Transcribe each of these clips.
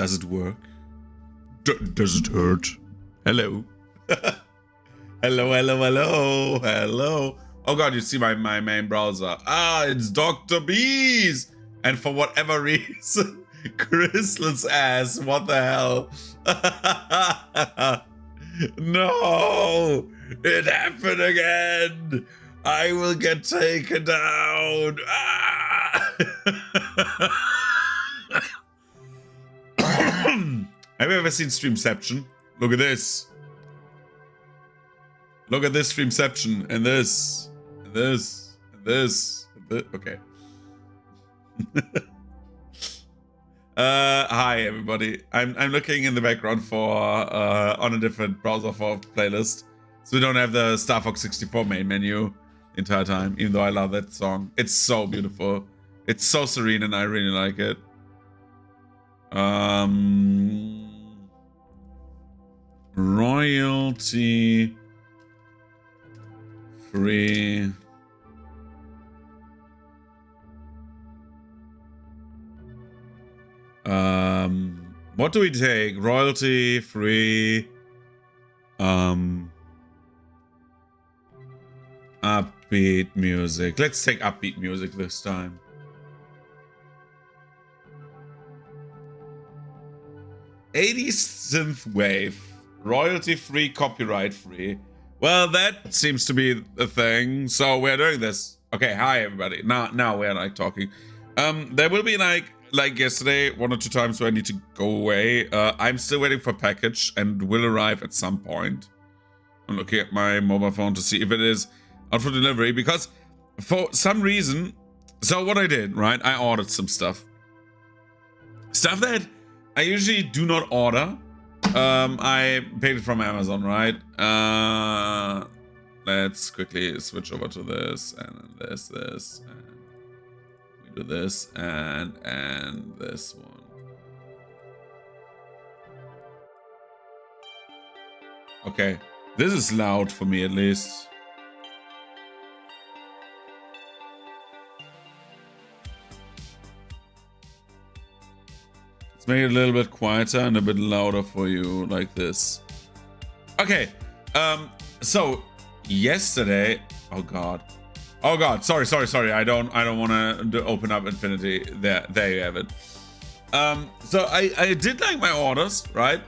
Does it work? Does it hurt? Hello. Hello. Oh god, you see my main browser. Ah, it's Dr. Bees! And for whatever reason, Crystal's ass, what the hell? No! It happened again! I will get taken down! Ah! Have you ever seen Streamception? Look at this. Look at this Streamception, and this, and this, and this, and this. Okay. Hi everybody. I'm looking in the background for on a different browser for playlist, so we don't have the Star Fox 64 main menu the entire time. Even though I love that song, it's so beautiful. It's so serene, and I really like it. Royalty free. What do we take? Royalty free. Upbeat music. Let's take upbeat music this time. '80s synth wave. Royalty free, copyright free. Well, that seems to be the thing. So we're doing this. Okay, hi everybody. Now we're like talking. There will be like yesterday, 1 or 2 times where I need to go away. I'm still waiting for package and will arrive at some point. I'm looking at my mobile phone to see if it is out for delivery, because for some reason, so what I did, right? I ordered some stuff that I usually do not order. I paid it from Amazon, right? Let's quickly switch over to this and this, and we do this and this one. Okay, this is loud for me at least. Make it a little bit quieter and a bit louder for you, like this. Okay, so yesterday, oh god, sorry, I don't want to open up Infinity. There you have it. So I did like my orders, right?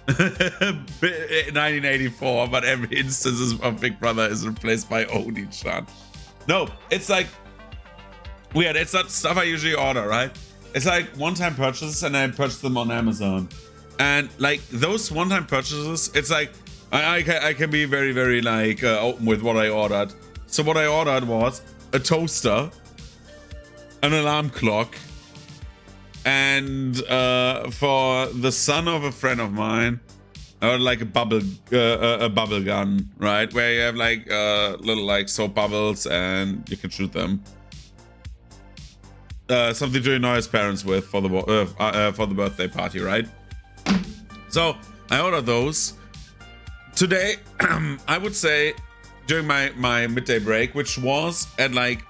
1984, but every instance of Big Brother is replaced by Oni-chan. No, it's like weird. It's not stuff I usually order, right? It's like one-time purchases, and I purchase them on Amazon. And like those one-time purchases, it's like I can be very, very like open with what I ordered. So what I ordered was a toaster, an alarm clock, and for the son of a friend of mine, I ordered like a bubble gun, right? Where you have like little like soap bubbles and you can shoot them. Something to annoy his parents with for the birthday party, right? So I ordered those today. I would say during my midday break, which was at like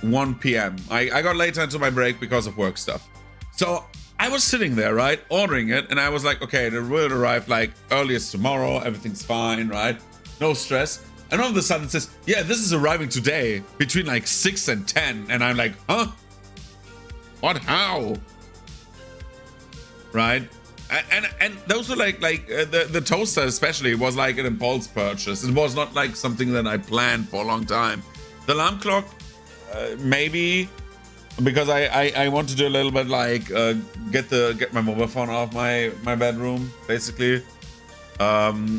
1 p.m. I got later into my break because of work stuff. So I was sitting there, right, ordering it, and I was like, okay, it will arrive like earliest tomorrow. Everything's fine, right? No stress. And all of a sudden it says, yeah, this is arriving today between like 6 and 10, and I'm like, huh? What? How? Right? And those were like the toaster especially was like an impulse purchase. It was not like something that I planned for a long time. The alarm clock, maybe because I want to do a little bit like get my mobile phone out of my bedroom, basically.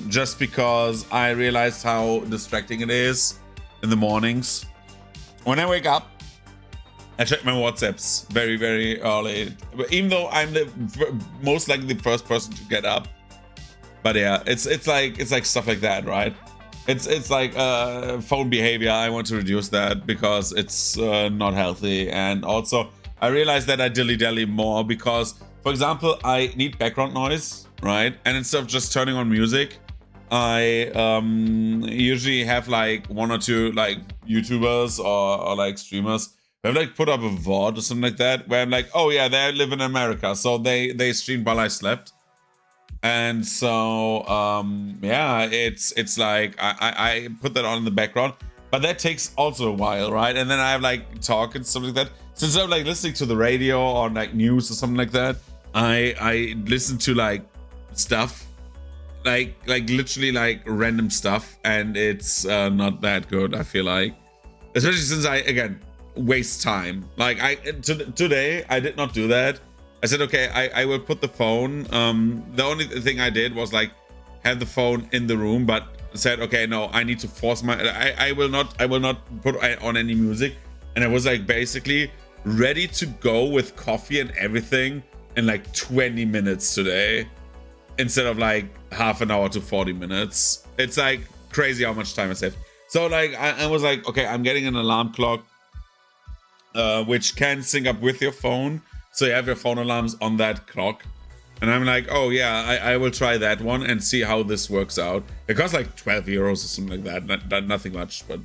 Just because I realized how distracting it is in the mornings. When I wake up, I check my WhatsApps very, very early. Even though I'm the most likely the first person to get up. But yeah, it's like stuff like that, right? It's like phone behavior. I want to reduce that because it's not healthy. And also, I realized that I dilly-dally more because, for example, I need background noise, right? And instead of just turning on music, I usually have like 1 or 2 like YouTubers or like streamers I've like put up a VOD or something like that where I'm like, oh yeah, they live in America, so they streamed while I slept. And so yeah, it's like I put that on in the background, but that takes also a while, right? And then I have like talk and stuff like that. So instead of like listening to the radio or like news or something like that, I listen to like stuff, like literally like random stuff, and it's not that good, I feel like, especially since I again waste time. Like today I did not do that. I said, okay, I will put the phone. The only thing I did was like have the phone in the room, but said, okay, no, I need to force I will not put on any music. And I was like basically ready to go with coffee and everything in like 20 minutes today, instead of like half an hour to 40 minutes. It's like crazy how much time I saved. So like I was like, okay, I'm getting an alarm clock, which can sync up with your phone. So you have your phone alarms on that clock. And I'm like, oh yeah, I will try that one and see how this works out. It costs like 12 euros or something like that. Nothing much, but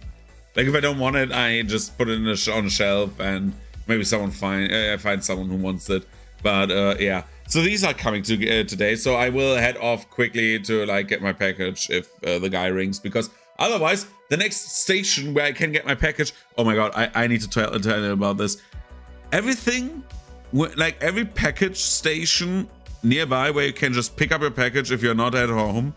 like if I don't want it, I just put it on a shelf and maybe someone find someone who wants it. But yeah, so these are coming today. So I will head off quickly to like get my package if the guy rings, because otherwise the next station where I can get my package, oh my god, I need to tell you about this. Everything, like every package station nearby where you can just pick up your package if you're not at home,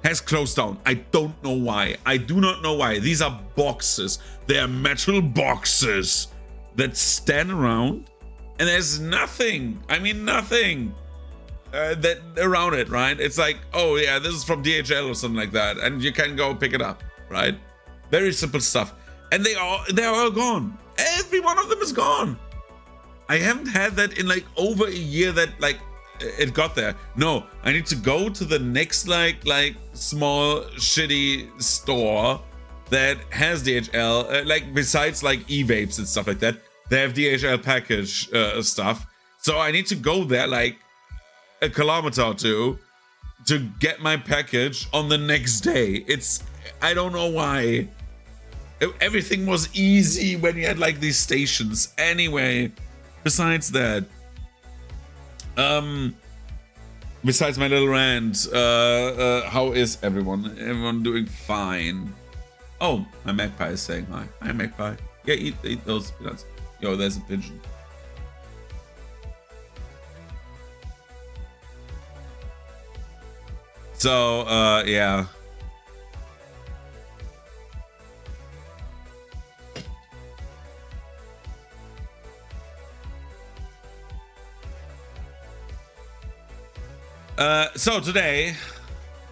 has closed down. I don't know why. I do not know why. These are boxes. They are metal boxes that stand around, and there's nothing. I mean, nothing that around it, right? It's like, oh yeah, this is from DHL or something like that, and you can go pick it up, right? Very simple stuff. And they're all gone. Every one of them is gone. I haven't had that in like over a year that like it got there. No, I need to go to the next like small shitty store that has DHL, like besides like e-vapes and stuff like that, they have DHL package stuff. So I need to go there like a kilometer or two to get my package on the next day. I don't know why. Everything was easy when you had like these stations. Anyway, besides that, besides my little rant, how is everyone? Everyone doing fine? Oh, my magpie is saying hi. Hi, magpie. Yeah, eat those peanuts. Yo, there's a pigeon. So, yeah. So today,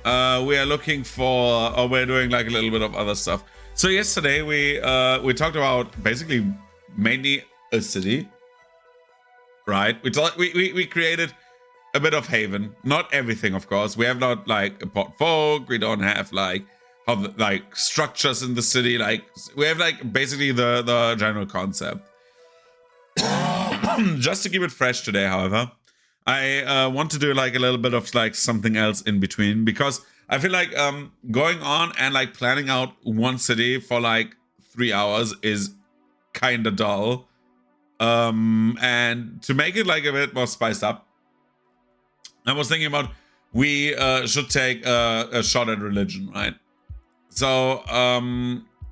we are looking for, or we're doing like a little bit of other stuff. So yesterday we talked about basically mainly a city, right? We created a bit of Haven, not everything, of course. We have not like a port folk. We don't have like how like structures in the city. Like we have like basically the general concept. Just to keep it fresh today, however, I want to do like a little bit of like something else in between, because I feel like going on and like planning out one city for like 3 hours is kind of dull. And to make it like a bit more spiced up, I was thinking about we should take a shot at religion, right? So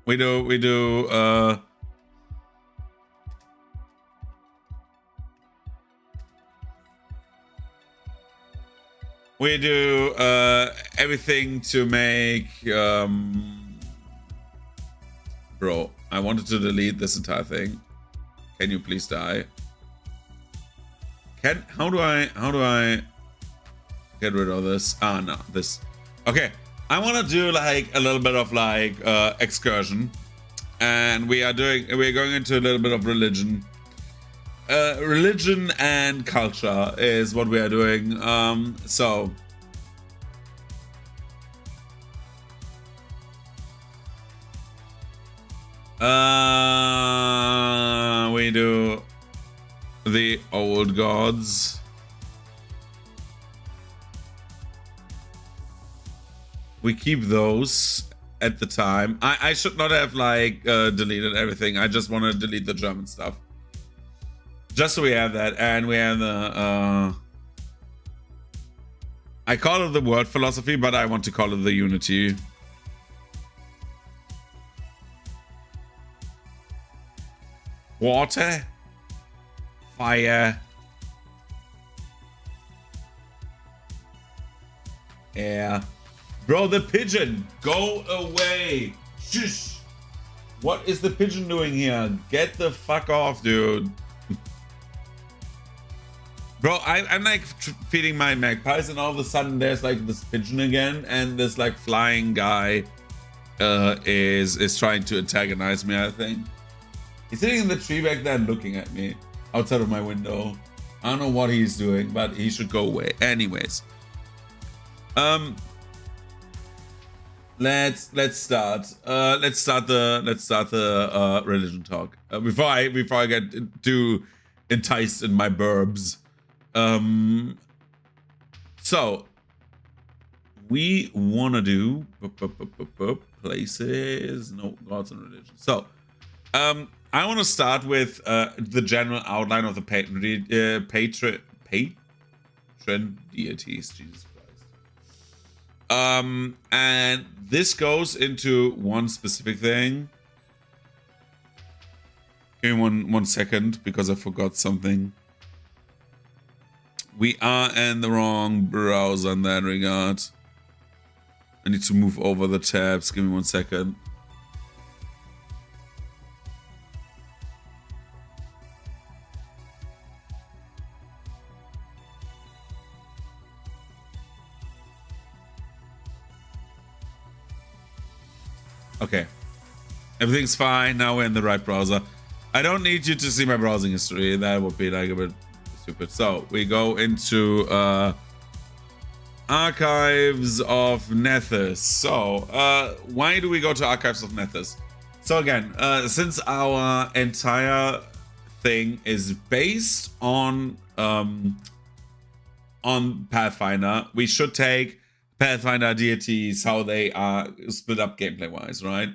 we do everything to make bro, I wanted to delete this entire thing. Can you please die? How do I get rid of this? Ah, no, this. Okay, I want to do like a little bit of like excursion, and we're going into a little bit of religion. Religion and culture is what we are doing. So we do the old gods. We keep those, at the time. I should not have like deleted everything. I just want to delete the German stuff. Just so we have that, and we have the I call it the world philosophy, but I want to call it the unity. Water, fire, air. Bro, the pigeon, go away. Shush. What is the pigeon doing here? Get the fuck off, dude. Bro, I'm like feeding my magpies, and all of a sudden there's like this pigeon again, and this like flying guy is trying to antagonize me, I think. He's sitting in the tree back there looking at me outside of my window. I don't know what he's doing, but he should go away. Anyways. Let's start. Let's start the religion talk. Before I get too enticed in my burbs. So we wanna do places, no, gods and religion. So I want to start with the general outline of the patron deities. Jesus Christ. And this goes into one specific thing. Give me one second, because I forgot something. We are in the wrong browser in that regard. I need to move over the tabs. Give me 1 second. Okay. Everything's fine. Now we're in the right browser. I don't need you to see my browsing history. That would be like a bit stupid. So we go into Archives of Nethys. So why do we go to Archives of Nethys? So again, since our entire thing is based on Pathfinder, we should take Pathfinder deities, how they are split up gameplay wise, right?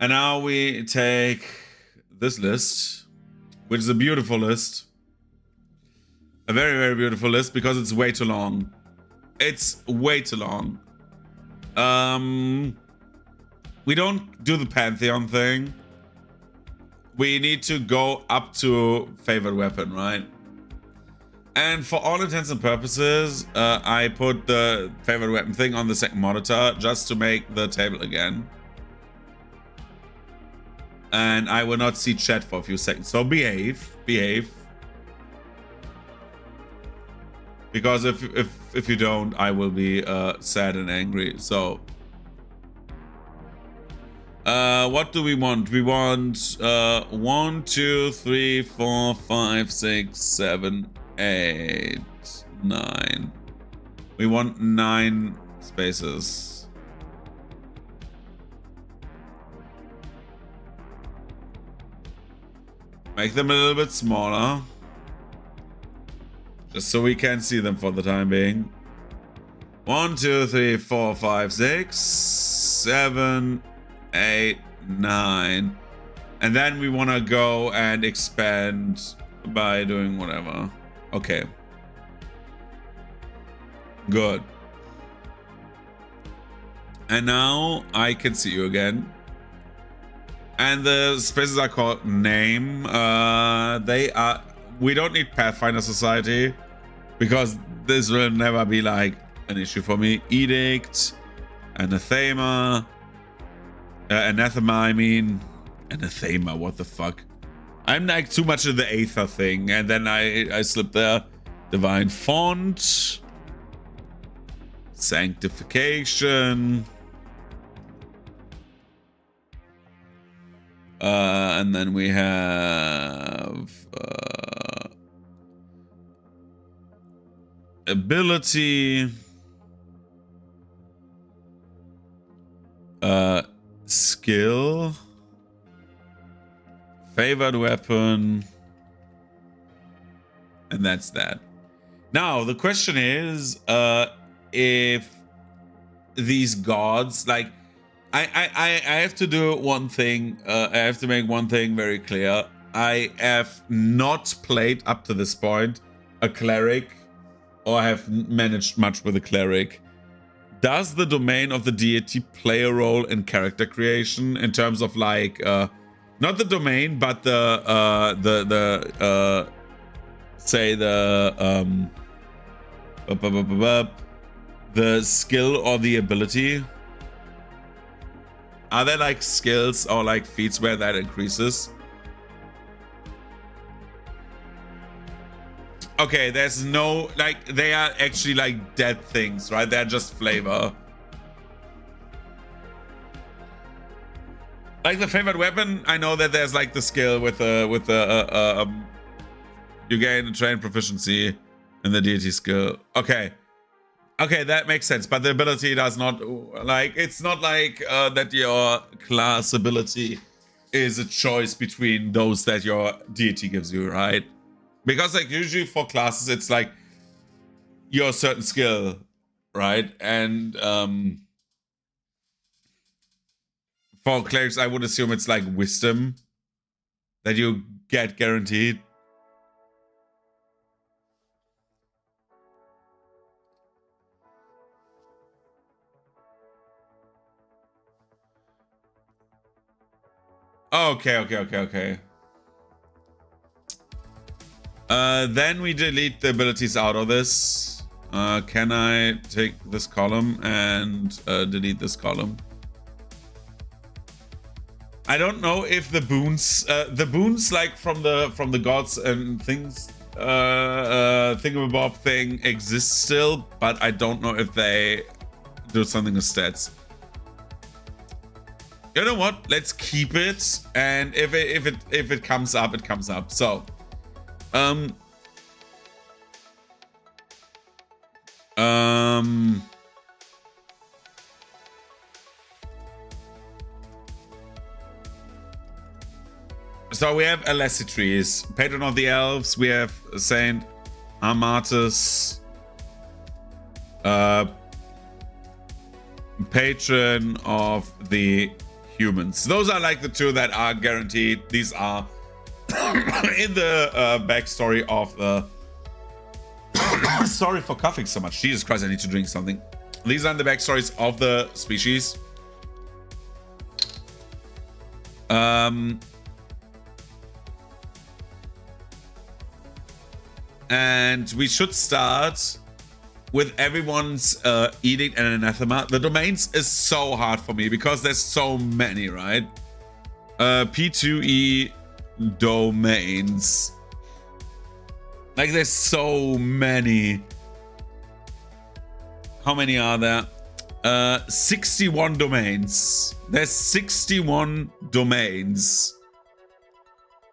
And now we take this list, which is a beautiful list. A very, very beautiful list, because it's way too long. It's way too long. We don't do the Pantheon thing. We need to go up to favorite weapon, right? And for all intents and purposes, I put the favorite weapon thing on the second monitor just to make the table again. And I will not see chat for a few seconds. So behave. Because if you don't, I will be sad and angry. So what do we want? We want 1, 2, 3, 4, 5, 6, 7, 8, 9. We want 9 spaces. Make them a little bit smaller, just so we can see them for the time being. 1, 2, 3, 4, 5, 6, 7, 8, 9. And then we want to go and expand by doing whatever. Okay. Good. And now I can see you again. And the spaces are called name. They are... We don't need Pathfinder Society, because this will never be like an issue for me. Edict, Anathema, Anathema, I mean. Anathema, what the fuck? I'm like too much of the Aether thing, and then I slipped there. Divine Font, Sanctification, and then we have ability, skill, favored weapon, and that's that. Now the question is, if these gods, like I have to do one thing. I have to make one thing very clear. I have not played up to this point a cleric, or have managed much with a cleric. Does the domain of the deity play a role in character creation in terms of like not the domain, but say the skill or the ability? Are there like skills or like feats where that increases? Okay, there's no, like, they are actually like dead things, right? They're just flavor. Like the favorite weapon, I know that there's like the skill with the you gain train proficiency in the deity skill. Okay, that makes sense. But the ability does not, like, it's not like that your class ability is a choice between those that your deity gives you, right? Because like usually for classes, it's like your certain skill, right? And for clerics, I would assume it's like wisdom that you get guaranteed. Okay. Then we delete the abilities out of this. Can I take this column and delete this column? I don't know if the boons like from the gods and things, thingamabob thing exists still, but I don't know if they do something with stats. You know what? Let's keep it, and if it comes up, it comes up. So, so we have Elecitries, patron of the elves. We have Saint Amatus, patron of the humans. Those are like the two that are guaranteed. These are in the backstory of the sorry for coughing so much. Jesus Christ, I need to drink something. These are in the backstories of the species. And we should start with everyone's edict and anathema. The domains is so hard for me because there's so many, right? P2E domains. Like, there's so many. How many are there? 61 domains. There's 61 domains,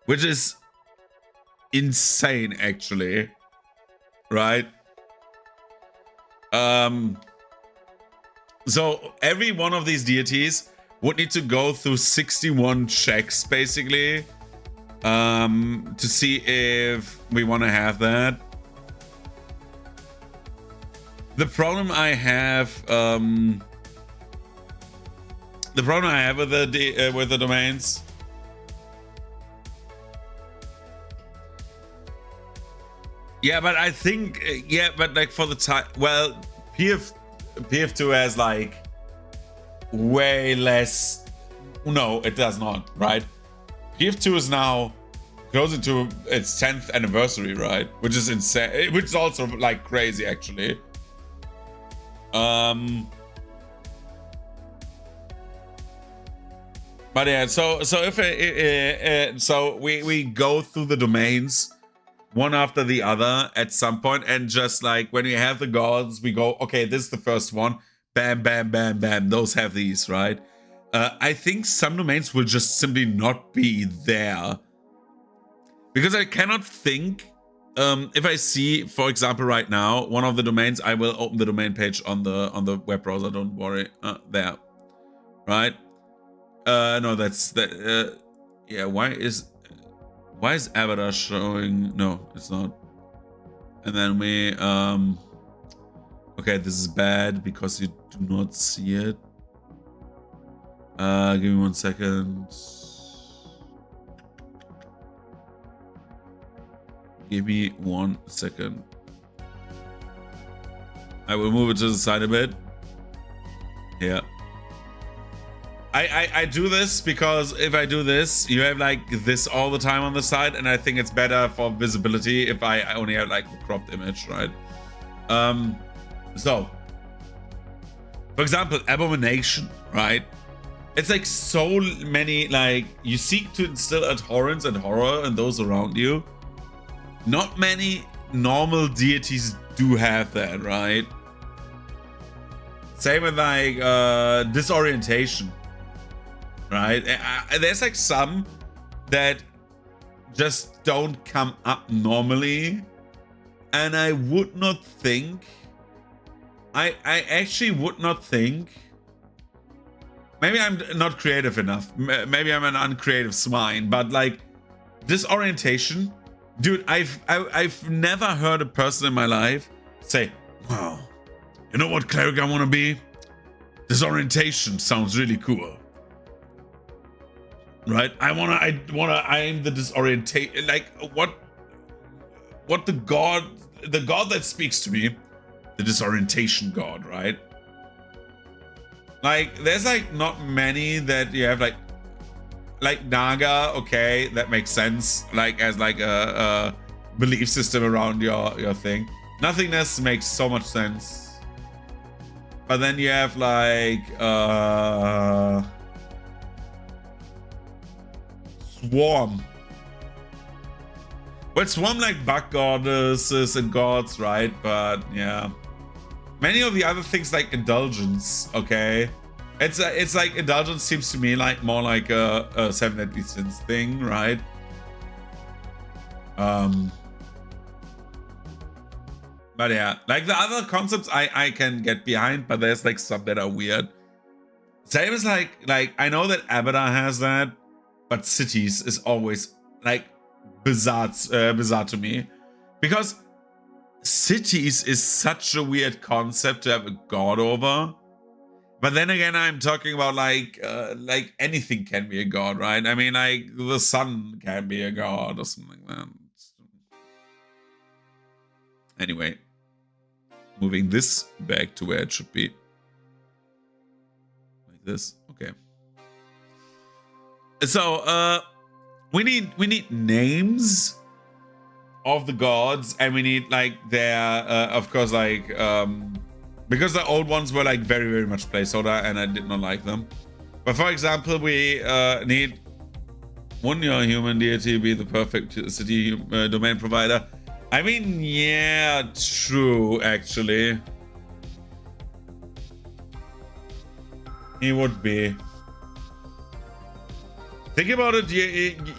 which is insane, actually. Right? So every one of these deities would need to go through 61 checks, basically, to see if we want to have that. The problem I have, with the domains, yeah, but I think, yeah, but like for the time, well, PF2 has like way less. No, it does not, right? PF2 is now closer to its 10th anniversary, right? Which is insane, which is also like crazy, actually. But yeah, so if so we go through the domains one after the other at some point, and just like when we have the gods, we go, okay, this is the first one, bam, bam, bam, bam, those have these, right? I think some domains will just simply not be there, because I cannot think, if I see, for example, right now, one of the domains, I will open the domain page on the web browser, don't worry, there, right? No, that's that, yeah, why is Avatar showing? No, it's not. And then we Okay, this is bad because you do not see it. Give me 1 second. Give me 1 second. I will move it to the side a bit. Yeah. I do this because if I do this, you have like this all the time on the side, and I think it's better for visibility if I only have like the cropped image, right? So, for example, abomination, right? It's like so many, like, you seek to instill abhorrence and horror in those around you. Not many normal deities do have that, right? Same with like disorientation, right? There's like some that just don't come up normally, and I would not think, I actually would not think, maybe I'm not creative enough, maybe I'm an uncreative swine, but like disorientation, dude, I've never heard a person in my life say, wow, you know what cleric I want to be? Disorientation sounds really cool. Right? I am the disorientation, like what the god that speaks to me, the disorientation god, right? Like there's like not many that you have, like Naga, okay, that makes sense, like as like a belief system around your thing. Nothingness makes so much sense. But then you have like Swarm. Well, Swarm like bug goddesses and gods, right? But yeah. Many of the other things like indulgence, okay? It's like indulgence seems to me like more like a Seven Deadly Sins thing, right? But yeah, like the other concepts I can get behind, but there's like some that are weird. Same as like I know that Abada has that, but cities is always like bizarre to me, because cities is such a weird concept to have a god over. But then again, I'm talking about like anything can be a god, right? I mean, like the sun can be a god or something like that. Anyway, moving this back to where it should be. Like this. Okay. So we need names of the gods, and we need like their of course like because the old ones were like very, very much placeholder and I did not like them. But for example, we need one your human deity be the perfect city domain provider. I mean, yeah, true, actually. He would be. Think about it,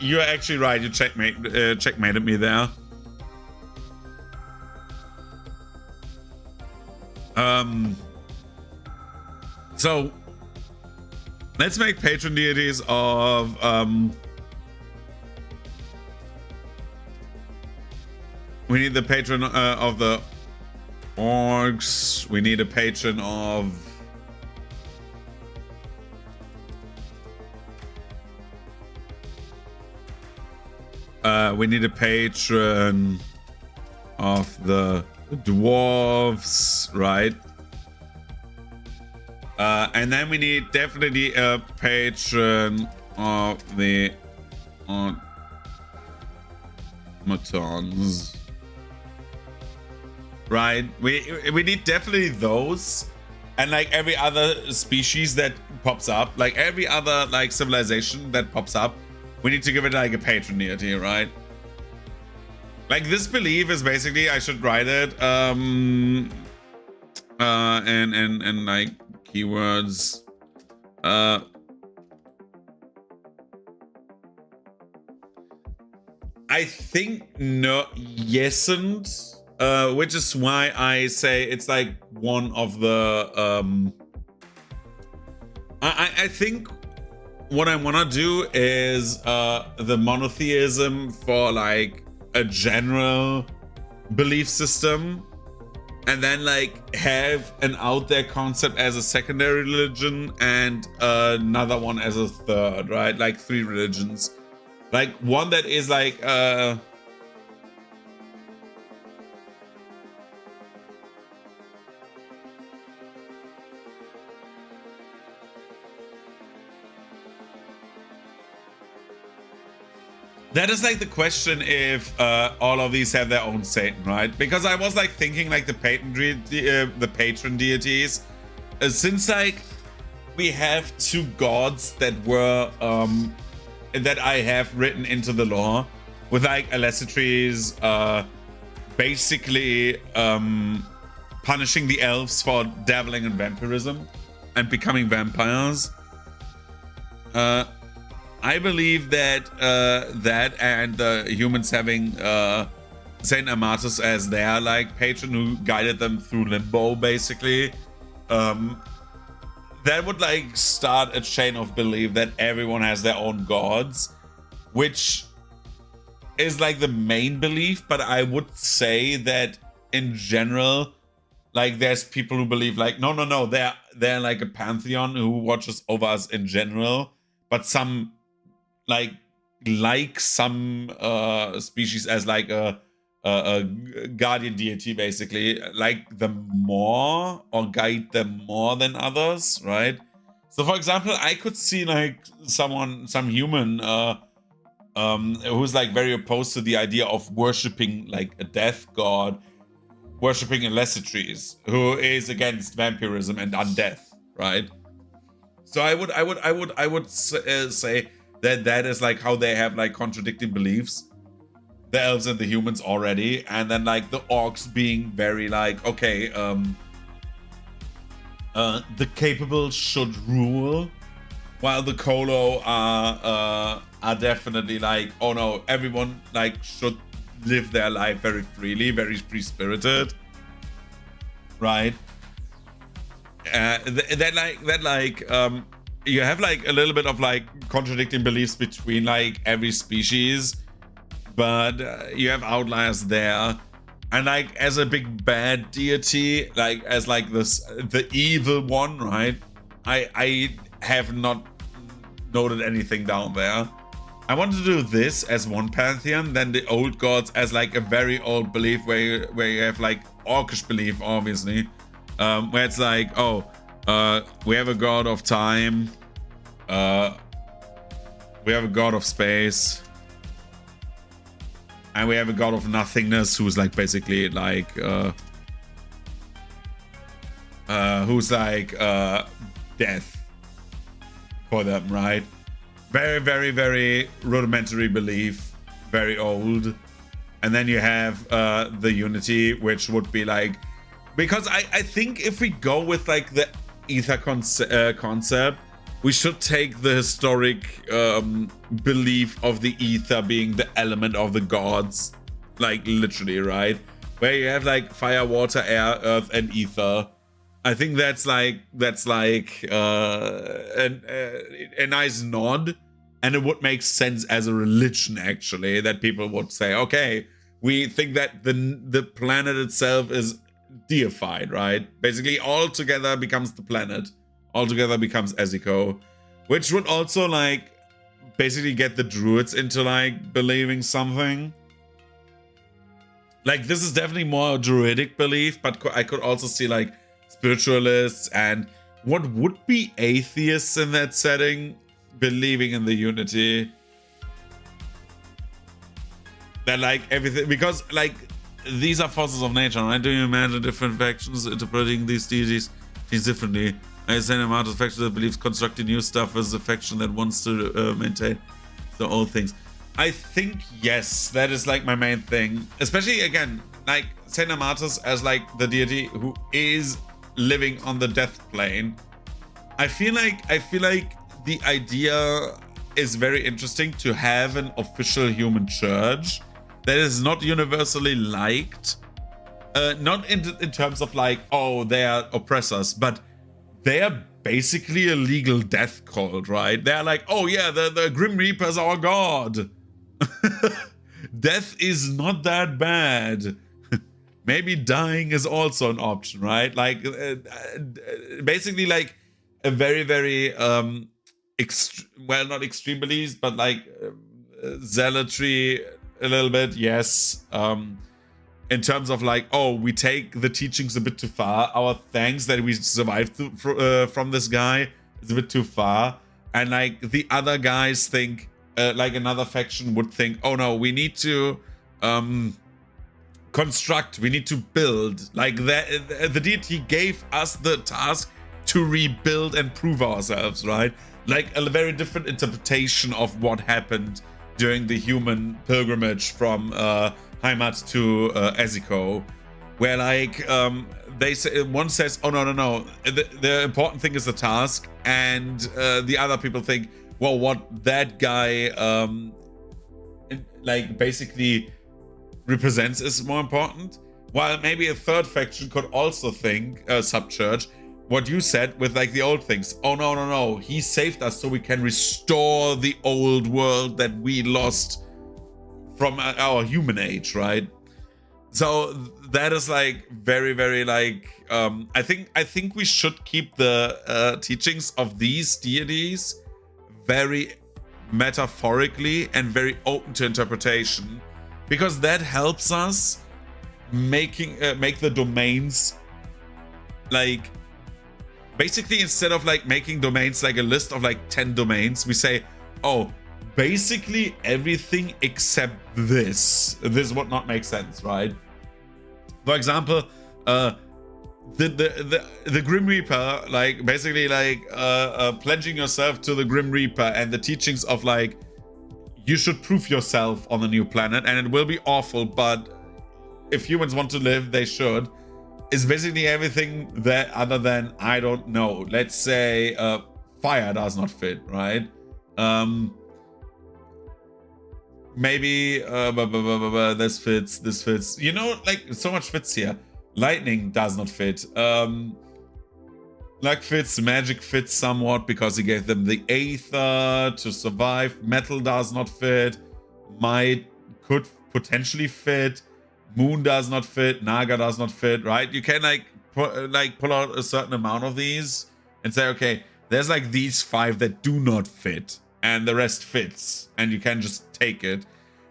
you're actually right, you checkmated me there. So let's make patron deities of we need the patron of the orcs. We need a patron of we need a patron of the dwarves, right? And then we need definitely a patron of the automatons, right? We need definitely those, and like every other species that pops up, like every other like civilization that pops up, we need to give it like a patron deity, right? Like this belief is basically, I should write it and like keywords I think no, yesn't, which is why I say it's like one of the I think what I want to do is the monotheism for like a general belief system, and then like have an out there concept as a secondary religion and another one as a third, right? Like 3 religions. Like one that is like that is like the question if all of these have their own Satan, right? Because I was like thinking like the patron deities, since like we have 2 gods that were that I have written into the lore, with like Alessitries basically punishing the elves for dabbling in vampirism and becoming vampires. I believe that that and the humans having Saint Amatus as their like patron who guided them through limbo, basically, that would like start a chain of belief that everyone has their own gods, which is like the main belief. But I would say that in general, like there's people who believe like no, they're like a pantheon who watches over us in general, but some like some species as like a guardian deity, basically, like them more or guide them more than others, right? So for example, I could see like some human who's like very opposed to the idea of worshipping like a death god, worshipping Alessitries, who is against vampirism and undeath, right? So I would say that is like how they have like contradicting beliefs, the elves and the humans already, and then like the orcs being very like, okay, the capable should rule, while the Kolo are definitely like, oh no, everyone like should live their life very freely, very free-spirited, right? You have like a little bit of like contradicting beliefs between like every species, but you have outliers there. And like as a big bad deity, like as like the evil one, right? I have not noted anything down there. I want to do this as one pantheon, then the old gods as like a very old belief where you have like orcish belief, obviously, where it's like, oh, we have a god of time, we have a god of space, and we have a god of nothingness who's like basically like who's like death for them, right? Very, very, very rudimentary belief, very old. And then you have the unity, which would be like, because I think if we go with like the ether concept, we should take the historic belief of the ether being the element of the gods, like literally, right? Where you have like fire, water, air, earth, and ether. I think that's like a nice nod, and it would make sense as a religion, actually, that people would say, okay, we think that the planet itself is deified, right? Basically, all together becomes the planet. All together becomes Eziko, which would also like basically get the druids into like believing something. Like this is definitely more druidic belief, but I could also see like spiritualists and what would be atheists in that setting believing in the unity. That like everything, because like these are forces of nature, right? Do you imagine different factions interpreting these deities differently? I say the amount of faction that believes constructing new stuff as a faction that wants to maintain the old things. I think yes, that is like my main thing. Especially again, like Saint Amatus as like the deity who is living on the death plane. I feel like the idea is very interesting to have an official human church that is not universally liked. Not in terms of like, oh, they are oppressors, but they are basically a legal death cult, right? They're like, oh yeah, the Grim Reaper is our god. Death is not that bad. maybe dying is also an option, right? Like basically like a very, very well, not extreme beliefs, but like zealotry a little bit, yes. In terms of like, oh, we take the teachings a bit too far. Our thanks that we survived from this guy is a bit too far. And like the other guys think, like another faction would think, oh no, we need to construct, we need to build. Like the deity gave us the task to rebuild and prove ourselves, right? Like a very different interpretation of what happened during the human pilgrimage from Heimat to Eziko, where like they say, one says, oh no, the important thing is the task, and the other people think, well, what that guy like basically represents is more important. While maybe a third faction could also think, sub-church, what you said with like the old things. Oh no, he saved us so we can restore the old world that we lost from our human age, right? So that is like very, very like I think we should keep the teachings of these deities very metaphorically and very open to interpretation, because that helps us make the domains like, basically instead of like making domains like a list of like 10 domains, we say, oh, basically everything except this would not make sense, right? For example, the Grim Reaper, like basically like pledging yourself to the Grim Reaper and the teachings of like, you should prove yourself on the new planet and it will be awful, but if humans want to live, they should, is basically everything that other than, I don't know, let's say fire does not fit, right? Maybe this fits, you know, like so much fits here. Lightning does not fit. Luck fits, magic fits somewhat because he gave them the aether to survive. Metal does not fit. Might could potentially fit. Moon does not fit. Naga does not fit, right? You can like pull out a certain amount of these and say, okay, there's like these 5 that do not fit and the rest fits, and you can just take it,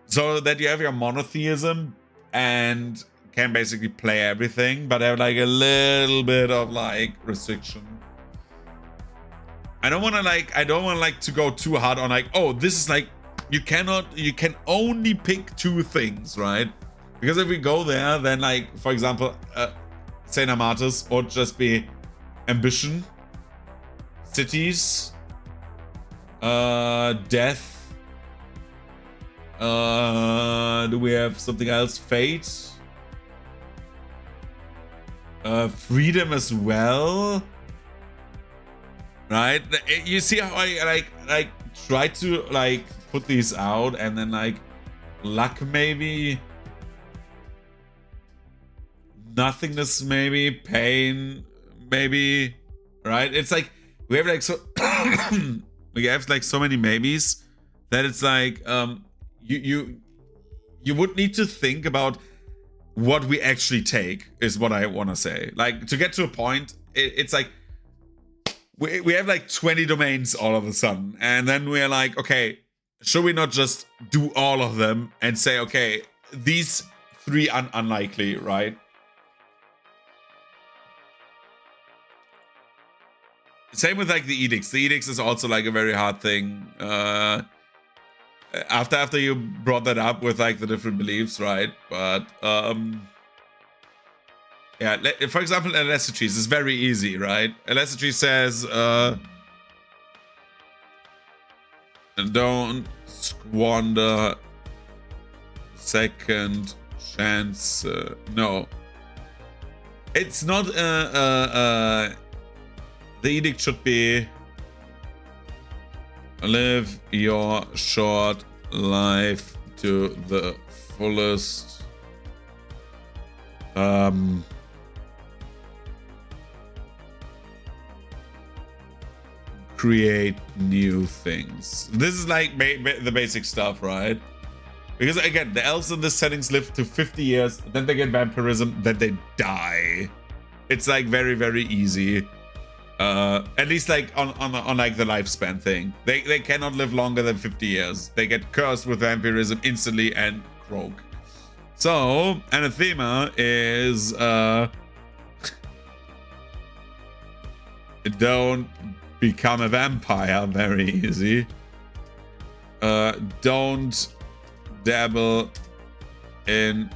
so that you have your monotheism and can basically play everything, but have like a little bit of like restriction. I don't want to to go too hard on like, oh, this is like, you can only pick 2 things, right? Because if we go there, then like, for example, Saint Amatus would just be ambition, cities, death. Do we have something else? Fate. Freedom as well. Right? You see how I like try to like put these out, and then like luck maybe, nothingness maybe, pain maybe, right? It's like we have like so we have like so many maybes that it's like you would need to think about what we actually take, is what I want to say. Like, to get to a point, it's like we have like 20 domains all of a sudden, and then we're like, okay, should we not just do all of them and say, okay, these 3 are unlikely, right? Same with like the edicts. The edicts is also like a very hard thing. After you brought that up with like the different beliefs, right? But yeah, for example, Elasticries is very easy, right? Elasticry says don't squander second chance. No, it's not the edict should be live your short life to the fullest. Create new things. This is like the basic stuff, right? Because again, the elves in this settings live to 50 years, then they get vampirism, then they die. It's like very, very easy. At least like on like the lifespan thing. They cannot live longer than 50 years. They get cursed with vampirism instantly and croak. So anathema is don't become a vampire, very easy. Don't dabble in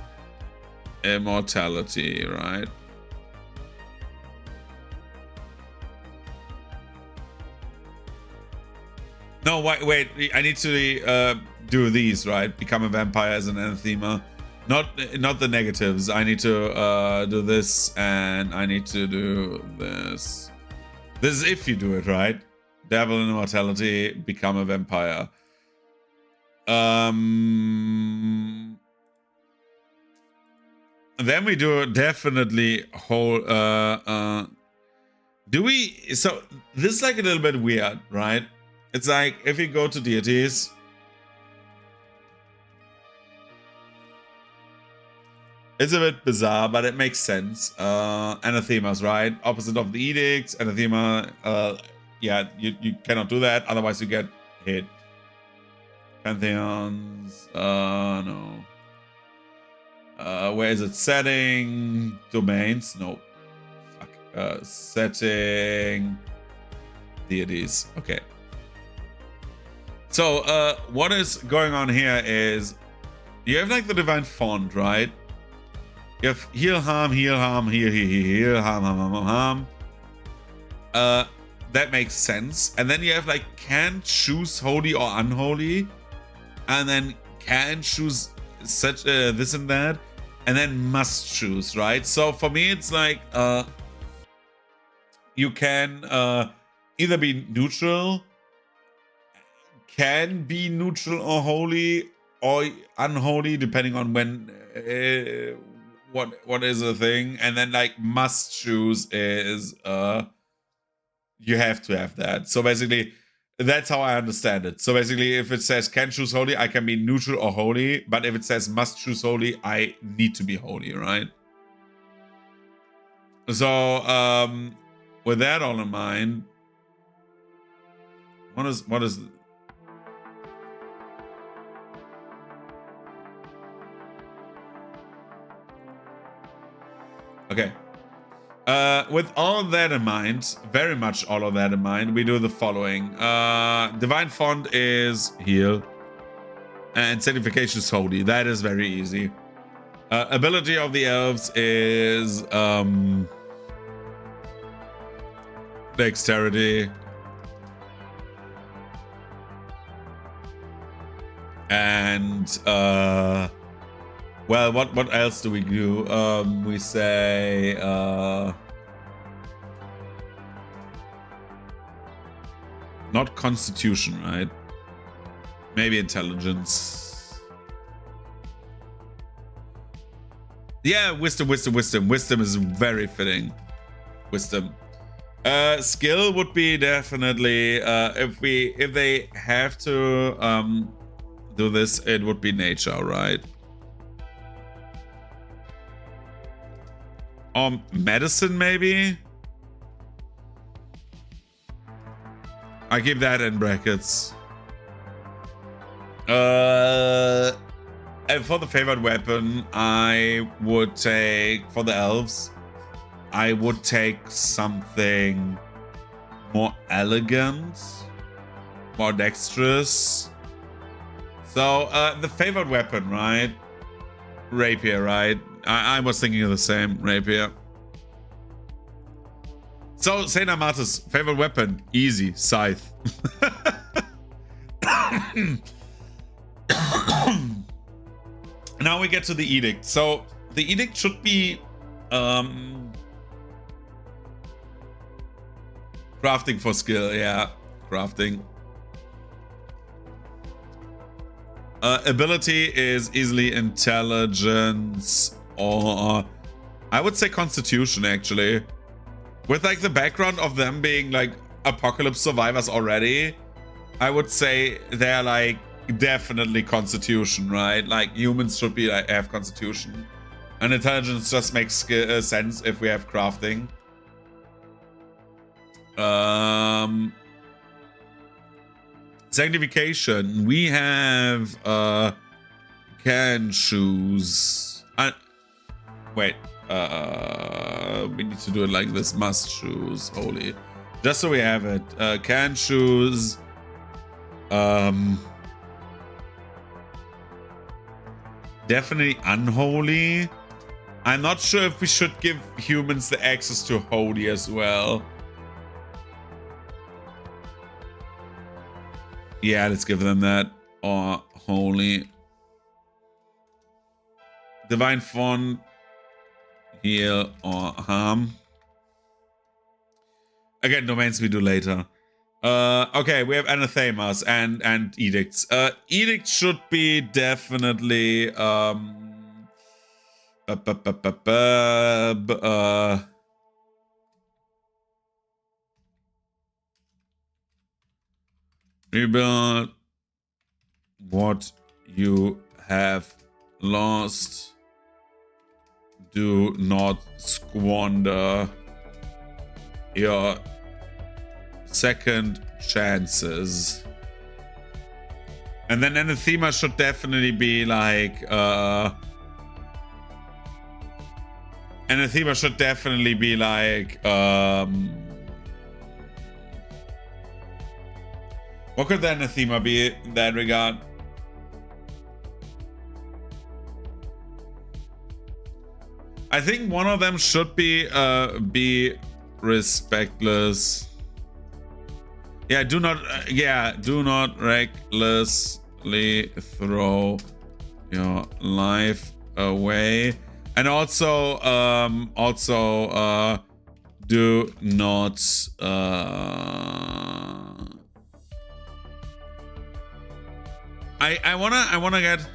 immortality, right? No, wait, I need to do these, right? Become a vampire as an anathema. Not the negatives. I need to do this, and I need to do this. This is if you do it, right? Dabble in immortality, become a vampire. Then we do definitely whole do we, so this is like a little bit weird, right? It's like if you go to deities, it's a bit bizarre, but it makes sense. Anathemas, right? Opposite of the edicts, anathema, yeah, you cannot do that, otherwise you get hit. Pantheons, no. Where is it? Setting, domains, no. Fuck. Setting, deities, okay. So, what is going on here is you have like the divine font, right? You have heal, harm, heal, harm, heal, harm, harm. That makes sense. And then you have like can choose holy or unholy, and then can choose such this and that, and then must choose, right? So for me, it's like you can either be neutral, can be neutral or holy or unholy, depending on when what is the thing, and then like must choose is you have to have that. So basically, that's how I understand it. So basically, if it says can choose holy, I can be neutral or holy, but if it says must choose holy, I need to be holy, right? So with that all in mind, what is okay. With all of that in mind, very much all of that in mind, we do the following. Divine font is heal, and sanctification is holy. That is very easy. Ability of the elves is dexterity, and well, what else do we do? We say not constitution, right? Maybe intelligence. Yeah, wisdom. Wisdom is very fitting. Wisdom. Skill would be definitely if they have to do this, it would be nature, right? Or medicine, maybe? I keep that in brackets. And for the favorite weapon, I would take, for the elves, I would take something more elegant, more dexterous. So, the favorite weapon, right? Rapier, right? I was thinking of the same, rapier. So, Saint Amatus, favorite weapon, easy, scythe. Now we get to the edict. So, the edict should be crafting for skill, yeah, crafting. Ability is easily intelligence, or I would say constitution, actually. With like the background of them being like apocalypse survivors already, I would say they're like definitely constitution, right? Like humans should be like, have constitution, and intelligence just makes sense if we have crafting. Sanctification. We have can choose. Wait. We need to do it like this. Must choose. Holy. Just so we have it. Can choose. Definitely unholy. I'm not sure if we should give humans the access to holy as well. Yeah, let's give them that. Or holy. Divine font. Heal or harm. Again, domains we do later. Okay, we have anathemas and edicts. Edicts should be definitely rebuild what you have lost. Do not squander your second chances. And then anathema should definitely be like anathema should definitely be like what could the anathema be in that regard? I think one of them should be respectless. Yeah, do not recklessly throw your life away. And also do not I wanna get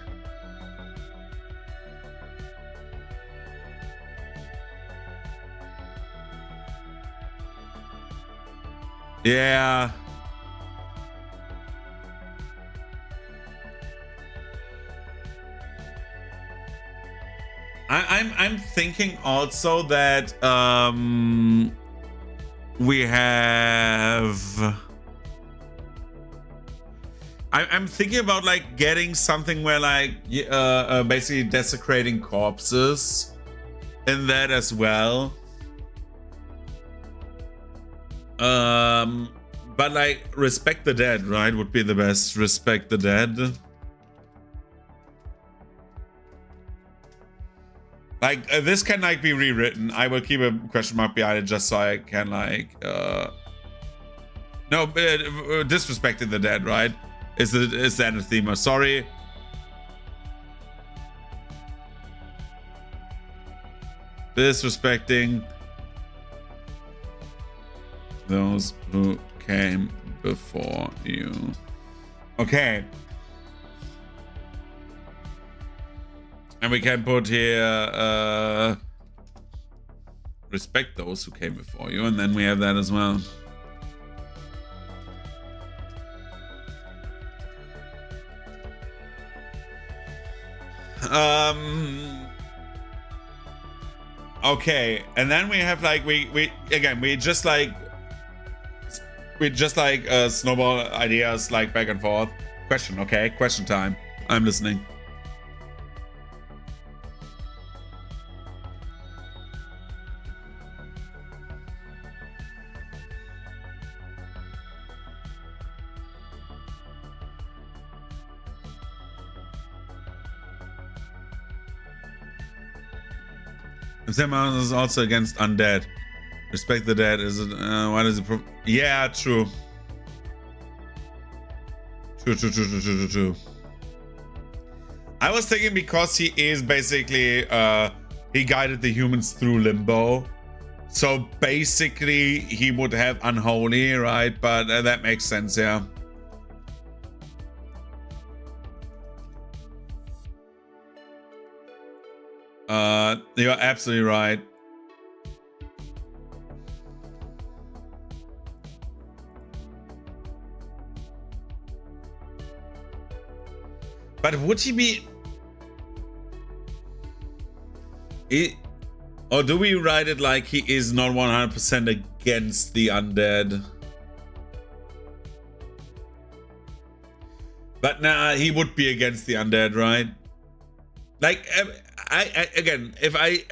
yeah. I'm thinking also that we have I'm thinking about like getting something where like basically desecrating corpses in that as well. But like respect the dead, right? Would be the best. Respect the dead. Like this can like be rewritten. I will keep a question mark behind it just so I can like no, disrespecting the dead, right? Is the anathema? Sorry. Disrespecting those who came before you. Okay. And we can put here respect those who came before you, and then we have that as well. Okay, and then we have like we just like snowball ideas like back and forth. Question, okay? Question time. I'm listening. If Sam is also against undead. Respect the dead. Is it? Why does it? Yeah, true. True. I was thinking because he is basically he guided the humans through limbo, so basically he would have unholy, right? But that makes sense, yeah. You're absolutely right. But would he be... Or do we write it like he is not 100% against the undead? But nah, he would be against the undead, right? Like, I again, if I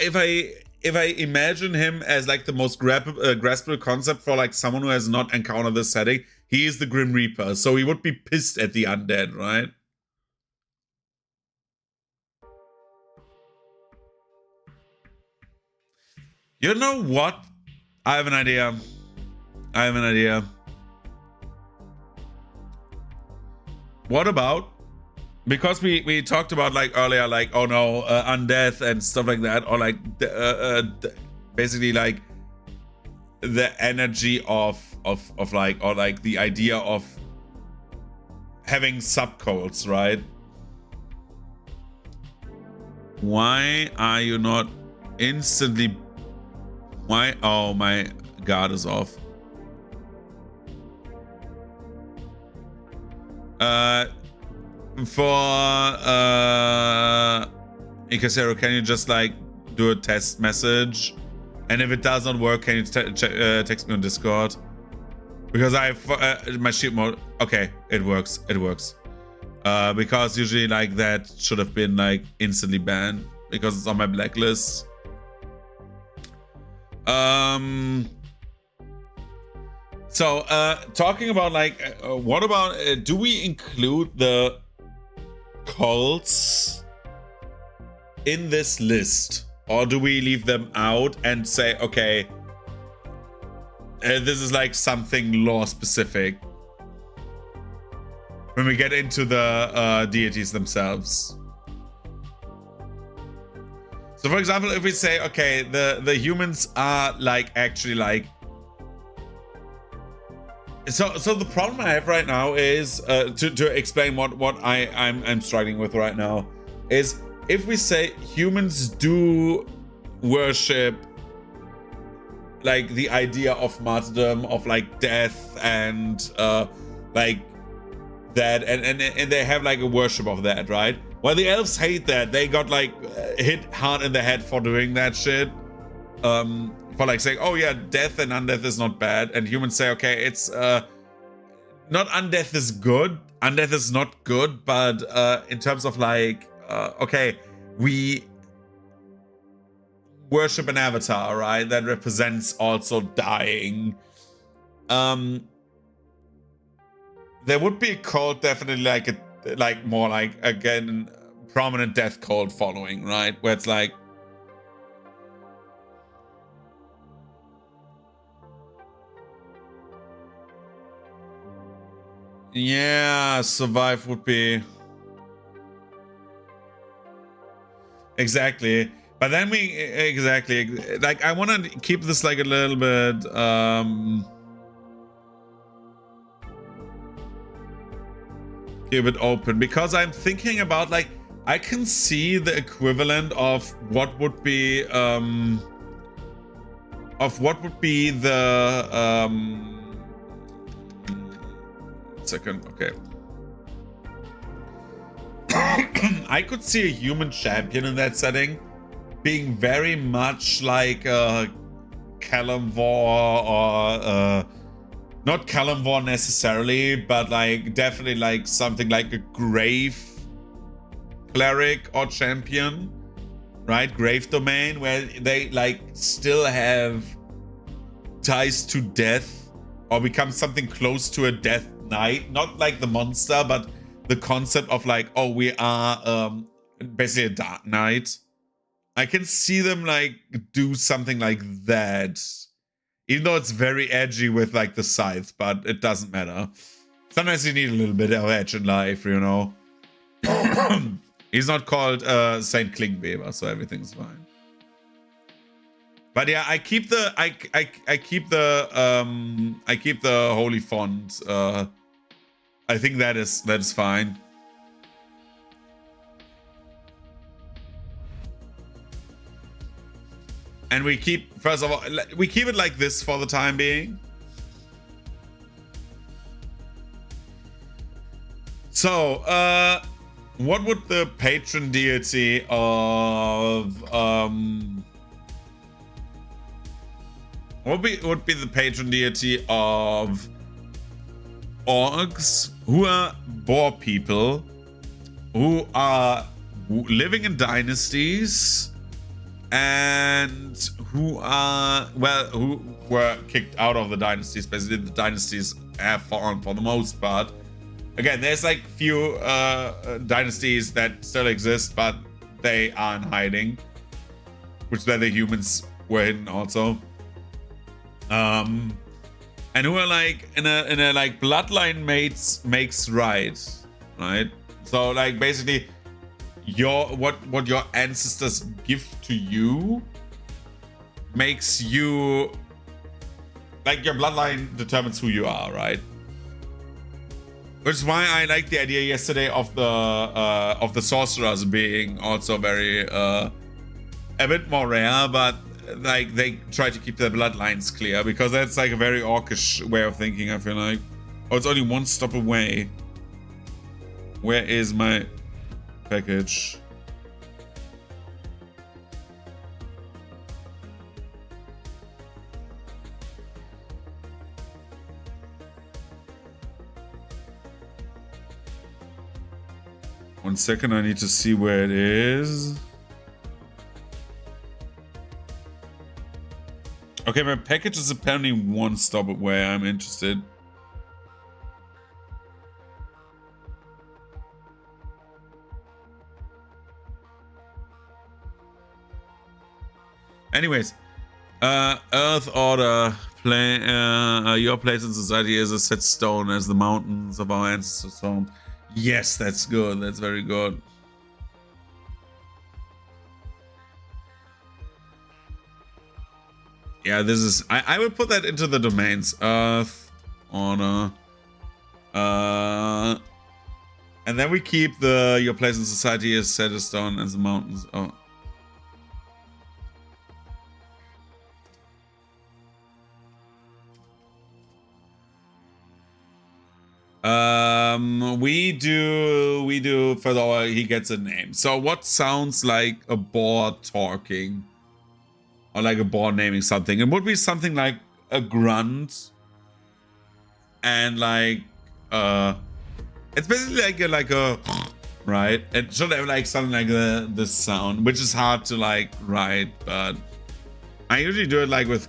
imagine him as like the most graspable concept for like someone who has not encountered this setting, he is the Grim Reaper, so he would be pissed at the undead, right? You know what? I have an idea. What about, because we talked about like earlier, like, oh no, undeath and stuff like that, or like basically like the energy of like, or like the idea of having subcults, right? Why are you not instantly... Why? Oh, my guard is off. For Ikasero, can you just like do a test message? And if it does not work, can you text me on Discord? Because I have my shield mode. Okay, it works. It works. Because usually like that should have been like instantly banned because it's on my blacklist. So talking about like what about do we include the cults in this list, or do we leave them out and say, okay, this is like something lore specific when we get into the deities themselves? So for example, if we say, okay, the humans are like actually like... So the problem I have right now is to explain what I'm struggling with right now is, if we say humans do worship like the idea of martyrdom, of like death and like that, and they have like a worship of that, right? Well, the elves hate that. They got like hit hard in the head for doing that shit. For like saying, oh yeah, death and undeath is not bad. And humans say, okay, it's not undeath is good. Undeath is not good, but in terms of like, okay, we worship an avatar, right? That represents also dying. There would be a cult, definitely like more like, again, prominent death cult following, right? Where it's like, yeah, survive would be exactly. But then we exactly like, I want to keep this like a little bit keep it open, because I'm thinking about like, I can see the equivalent of what would be the second, okay. I could see a human champion in that setting being very much like Kalimvor, or not Kalimvor necessarily, but like definitely like something like a grave cleric or champion, right? Grave domain, where they like still have ties to death, or become something close to a death knight, not like the monster, but the concept of like, oh, we are basically a dark knight. I can see them like do something like that, even though it's very edgy with like the scythe, but it doesn't matter. Sometimes you need a little bit of edge in life, you know. He's not called Saint Klingbeber, so everything's fine. But yeah, I keep the I keep the holy font. I think that is fine. And we keep, first of all, we keep it like this for the time being. So, what would the patron deity of what would be the patron deity of orcs who are boar people who are living in dynasties and who are, well, who were kicked out of the dynasties. Basically, the dynasties have fallen for the most part. Again, there's like few dynasties that still exist, but they are in hiding, which then the humans were hidden also. And who are like in a like bloodline makes right. So like basically what your ancestors give to you makes you, like, your bloodline determines who you are, right? Which is why I like the idea yesterday of the sorcerers being also very a bit more rare, but like they try to keep their bloodlines clear, because that's like a very orcish way of thinking, I feel like. Oh, it's only one stop away. Where is my package? One second, I need to see where it is. Okay, my package is apparently one stop away. I'm interested. Anyways, Earth Order, your place in society is a set stone as the mountains of our ancestors stone. Yes, that's good. That's very good. Yeah, this is... I will put that into the domains. Earth Order. And then we keep the your place in society as set stone as the mountains. Oh. We do further, he gets a name. So what sounds like a boar talking? Or like a boar naming something? It would be something like a grunt. And like, it's basically like a right? It should have like something like this sound, which is hard to like write, but I usually do it like with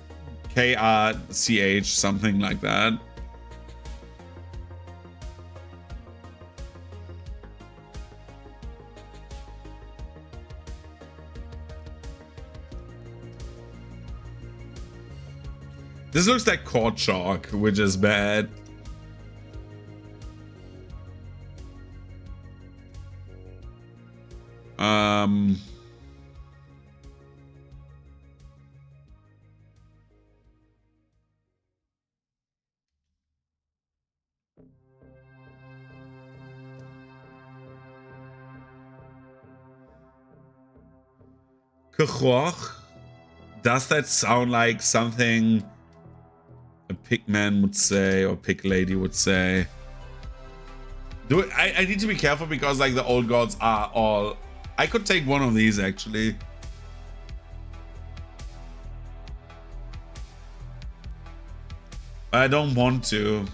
KRCH, something like that. This looks like cord chalk, which is bad. Kechoch? Does that sound like something a pig man would say, or pig lady would say? I need to be careful, because like the old gods are all... I could take one of these actually. I don't want to.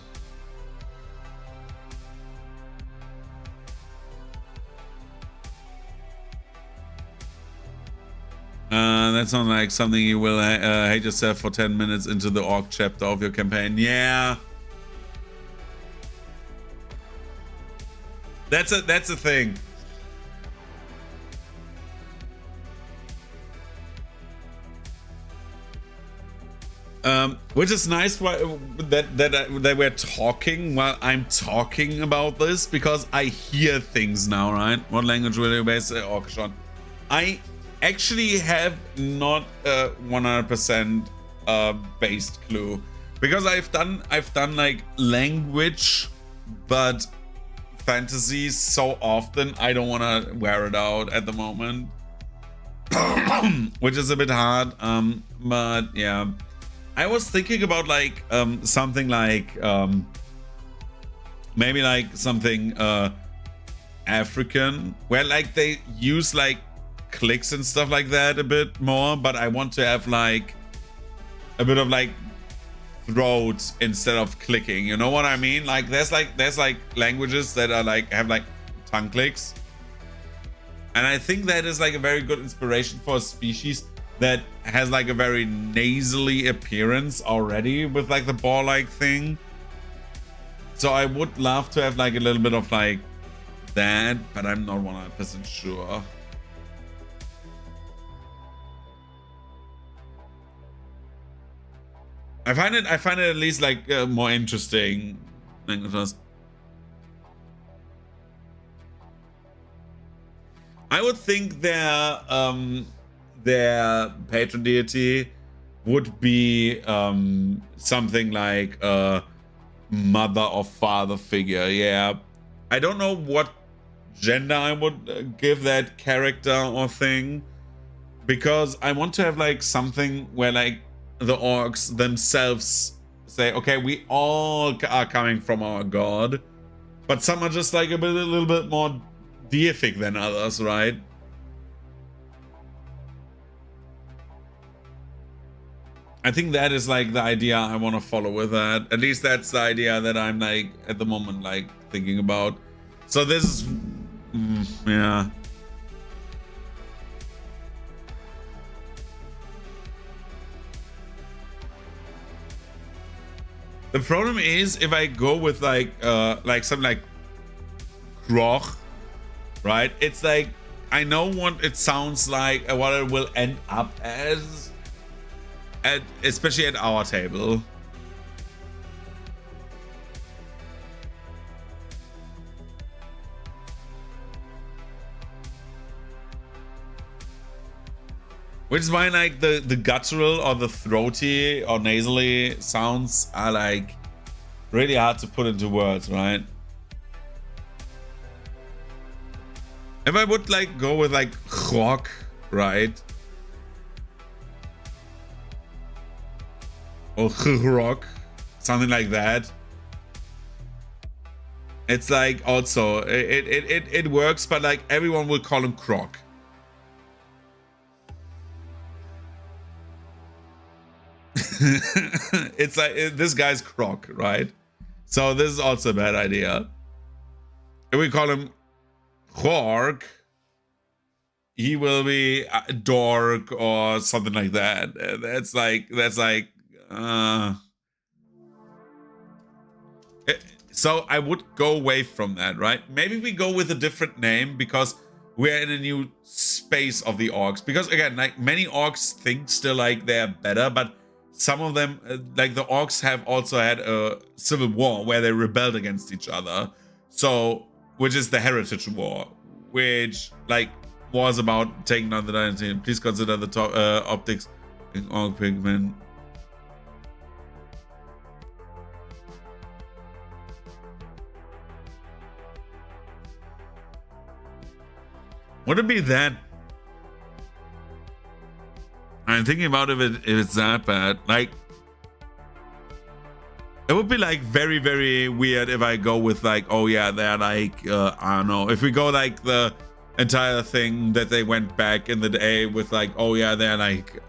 That sounds like something you will hate yourself for 10 minutes into the orc chapter of your campaign. Yeah. That's a thing. Which is nice that we're talking while I'm talking about this, because I hear things now, right? What language will you base Orcish on? I actually have not a 100% based clue, because I've done like language, but fantasy so often I don't want to wear it out at the moment, which is a bit hard. But yeah, I was thinking about like something like maybe like something African, where like they use like clicks and stuff like that a bit more, but I want to have like a bit of like throat instead of clicking, you know what I mean? Like there's like languages that are like have like tongue clicks, and I think that is like a very good inspiration for a species that has like a very nasally appearance already with like the ball-like thing. So I would love to have like a little bit of like that, but I'm not 100% sure. I find it at least like more interesting. I would think their patron deity would be something like a mother or father figure. Yeah, I don't know what gender I would give that character or thing, because I want to have like something where like the orcs themselves say, okay, we all are coming from our god, but some are just like a little bit more deific than others, right? I think that is like the idea I want to follow with that. At least that's the idea that I'm like at the moment like thinking about. So this is yeah. The problem is if I go with like something like Kroch, right? It's like I know what it sounds like, what it will end up as, especially at our table. Which is why like the guttural or the throaty or nasally sounds are like really hard to put into words, right? If I would like go with like rock, right? Or rock, something like that. It's like also it works, but like everyone will call him Croc. It's like this guy's Croc, right? So this is also a bad idea. If we call him Hork, he will be Dork or something like that. That's like so I would go away from that, right? Maybe we go with a different name because we're in a new space of the orcs. Because again, like many orcs think still like they're better, but some of them, like the orcs, have also had a civil war where they rebelled against each other. So, which is the Heritage War, which like was about taking down the dynasty. Please consider the top optics in orc pigment. Would it be that? I'm thinking about if it's that bad. Like, it would be like very, very weird if I go with like, oh yeah, they're like, I don't know. If we go like the entire thing that they went back in the day with like, oh yeah, they're like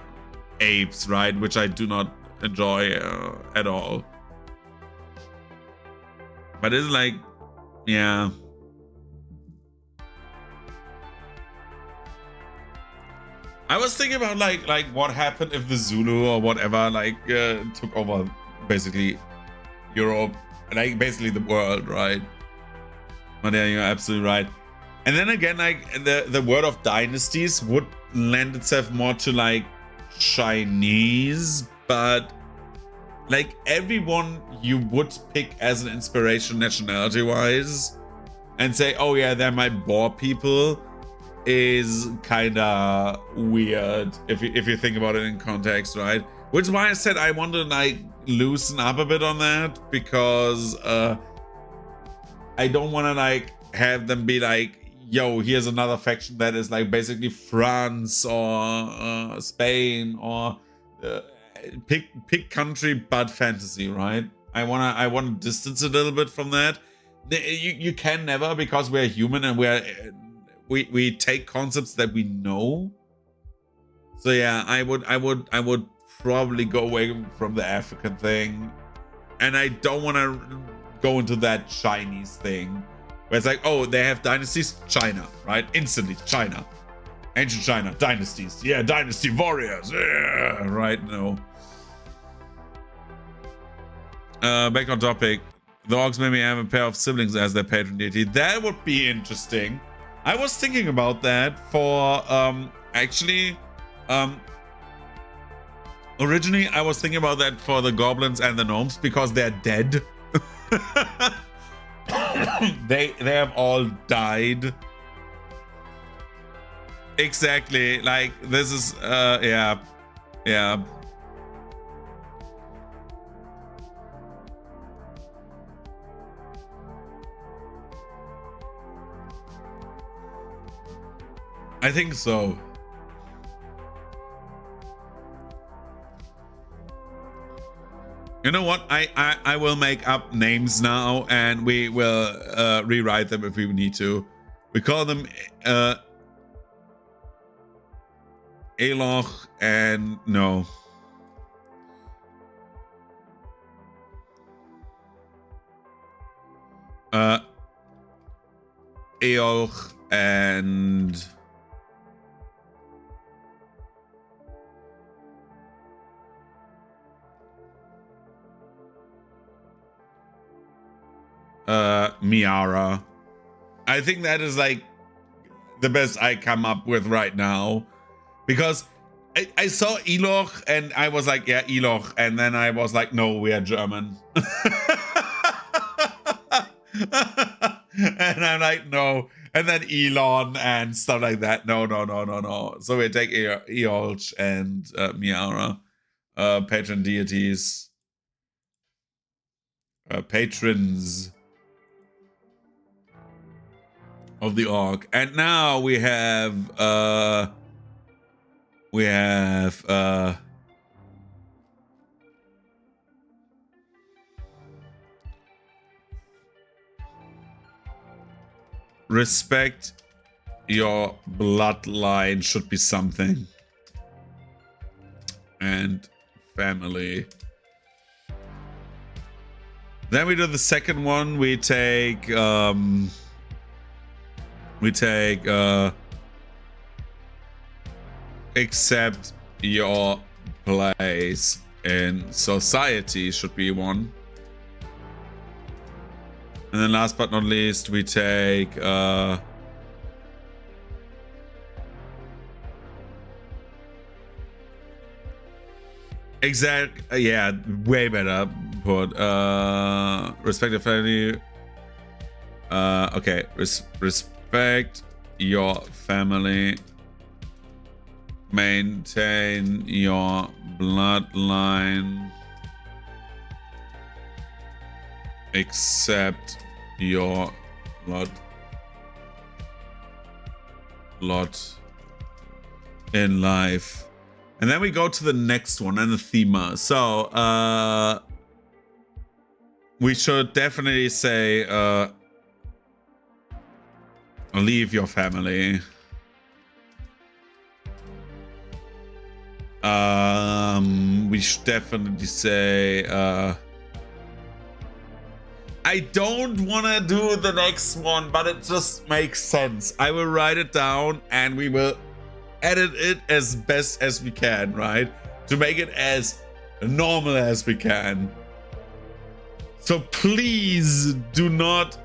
apes, right? Which I do not enjoy at all. But it's like, yeah. I was thinking about like what happened if the Zulu or whatever like took over basically Europe, like basically the world, right? But yeah, you're absolutely right. And then again, like the word of dynasties would lend itself more to like Chinese, but like everyone you would pick as an inspiration nationality wise and say, oh yeah, they're my Boer people, is kind of weird if you think about it in context, right? Which is why I said I want to like loosen up a bit on that, because I don't want to like have them be like, yo, here's another faction that is like basically France or Spain or pick country but fantasy, right? I want to distance a little bit from that. You can never, because we're human and we take concepts that we know. So yeah, I would probably go away from the African thing, and I don't want to go into that Chinese thing where it's like, oh, they have dynasties. China, right? Instantly China, ancient China, dynasties. Yeah, dynasty warriors. Yeah, right. No. Back on topic. The orcs maybe have a pair of siblings as their patron deity. That would be interesting. I was thinking about that for actually. Originally, I was thinking about that for the goblins and the gnomes because they're dead. they have all died. Exactly. Like this is yeah. I think so. You know what? I will make up names now, and we will rewrite them if we need to. We call them Eloch and no. Eoch and Miara. I think that is like the best I come up with right now, because I saw Eloch and I was like, yeah, Eloch, and then I was like, no, we are German. And I'm like, no, and then Elon and stuff like that. No. So we take Eolch and Miara, patron deities, patrons of the orc. And now we have respect your bloodline should be something, and family. Then we do the second one. We take accept your place in society should be one. And then last but not least, we take yeah, way better put respect your family. Okay, respect your family, maintain your bloodline, accept your lot in life. And then we go to the next one, and the thema. So we should definitely say leave your family. We should definitely say I don't want to do the next one, but it just makes sense. I will write it down and we will edit it as best as we can, right? To make it as normal as we can. So please do not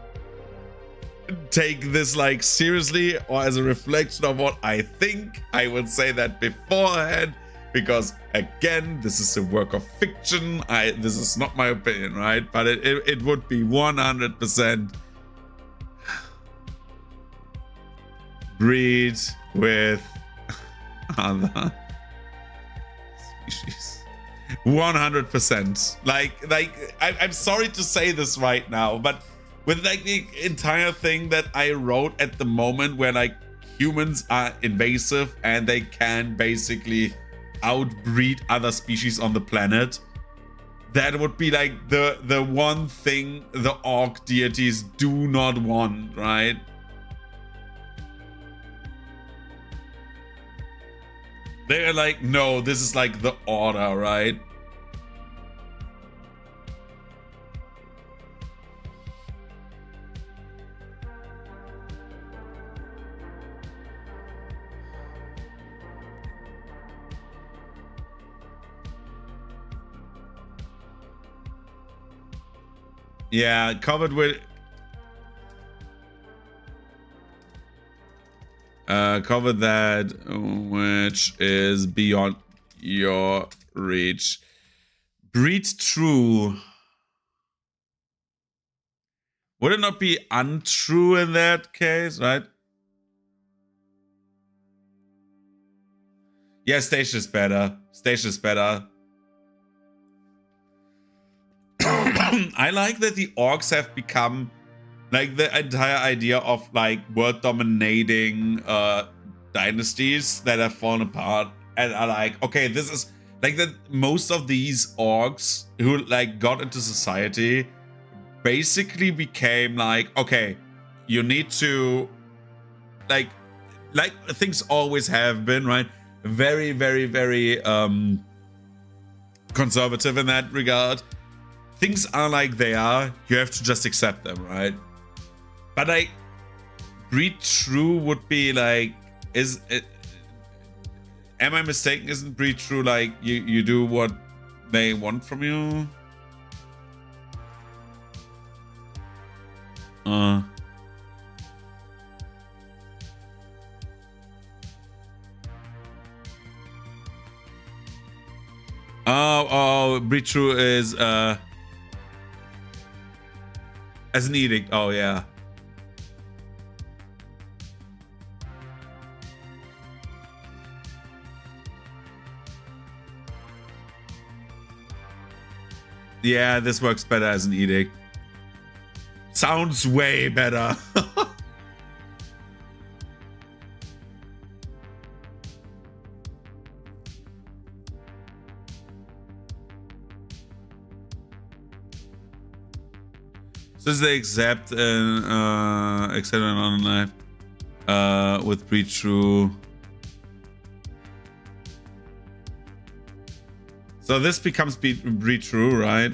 take this like seriously or as a reflection of what I think. I would say that beforehand, because again, this is a work of fiction. This is not my opinion, right? But it would be 100% breed with other species. 100%. Like I'm sorry to say this right now, but with like the entire thing that I wrote at the moment, where like humans are invasive and they can basically outbreed other species on the planet, That would be like the one thing the orc deities do not want, right? They're like, no, this is like the order, right? Yeah, covered with cover that which is beyond your reach. Breed true. Would it not be untrue in that case, right? Yeah, station is better. Station is better. I like that the orcs have become like the entire idea of like world dominating dynasties that have fallen apart and are like, okay, this is like that. Most of these orcs who like got into society basically became like, okay, you need to like things always have been, right? Very, very, very conservative in that regard. Things are like they are. You have to just accept them, right? But like, breed true would be like, is it? Am I mistaken? Isn't breed true like you do what they want from you? Oh, breed true is as an edict. Oh yeah. Yeah, this works better as an edict. Sounds way better. Since they accept an online life with breed true. So this becomes breed true, right?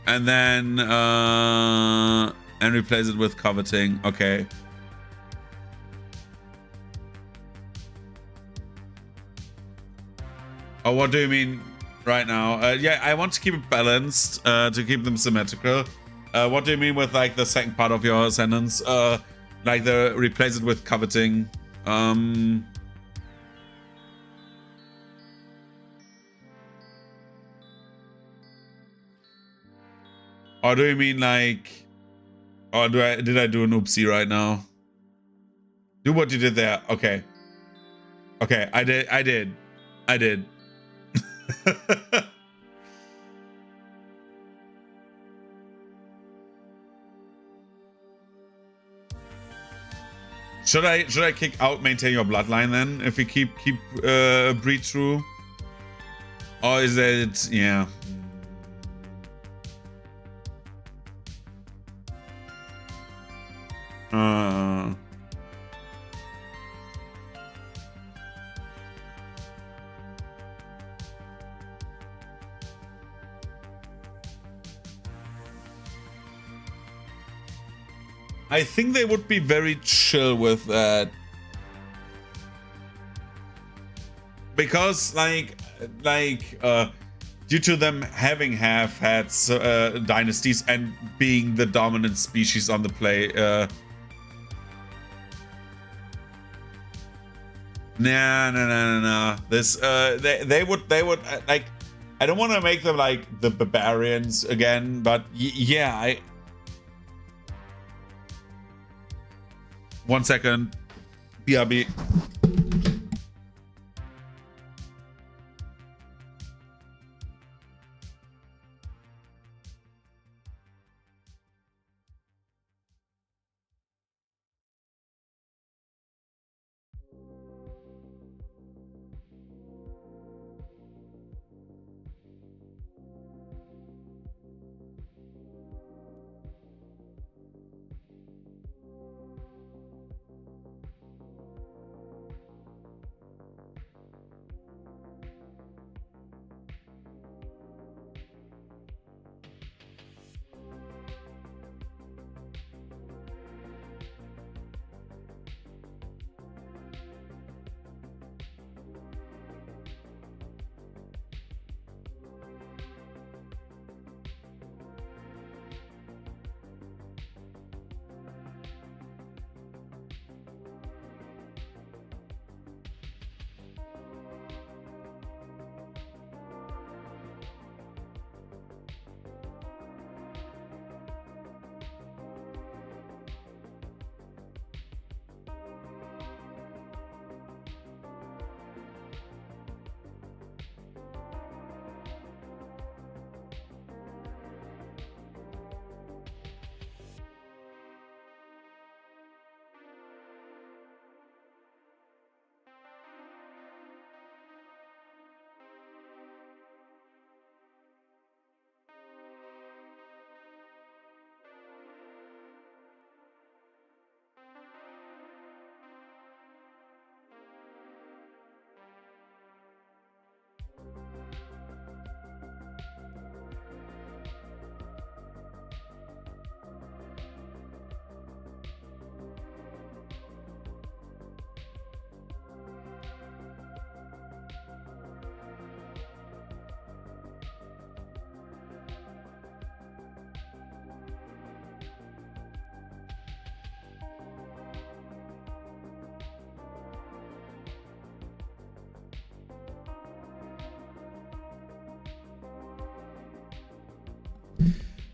And then and replace it with coveting. Okay. Oh, what do you mean right now? Yeah, I want to keep it balanced, to keep them symmetrical. What do you mean with like the second part of your sentence? Like the replace it with coveting. Or do you mean like, or did I do an oopsie right now? Do what you did there. Okay. Okay, I did. Should I kick out maintain your bloodline then if we keep breed true? Or is it, yeah. I think they would be very chill with that. Because due to them having had dynasties and being the dominant species on the play, no. This they would like, I don't want to make them like the barbarians again, but yeah, one second. BRB.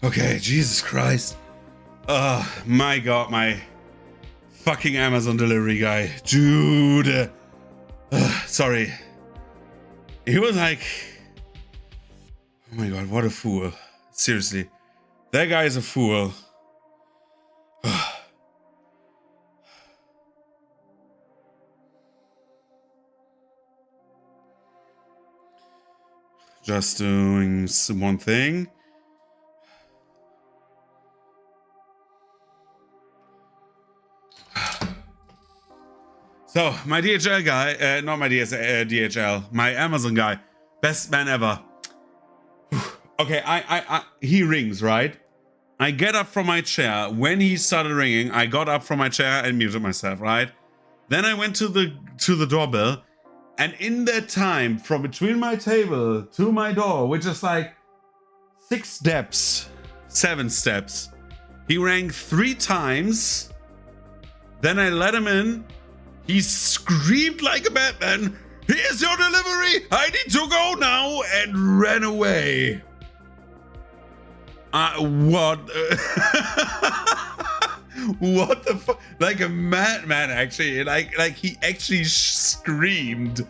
Okay, Jesus Christ. Oh my God, my fucking Amazon delivery guy. Dude. Sorry. He was like, oh my God, what a fool. Seriously. That guy is a fool. Just doing one thing. So, my DHL guy, not my DHL, my Amazon guy, best man ever. Okay, he rings, right? I get up from my chair. When he started ringing, I got up from my chair and muted myself, right? Then I went to the doorbell, and in that time, from between my table to my door, which is like 6 steps, 7 steps, he rang 3 times. Then I let him in. He screamed like a madman, "Here's your delivery! I need to go now!" and ran away. What? What the fuck? Like a madman, actually. Like he actually screamed.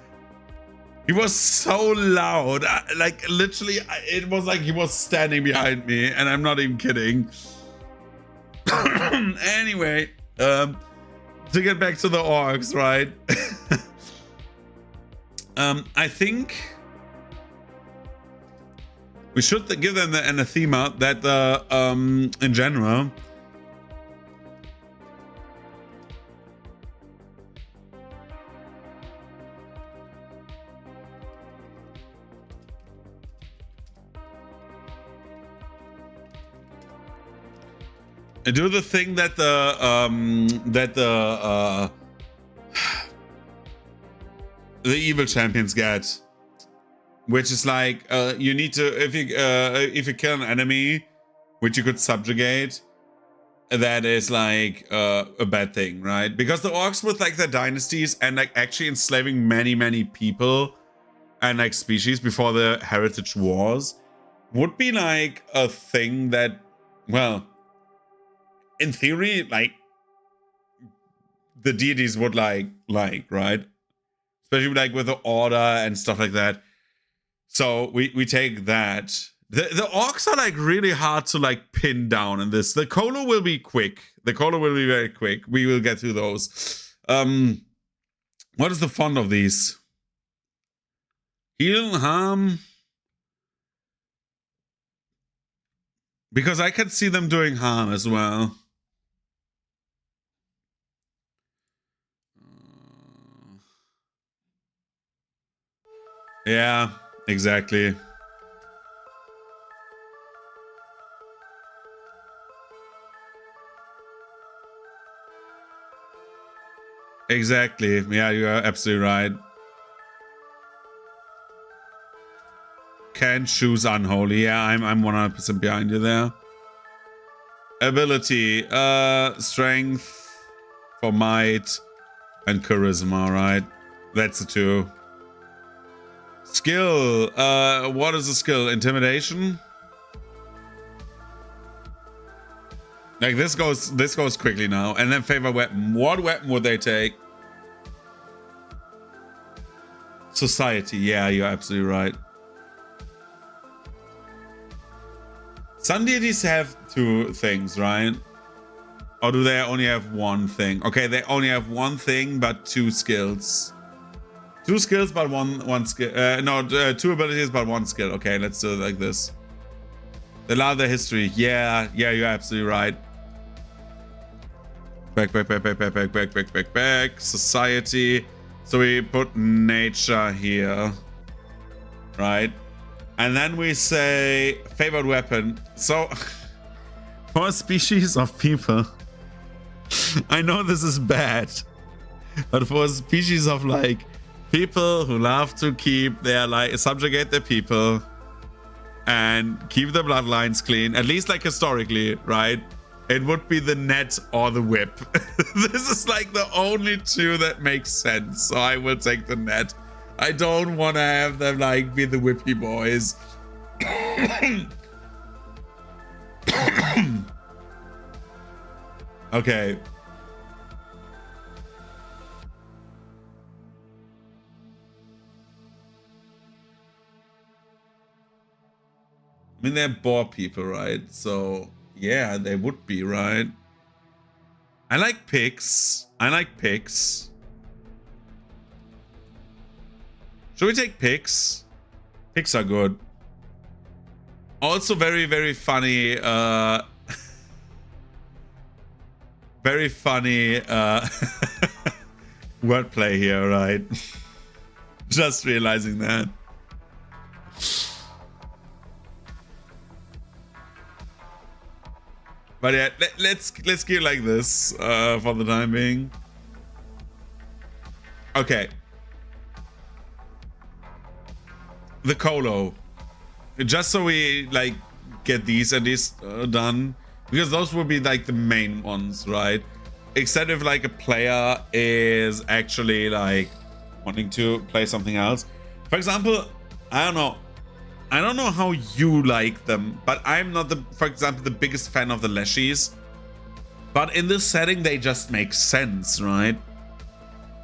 He was so loud. Like literally, it was like he was standing behind me, and I'm not even kidding. Anyway, to get back to the orcs, right? I think we should give them the anathema that in general, do the thing that the evil champions get, which is like you need to, if you kill an enemy which you could subjugate, that is like a bad thing, right? Because the orcs with like their dynasties and like actually enslaving many people and like species before the heritage wars would be like a thing that, well, in theory, like the deities would like, right? Especially like with the order and stuff like that. So we take that. The orcs are like really hard to like pin down in this. The Colo will be quick. The Colo will be very quick. We will get through those. What is the font of these? Heal, harm. Because I can see them doing harm as well. Yeah, exactly. Exactly. Yeah, you are absolutely right. Can choose unholy. Yeah, I'm 100% behind you there. Ability, strength for might and charisma, right? That's the 2. Skill. What is the skill? Intimidation? Like this goes quickly now. And then favorite weapon. What weapon would they take? Society. Yeah, you're absolutely right. Some deities have 2 things, right? Or do they only have 1 thing? Okay, they only have 1 thing, but 2 skills. 2 skills, but one skill. No, 2 abilities, but 1 skill. Okay, let's do it like this. They love the history. Yeah, you're absolutely right. Back. Society. So we put nature here. Right? And then we say favorite weapon. So, for a species of people, I know this is bad, but for a species of like people who love to keep their like subjugate their people and keep the bloodlines clean, at least like historically, right? It would be the net or the whip. This is like the only 2 that makes sense. So I will take the net. I don't want to have them like be the whippy boys. Okay. I mean, they're boar people, right? So, yeah, they would be, right? I like pigs. I like pigs. Should we take pigs? Pigs are good. Also very, very funny, very funny, wordplay here, right? Just realizing that. But yeah, let's keep like this for the time being. Okay. The Colo. Just so we like get these at least done, because those will be like the main ones, right? Except if like a player is actually like wanting to play something else. For example, I don't know how you like them, but I'm not for example, the biggest fan of the Leshies. But in this setting, they just make sense, right?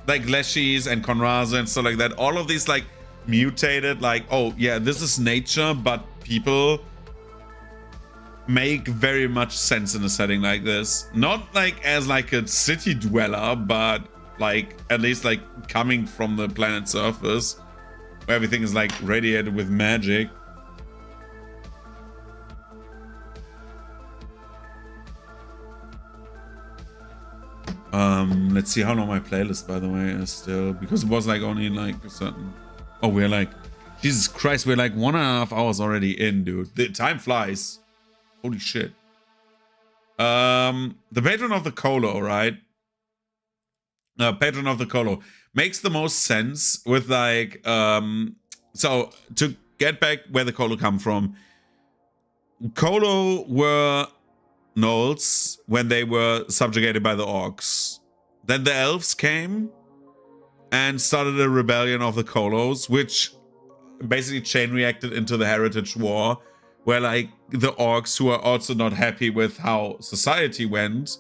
Like Leshies and Conraza and stuff like that. All of these like mutated, like, oh yeah, this is nature, but people make very much sense in a setting like this. Not like as like a city dweller, but like at least like coming from the planet surface, where everything is like radiated with magic. Let's see how long my playlist, by the way, is still, because it was like only like a certain. Oh, we're like, Jesus Christ, we're like 1.5 hours already in, dude. The time flies. Holy shit. The patron of the Colo, right? Patron of the Colo makes the most sense with like, so to get back where the Colo come from, Colo were gnolls when they were subjugated by the orcs. Then the elves came and started a rebellion of the Colos, which basically chain reacted into the Heritage War, where like the orcs, who are also not happy with how society went,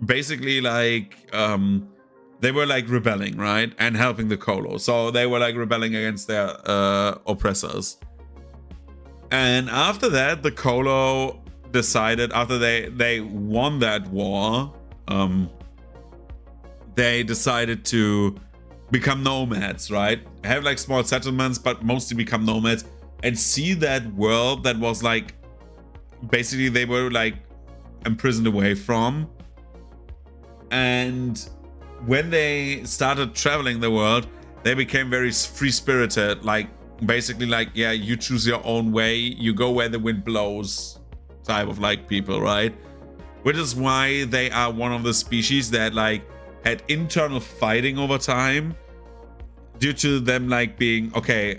basically like they were like rebelling, right, and helping the Colo. So they were like rebelling against their oppressors. And after that, the Colo decided, after they won that war, they decided to become nomads, right? Have like small settlements, but mostly become nomads and see that world that was like, basically they were like imprisoned away from. And when they started traveling the world, they became very free-spirited, like basically like, yeah, you choose your own way, you go where the wind blows type of like people, right? Which is why they are one of the species that like had internal fighting over time, due to them like being, okay,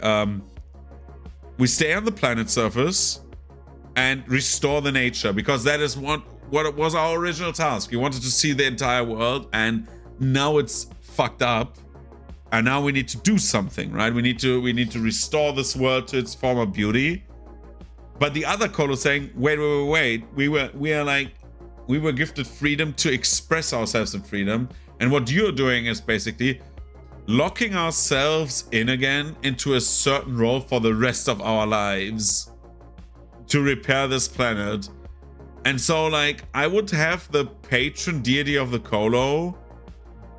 we stay on the planet surface and restore the nature, because that is what it was our original task. We wanted to see the entire world, and now it's fucked up, and now we need to do something, right? We need to restore this world to its former beauty. But the other Colo saying, wait, we were gifted freedom to express ourselves in freedom, and what you're doing is basically locking ourselves in again into a certain role for the rest of our lives to repair this planet. And so like I would have the patron deity of the Colo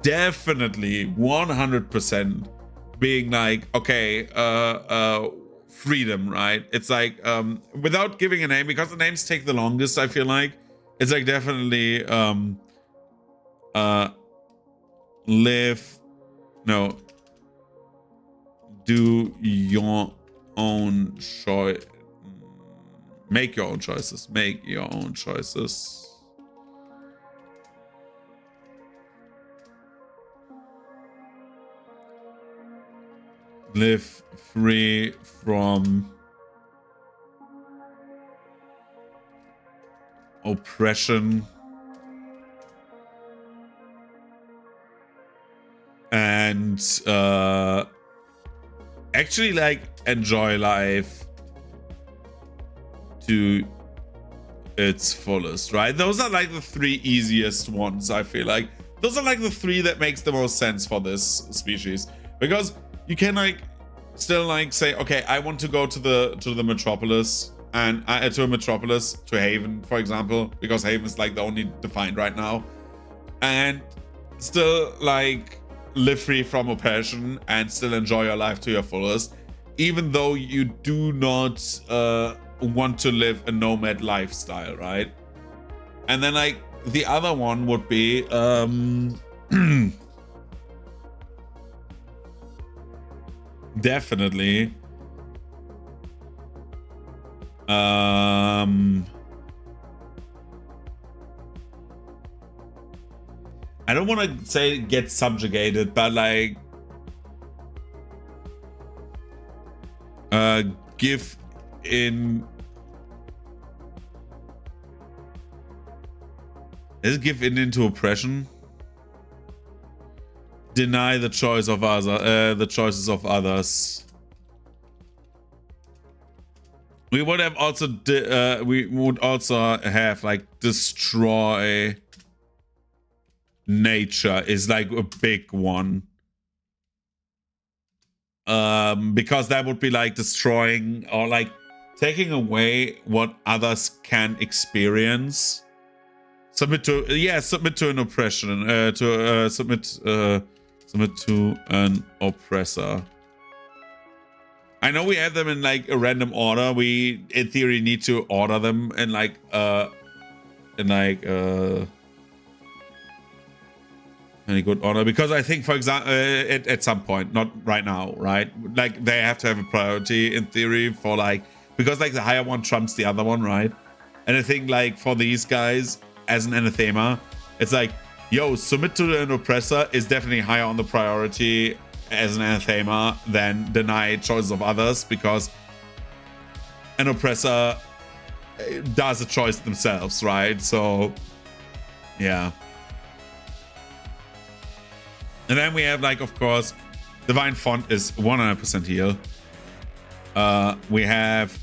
definitely 100% being like, okay, freedom, right? It's like without giving a name, because the names take the longest, I feel like it's like definitely do your own choice. Make your own choices. Make your own choices. Live free from oppression and actually like enjoy life to its fullest, right? Those are like the 3 easiest ones, I feel like. Those are like the 3 that makes the most sense for this species, because you can like still like say, okay, I want to go to the metropolis, and to Haven, for example, because Haven is like the only defined right now, and still like live free from oppression and still enjoy your life to your fullest, even though you do not want to live a nomad lifestyle, right? And then like the other one would be definitely I don't want to say get subjugated, but like give in. Is it give in into oppression? Deny the choice of the choices of others. We would have also we would also have like destroy nature is like a big one. Because that would be like destroying or like taking away what others can experience. Submit to an oppression. Submit to an oppressor. I know we have them in like a random order. We, in theory, need to order them in like any good order, because I think, for example, at some point, not right now, right? Like they have to have a priority in theory for like, because like the higher one trumps the other one, right? And I think like for these guys as an anathema, it's like, yo, submit to an oppressor is definitely higher on the priority as an anathema than deny choices of others, because an oppressor does a choice themselves, right? So yeah. And then we have like, of course, Divine Font is 100% heal. We have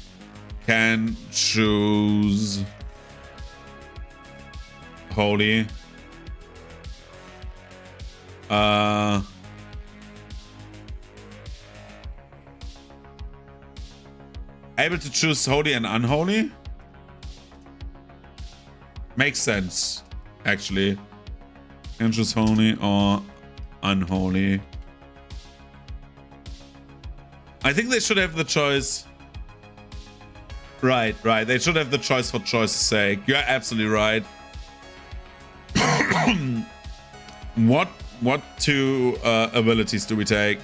can choose Holy. Able to choose Holy and Unholy? Makes sense, actually. Can choose Holy or Unholy. I think they should have the choice. Right. They should have the choice for choice's sake. You're absolutely right. What two abilities do we take?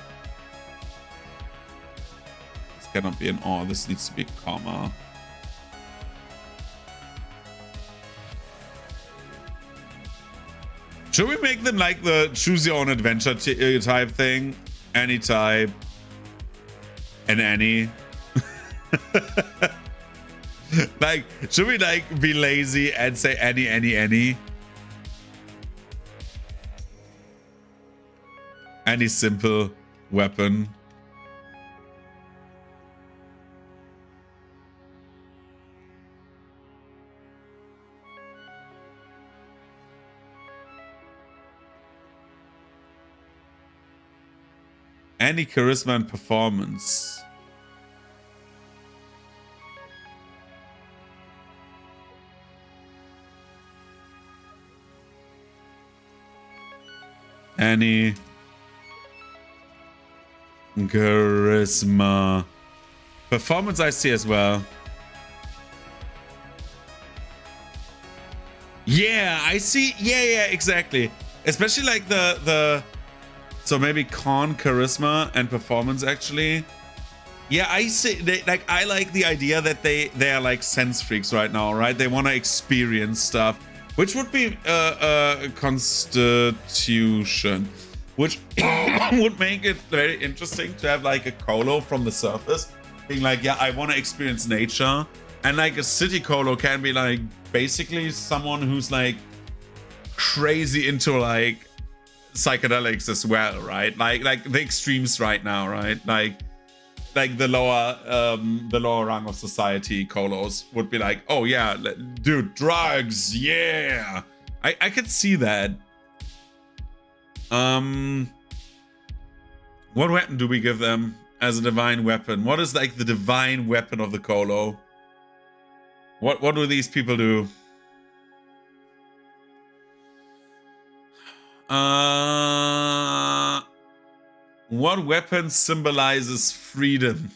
This cannot be an or. This needs to be comma. Should we make them like the choose your own adventure type thing? Any type and any? Like, should we like be lazy and say any? Any simple weapon. Any charisma and performance. Any charisma. Performance I see as well. Yeah, I see. Yeah, exactly. Especially like the so maybe con, charisma, and performance actually. Yeah, I see. Like I like the idea that they are like sense freaks right now, right? They want to experience stuff, which would be constitution, which would make it very interesting to have like a colo from the surface being like, yeah, I want to experience nature, and like a city colo can be like basically someone who's like crazy into like psychedelics as well, right? Like the extremes right now, right? Like like the lower rung of society colos would be like, oh yeah, dude, drugs, yeah. I could see that. What weapon do we give them as a divine weapon? What is like the divine weapon of the colo? What do these people do? What weapon symbolizes freedom?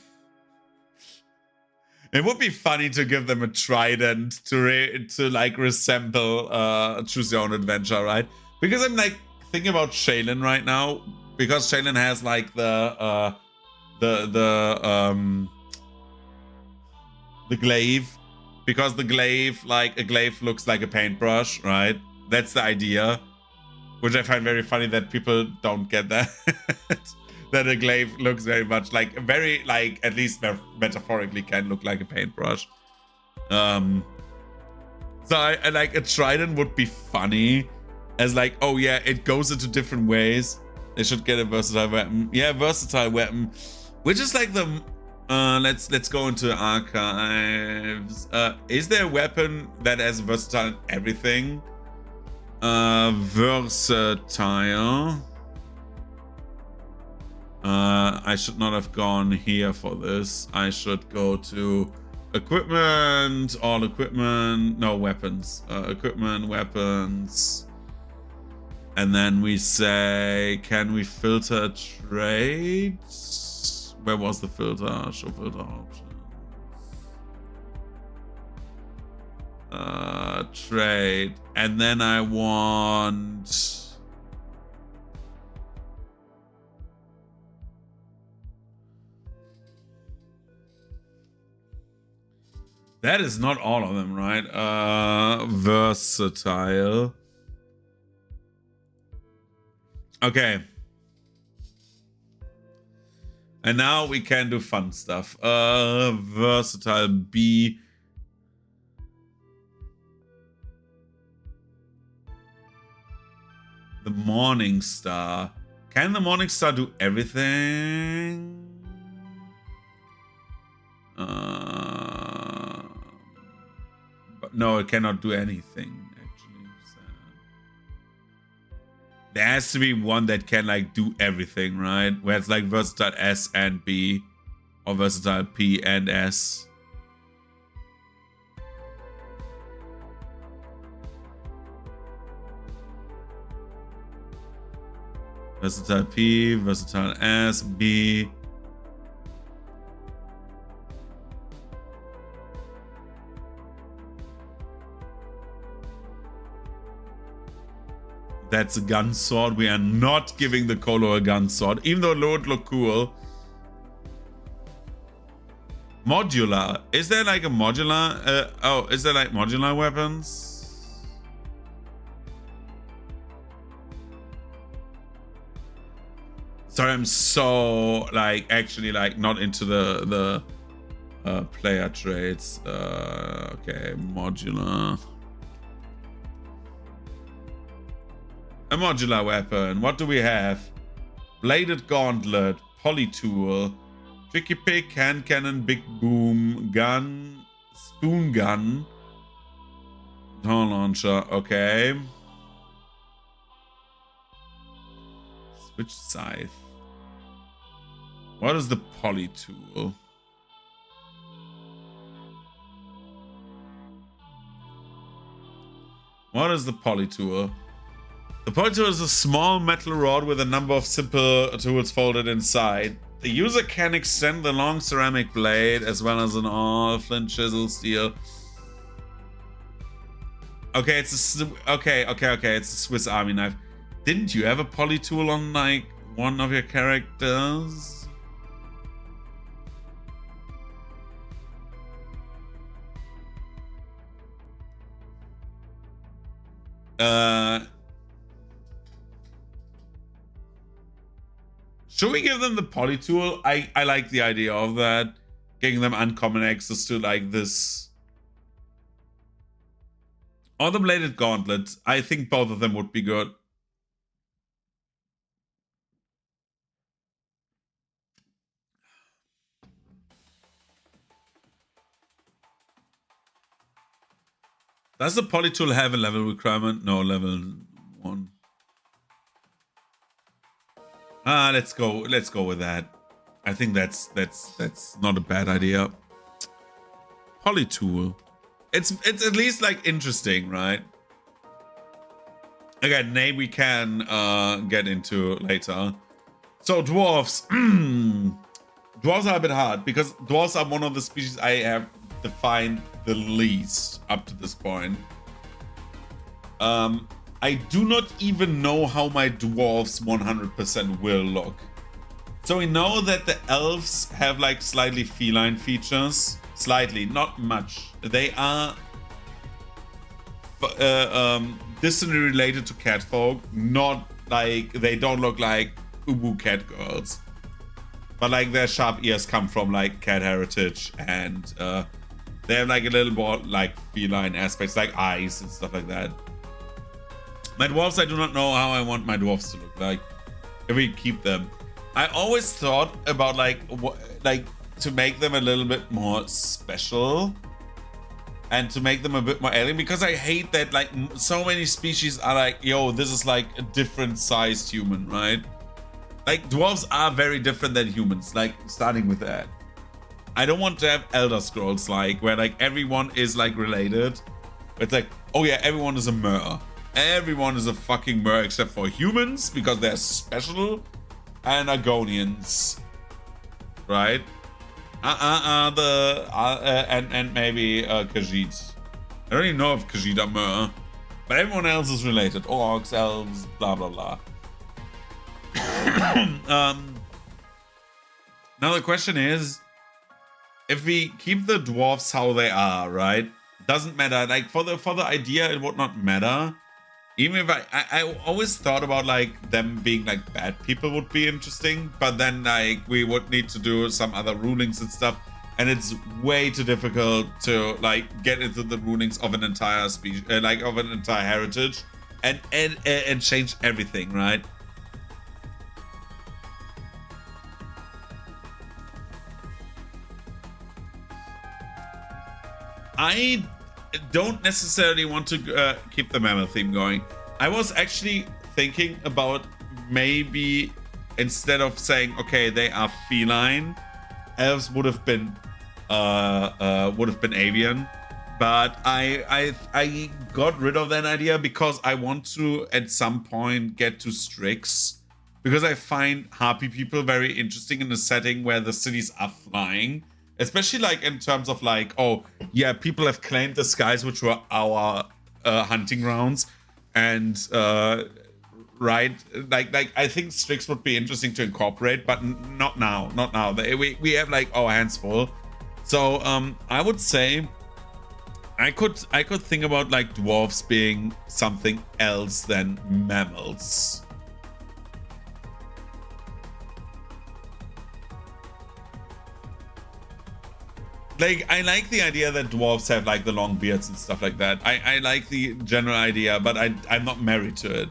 It would be funny to give them a trident to like resemble choose your own adventure, right? Because I'm like thinking about Shaylin right now, because Shaylin has like the glaive, because the glaive, like a glaive looks like a paintbrush, right? That's the idea, which I find very funny that people don't get that. That a glaive looks very much like, very like, at least metaphorically can look like a paintbrush. So I like a trident would be funny as like, oh yeah, it goes into different ways. They should get a versatile weapon. Yeah, versatile weapon, which is like the let's go into archives. Is there a weapon that has versatile in everything? Versatile. I should not have gone here for this. I should go to equipment, all equipment, no weapons, equipment, weapons. And then we say, can we filter trades? Where was the filter? Show filter options. Trade. And then I want... That is not all of them, right? Versatile. Okay. And now we can do fun stuff. Versatile B. The Morning Star. Can the Morning Star do everything? But no, it cannot do anything, actually. So there has to be one that can like do everything, right? Where it's like versatile S and B, or versatile P and S. Versatile P, versatile S, B. That's a gun sword. We are not giving the Colo a gun sword, even though it would look cool. Modular. Is there like a modular? Oh, is there like modular weapons? Sorry, I'm so like actually like not into the player traits. Okay, modular. A modular weapon. What do we have? Bladed gauntlet, polytool, tricky pick, hand cannon, big boom, gun, spoon gun, door launcher. Okay. Switch scythe. What is the polytool? What is the polytool? The polytool is a small metal rod with a number of simple tools folded inside. The user can extend the long ceramic blade as well as an all flint, chisel, steel. Okay, it's a okay. It's a Swiss Army knife. Didn't you have a polytool on like one of your characters? Should we give them the polytool? I like the idea of that. Giving them uncommon access to like this. Or the bladed gauntlet. I think both of them would be good. Does the polytool have a level requirement? No, level 1. Let's go with that. I think that's not a bad idea. Polytool. It's at least like interesting, right? Again, name we can get into later. So dwarves. Dwarves are a bit hard because dwarves are one of the species I have defined the least up to this point. I do not even know how my dwarves 100% will look. So we know that the elves have like slightly feline features. Slightly, not much. They are distantly related to catfolk. Not like, they don't look like ubu cat girls. But like their sharp ears come from like cat heritage, and they have like a little more like feline aspects, like eyes and stuff like that. My dwarves, I do not know how I want my dwarves to look like if we keep them. I always thought about like to make them a little bit more special and to make them a bit more alien, because I hate that like so many species are like, yo, this is like a different sized human, right? Like dwarves are very different than humans, like starting with that. I don't want to have Elder Scrolls like where like everyone is like related. It's like, oh yeah, everyone is a mer. Everyone is a fucking mer except for humans because they're special, and Argonians, right? And maybe Khajiit. I don't even know if Khajiit are mer, but everyone else is related. Orcs, elves, blah blah blah. Now the question is, if we keep the dwarfs how they are, right? Doesn't matter. Like for the idea, it would not matter. Even if I always thought about like them being like bad people would be interesting, but then like we would need to do some other rulings and stuff, and it's way too difficult to like get into the rulings of an entire species, like of an entire heritage, and change everything, right? I don't necessarily want to keep the mammoth theme going. I was actually thinking about maybe instead of saying, okay, they are feline, elves would have been avian, but I got rid of that idea because I want to at some point get to Strix, because I find harpy people very interesting in a setting where the cities are flying. Especially like in terms of like, oh yeah, people have claimed the skies, which were our hunting grounds, and right, like I think Strix would be interesting to incorporate, but not now. We have like our hands full. So I would say I could think about like dwarves being something else than mammals. Like, I like the idea that dwarves have like the long beards and stuff like that. I like the general idea, but I'm not married to it.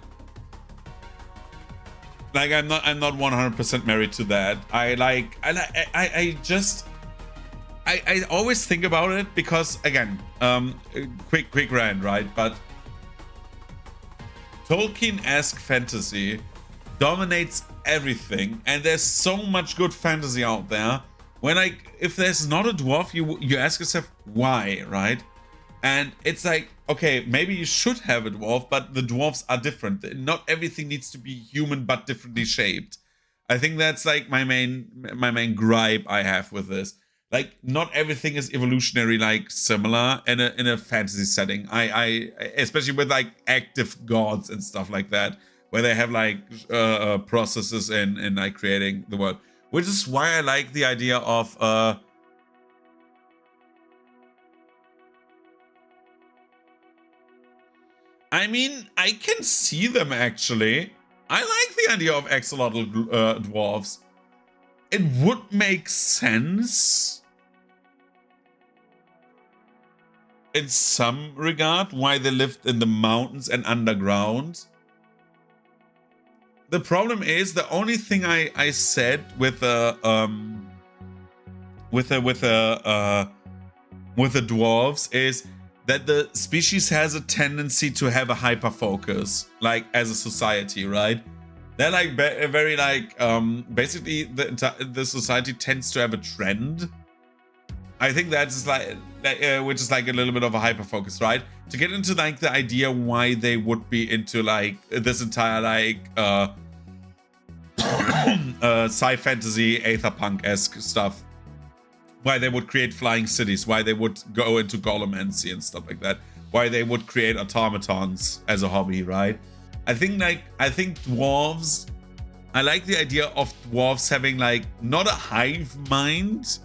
Like, I'm not 100% married to that. I always think about it because, again, quick rant, right? But Tolkien-esque fantasy dominates everything, and there's so much good fantasy out there. When like, if there's not a dwarf, you ask yourself why, right? And it's like, okay, maybe you should have a dwarf, but the dwarfs are different. Not everything needs to be human, but differently shaped. I think that's like my main gripe I have with this. Like, not everything is evolutionary, like similar in a fantasy setting. I especially with like active gods and stuff like that, where they have like processes in like creating the world. Which is why I like the idea of I mean, I can see them actually. I like the idea of axolotl dwarves. It would make sense in some regard why they lived in the mountains and underground. The problem is the only thing I said with the dwarves is that the species has a tendency to have a hyper focus, like as a society, right? They're like very like basically the society tends to have a trend. I think that's like which is like a little bit of a hyper focus, right? To get into like the idea why they would be into like this entire like sci fantasy aetherpunk-esque stuff. Why they would create flying cities, why they would go into golemancy and stuff like that, why they would create automatons as a hobby, right? I think dwarves, I like the idea of dwarves having like not a hive mind,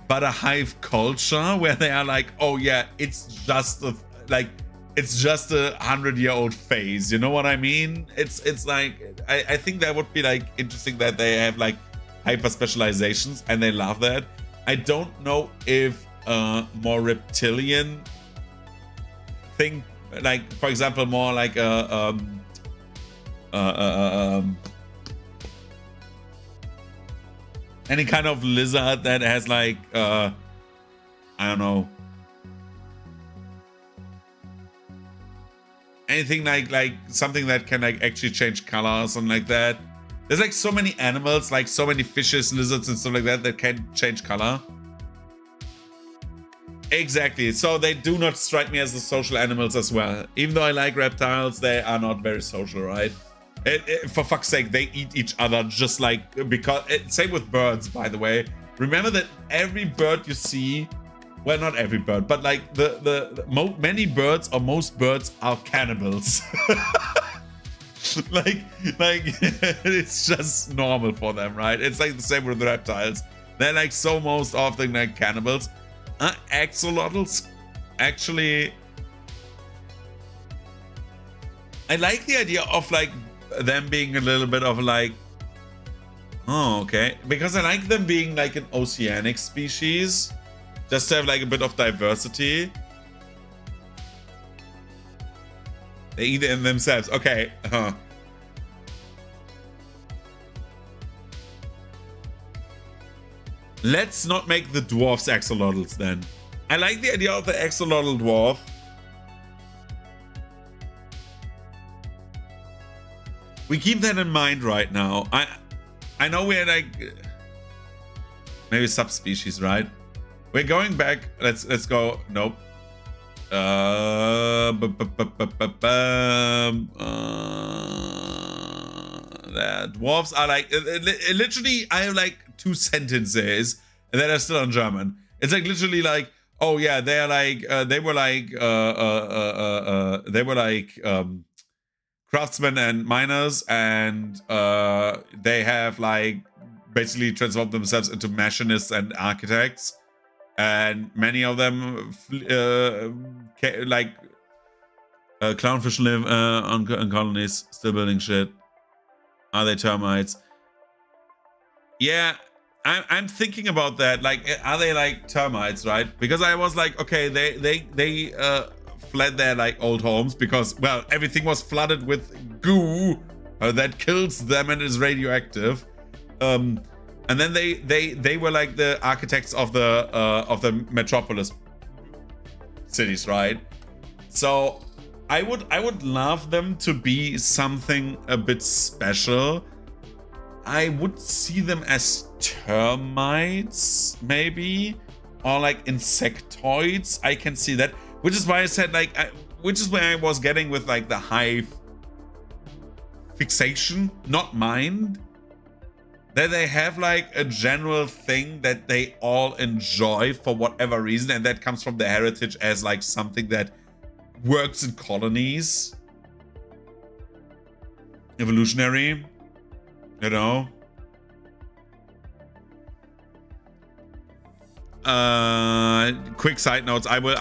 but a hive culture where they are like, oh yeah, it's just a 100-year-old phase, you know what I mean? It's like I think that would be like interesting that they have like hyper specializations and they love that. I don't know if more reptilian thing, like for example, more like a any kind of lizard that has like I don't know, anything like something that can like actually change color or something like that. There's like so many animals, like so many fishes, lizards and stuff like that can change color. Exactly. So they do not strike me as the social animals as well. Even though I like reptiles, they are not very social, right? For fuck's sake, they eat each other just like because same with birds, by the way. Remember that every bird you see, well, not every bird, but like many birds or most birds are cannibals. like it's just normal for them, right? It's like the same with the reptiles. They're like so most often like cannibals. Axolotls, actually, I like the idea of like them being a little bit of like, oh okay, because I like them being like an oceanic species, just to have like a bit of diversity. They eat it in themselves. Okay. Let's not make the dwarfs axolotls then. I like the idea of the axolotl dwarf. We keep that in mind right now. I know we're like maybe subspecies, right? We're going back. Let's go. Nope. The dwarves are like literally. I have like 2 sentences that are still in German. It's like literally like, oh yeah, they are like they were like craftsmen and miners, and they have like basically transformed themselves into machinists and architects, and many of them clownfish live on colonies, still building shit. Are they termites? Yeah, I'm thinking about that. Like, are they like termites, right? Because I was like, okay, they fled their like old homes because, well, everything was flooded with goo that kills them and is radioactive. And then they were like the architects of the metropolis cities, right? So I would love them to be something a bit special. I would see them as termites, maybe, or like insectoids. I can see that, which is why I said like, which is where I was getting with like the hive fixation, not mind. That they have like a general thing that they all enjoy for whatever reason, and that comes from their heritage as like something that works in colonies. Evolutionary. You know, quick side notes. I will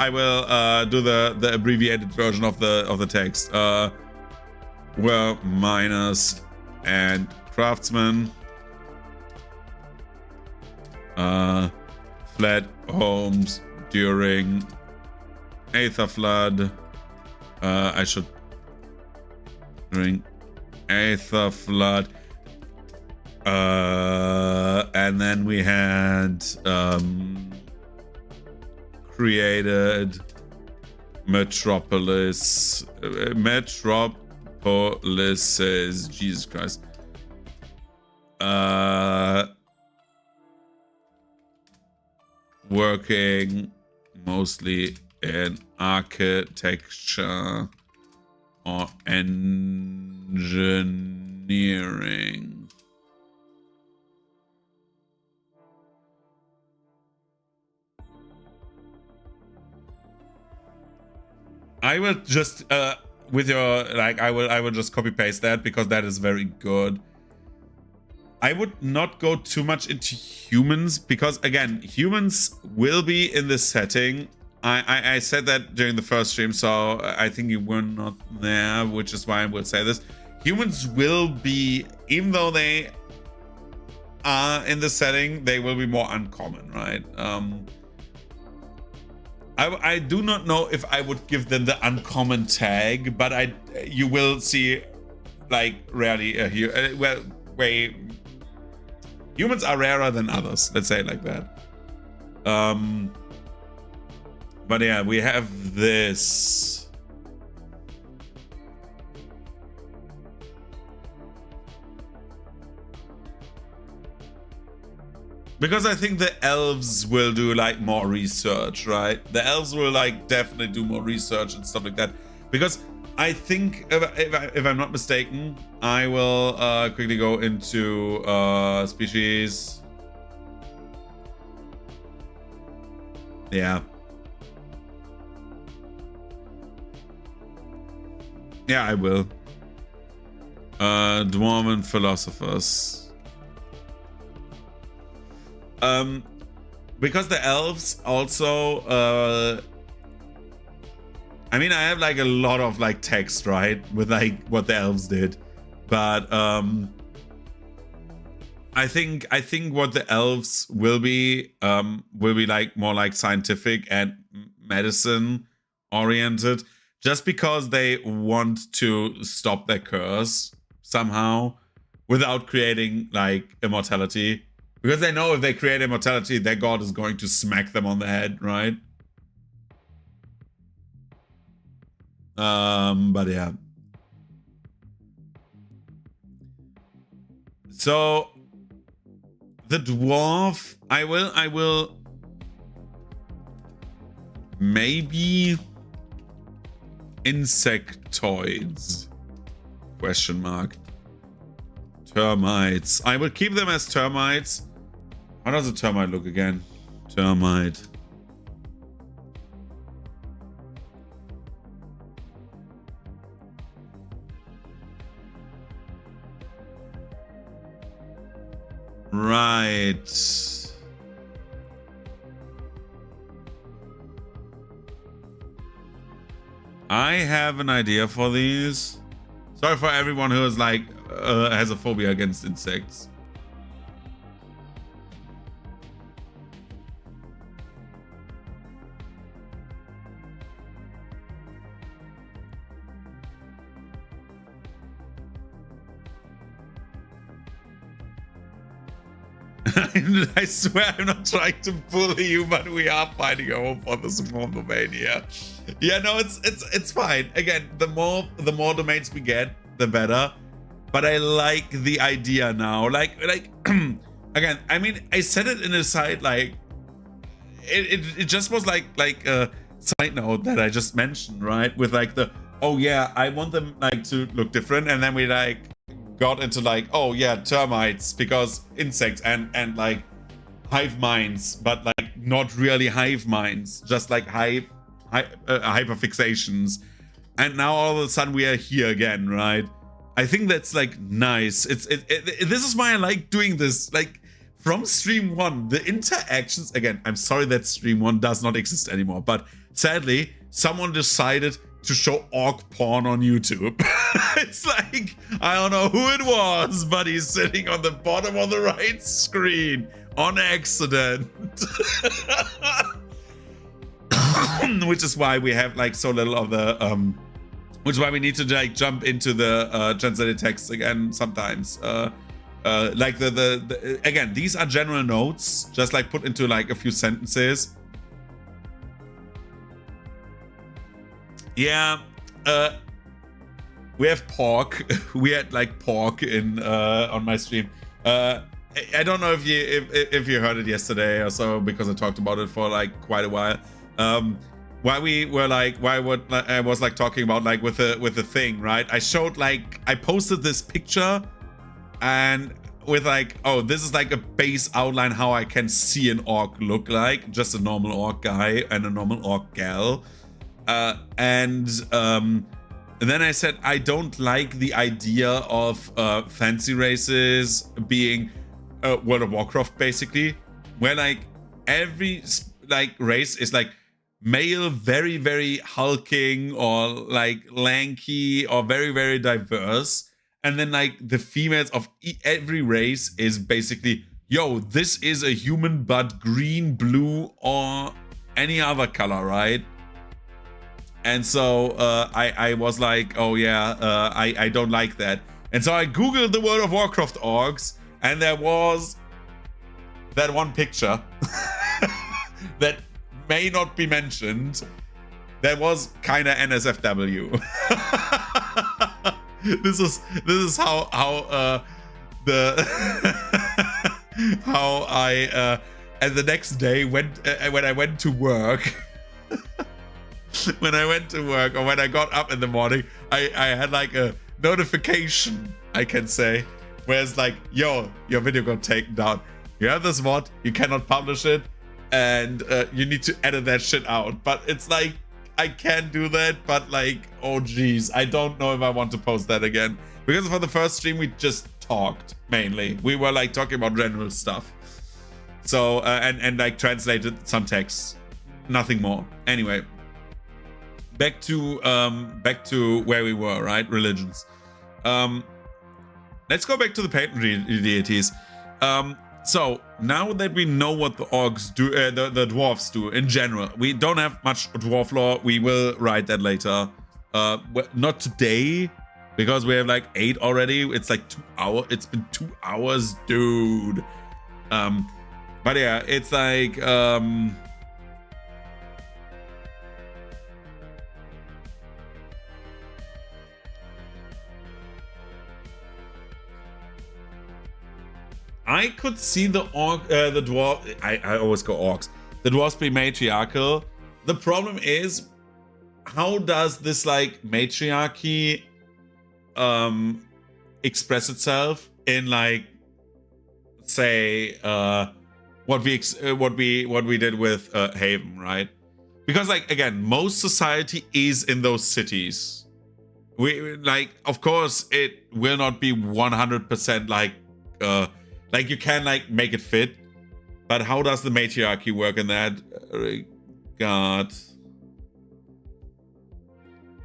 do the abbreviated version of the text. Were miners and craftsmen fled homes during Aether flood. During Aether flood. And then we had created metropolises, Jesus Christ. Working mostly in architecture or engineering. I will just with your like I will just copy paste that because that is very good. I would not go too much into humans because again, humans will be in this setting. I said that during the first stream, so I think you were not there, which is why I will say this. Humans will be, even though they are in the setting, they will be more uncommon, right? I do not know if I would give them the uncommon tag, but you will see like rarely humans are rarer than others, let's say it like that. But yeah, we have this. Because I think the elves will do like more research, right? The elves will like definitely do more research and stuff like that. Because I think, if I'm not mistaken, I will quickly go into species. Yeah. Yeah, I will. Dwarven philosophers. Because the elves also I mean, I have like a lot of like text, right, with like what the elves did, but I think what the elves will be like more like scientific and medicine oriented, just because they want to stop their curse somehow without creating like immortality. Because they know if they create immortality, their god is going to smack them on the head, right? But yeah. So the dwarf, I will maybe insectoids, question mark. Termites. I will keep them as termites. How does a termite look again? Termite. Right. I have an idea for these. Sorry for everyone who is like has a phobia against insects. I swear I'm not trying to bully you, but we are finding a home for the small domain here. Yeah, no, it's fine. Again, the more domains we get, the better. But I like the idea now. Like again, I mean, I said it in a side like it just was like a side note that I just mentioned, right? With like the, oh yeah, I want them like to look different, and then we like got into like, oh yeah, termites because insects and like hive minds, but like not really hive minds, just like hyperfixations. And now all of a sudden we are here again, right? I think that's like nice. This is why I like doing this. Like from stream 1, the interactions, again, I'm sorry that stream 1 does not exist anymore, but sadly someone decided to show orc porn on YouTube. It's like, I don't know who it was, but he's sitting on the bottom of the right screen on accident. Which is why we have like so little of the which is why we need to like jump into the translated text again sometimes. Like the again, these are general notes, just like put into like a few sentences. Yeah, we have pork. We had like pork in on my stream. I don't know if you heard it yesterday or so, because I talked about it for like quite a while. Why we were like, why what I was like talking about like with the thing, right? I posted this picture and with like, oh, this is like a base outline how I can see an orc look like, just a normal orc guy and a normal orc gal. And then I said I don't like the idea of fancy races being World of Warcraft, basically, where like every like race is like male, very very hulking or like lanky or very very diverse, and then like the females of every race is basically, yo, this is a human but green, blue, or any other color, right? And so I was like, oh yeah, I don't like that. And so I googled the World of Warcraft orgs, and there was that one picture that may not be mentioned. That was kind of NSFW. This is how the how I and the next day when I went to work. When I went to work, or when I got up in the morning, I had like a notification, I can say, where it's like, yo, your video got taken down. You have this mod, you cannot publish it, and you need to edit that shit out. But it's like, I can do that, but like, oh geez, I don't know if I want to post that again. Because for the first stream, we just talked, mainly. We were like talking about general stuff. So, and like translated some text. Nothing more. Anyway. Back to where we were, right? Religions. Let's go back to the pagan deities. So now that we know what the orcs do, the dwarves do in general, we don't have much dwarf lore. We will write that later. Not today, because we have like 8 already. It's like 2 hours. It's been 2 hours, dude. But yeah, it's like I could see the dwarf. I always go orcs. The dwarves be matriarchal. The problem is, how does this like matriarchy express itself in like, say, what we did with Haven, right? Because like again, most society is in those cities. We like, of course, it will not be 100% like you can like make it fit, but how does the matriarchy work in that regard?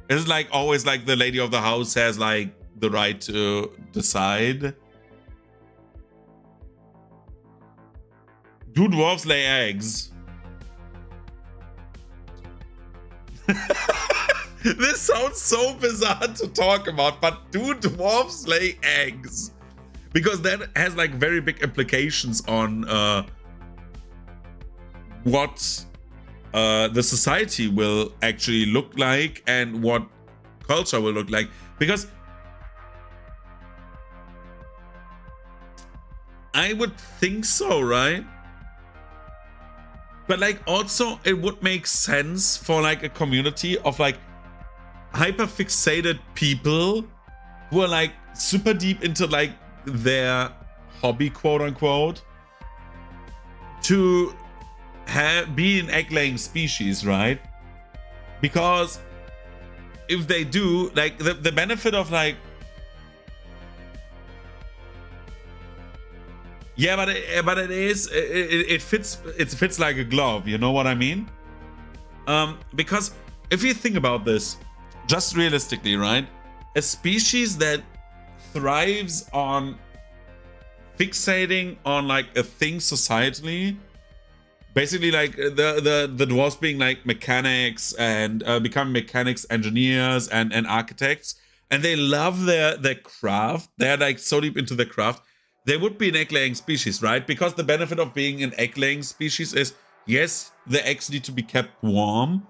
Is it like always like the lady of the house has like the right to decide? Do dwarves lay eggs? This sounds so bizarre to talk about, but do dwarves lay eggs? Because that has like very big implications on what the society will actually look like and what culture will look like. Because I would think so, right? But like also it would make sense for like a community of like hyper fixated people who are like super deep into like their hobby, quote unquote, to be an egg-laying species, right? Because if they do, like the benefit of like, yeah, but it fits like a glove, you know what I mean? Because if you think about this just realistically, right, a species that thrives on fixating on like a thing societally, basically like the dwarves being like mechanics and becoming mechanics engineers and architects, and they love their craft. They're like so deep into their craft. They would be an egg-laying species, right? Because the benefit of being an egg-laying species is, yes, the eggs need to be kept warm,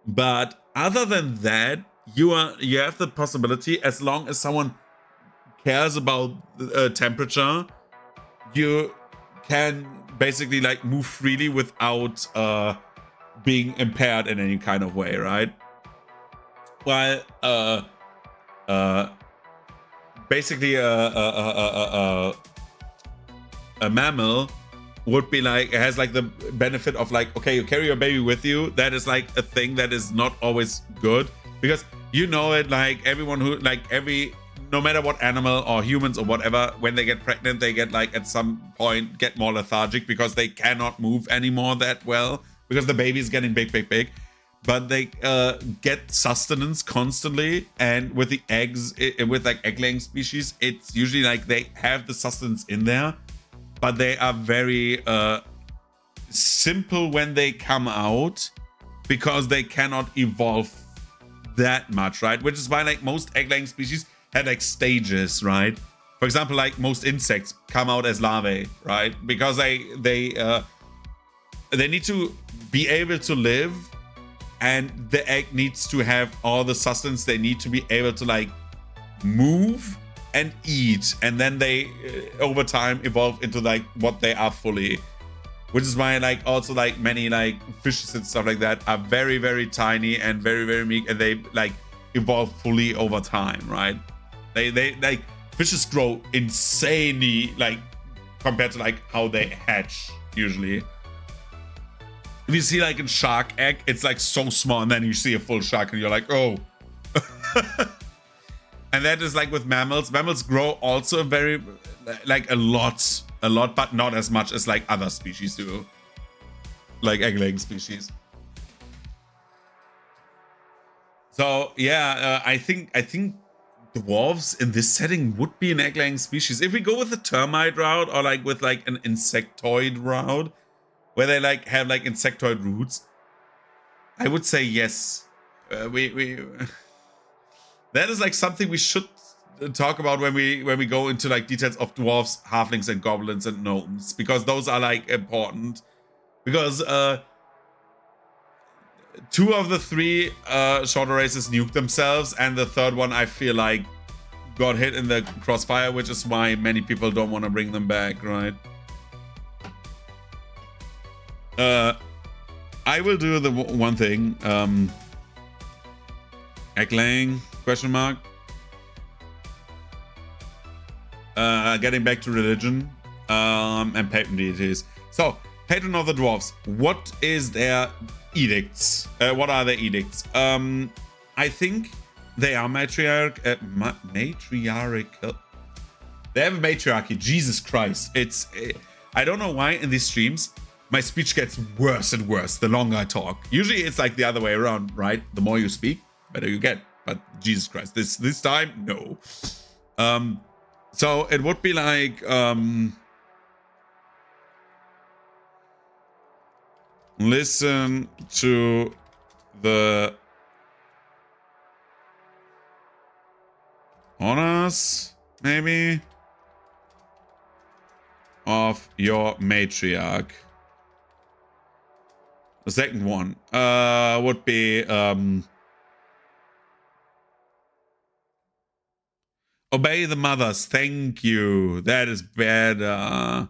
but other than that, you have the possibility, as long as someone cares about temperature, you can basically like move freely without being impaired in any kind of way, right? While basically a mammal would be like, it has like the benefit of like, okay, you carry your baby with you. That is like a thing that is not always good, because you know it, like everyone who like no matter what animal or humans or whatever, when they get pregnant, they get like at some point get more lethargic because they cannot move anymore that well, because the baby is getting big. But they get sustenance constantly, and with the eggs, with like egg-laying species, it's usually like they have the sustenance in there, but they are very simple when they come out, because they cannot evolve that much, right? Which is why like most egg-laying species had like stages, right? For example, like most insects come out as larvae, right? Because they need to be able to live, and the egg needs to have all the sustenance they need to be able to like move and eat, and then they over time evolve into like what they are fully. Which is why like also like many like fishes and stuff like that are very, very tiny and very, very meek, and they like evolve fully over time, right? They like fishes grow insanely like compared to like how they hatch usually. If you see like a shark egg, it's like so small, and then you see a full shark and you're like, oh. And that is like with mammals. Mammals grow also very, like a lot, but not as much as like other species do. Like egg-laying species. So yeah, I think dwarves in this setting would be an egg-laying species. If we go with the termite route, or like with like an insectoid route, where they like have like insectoid roots, I would say yes. We that is like something we should talk about when we go into like details of dwarves, halflings, and goblins and gnomes, because those are like important. Because 2 of the 3 shorter races nuked themselves, and the third one I feel like got hit in the crossfire, which is why many people don't want to bring them back, right? I will do the one thing. Egg laying, question mark. Getting back to religion and patron deities. So, patron of the dwarves. What is their edicts? What are their edicts? I think they are matriarchal. They have a matriarchy. Jesus Christ. It's... I don't know why in these streams my speech gets worse and worse the longer I talk. Usually it's like the other way around, right? The more you speak, better you get. But Jesus Christ, this time, no. So it would be like listen to the honors, maybe, of your matriarch. The second one would be obey the mothers. Thank you. That is better.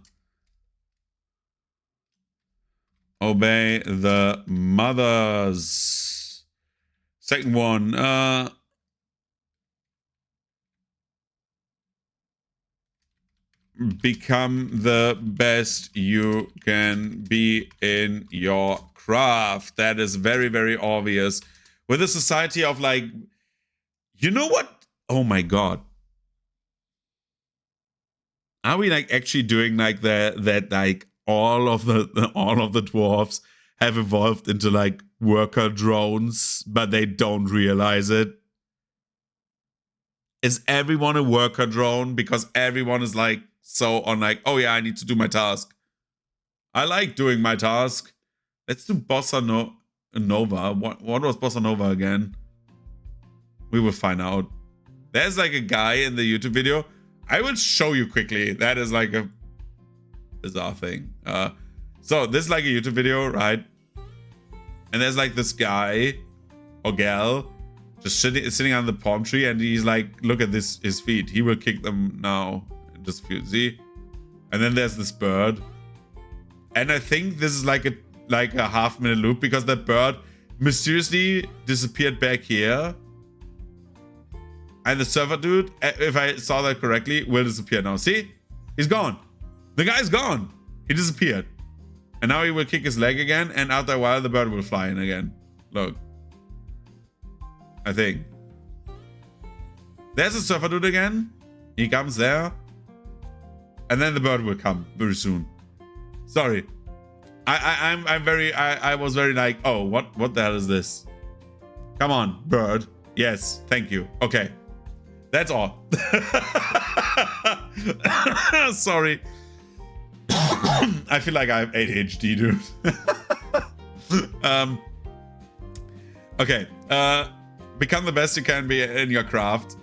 Obey the mothers. Second one. Become the best you can be in your craft. That is very, very obvious. With a society of like, you know what? Oh my god. Are we like actually doing like that like all of the dwarves have evolved into like worker drones, but they don't realize it? Is everyone a worker drone because everyone is like so on like, oh yeah, I need to do my task. I like doing my task. Let's do Bossa Nova. What was Bossa Nova again? We will find out. There's like a guy in the YouTube video. I will show you quickly. That is like a bizarre thing. So this is like a YouTube video, right? And there's like this guy or gal just sitting on the palm tree, and he's like, look at his feet. He will kick them now. Just see. And then there's this bird. And I think this is like a half-minute loop, because that bird mysteriously disappeared back here. And the server dude, if I saw that correctly, will disappear now. See? He's gone. The guy's gone. He disappeared. And now he will kick his leg again, and after a while the bird will fly in again. Look. I think. There's a surfer dude again. He comes there. And then the bird will come very soon. Sorry. I was very like, oh, what the hell is this? Come on, bird. Yes, thank you. Okay. That's all. Sorry. I feel like I have ADHD, dude. Okay. Become the best you can be in your craft.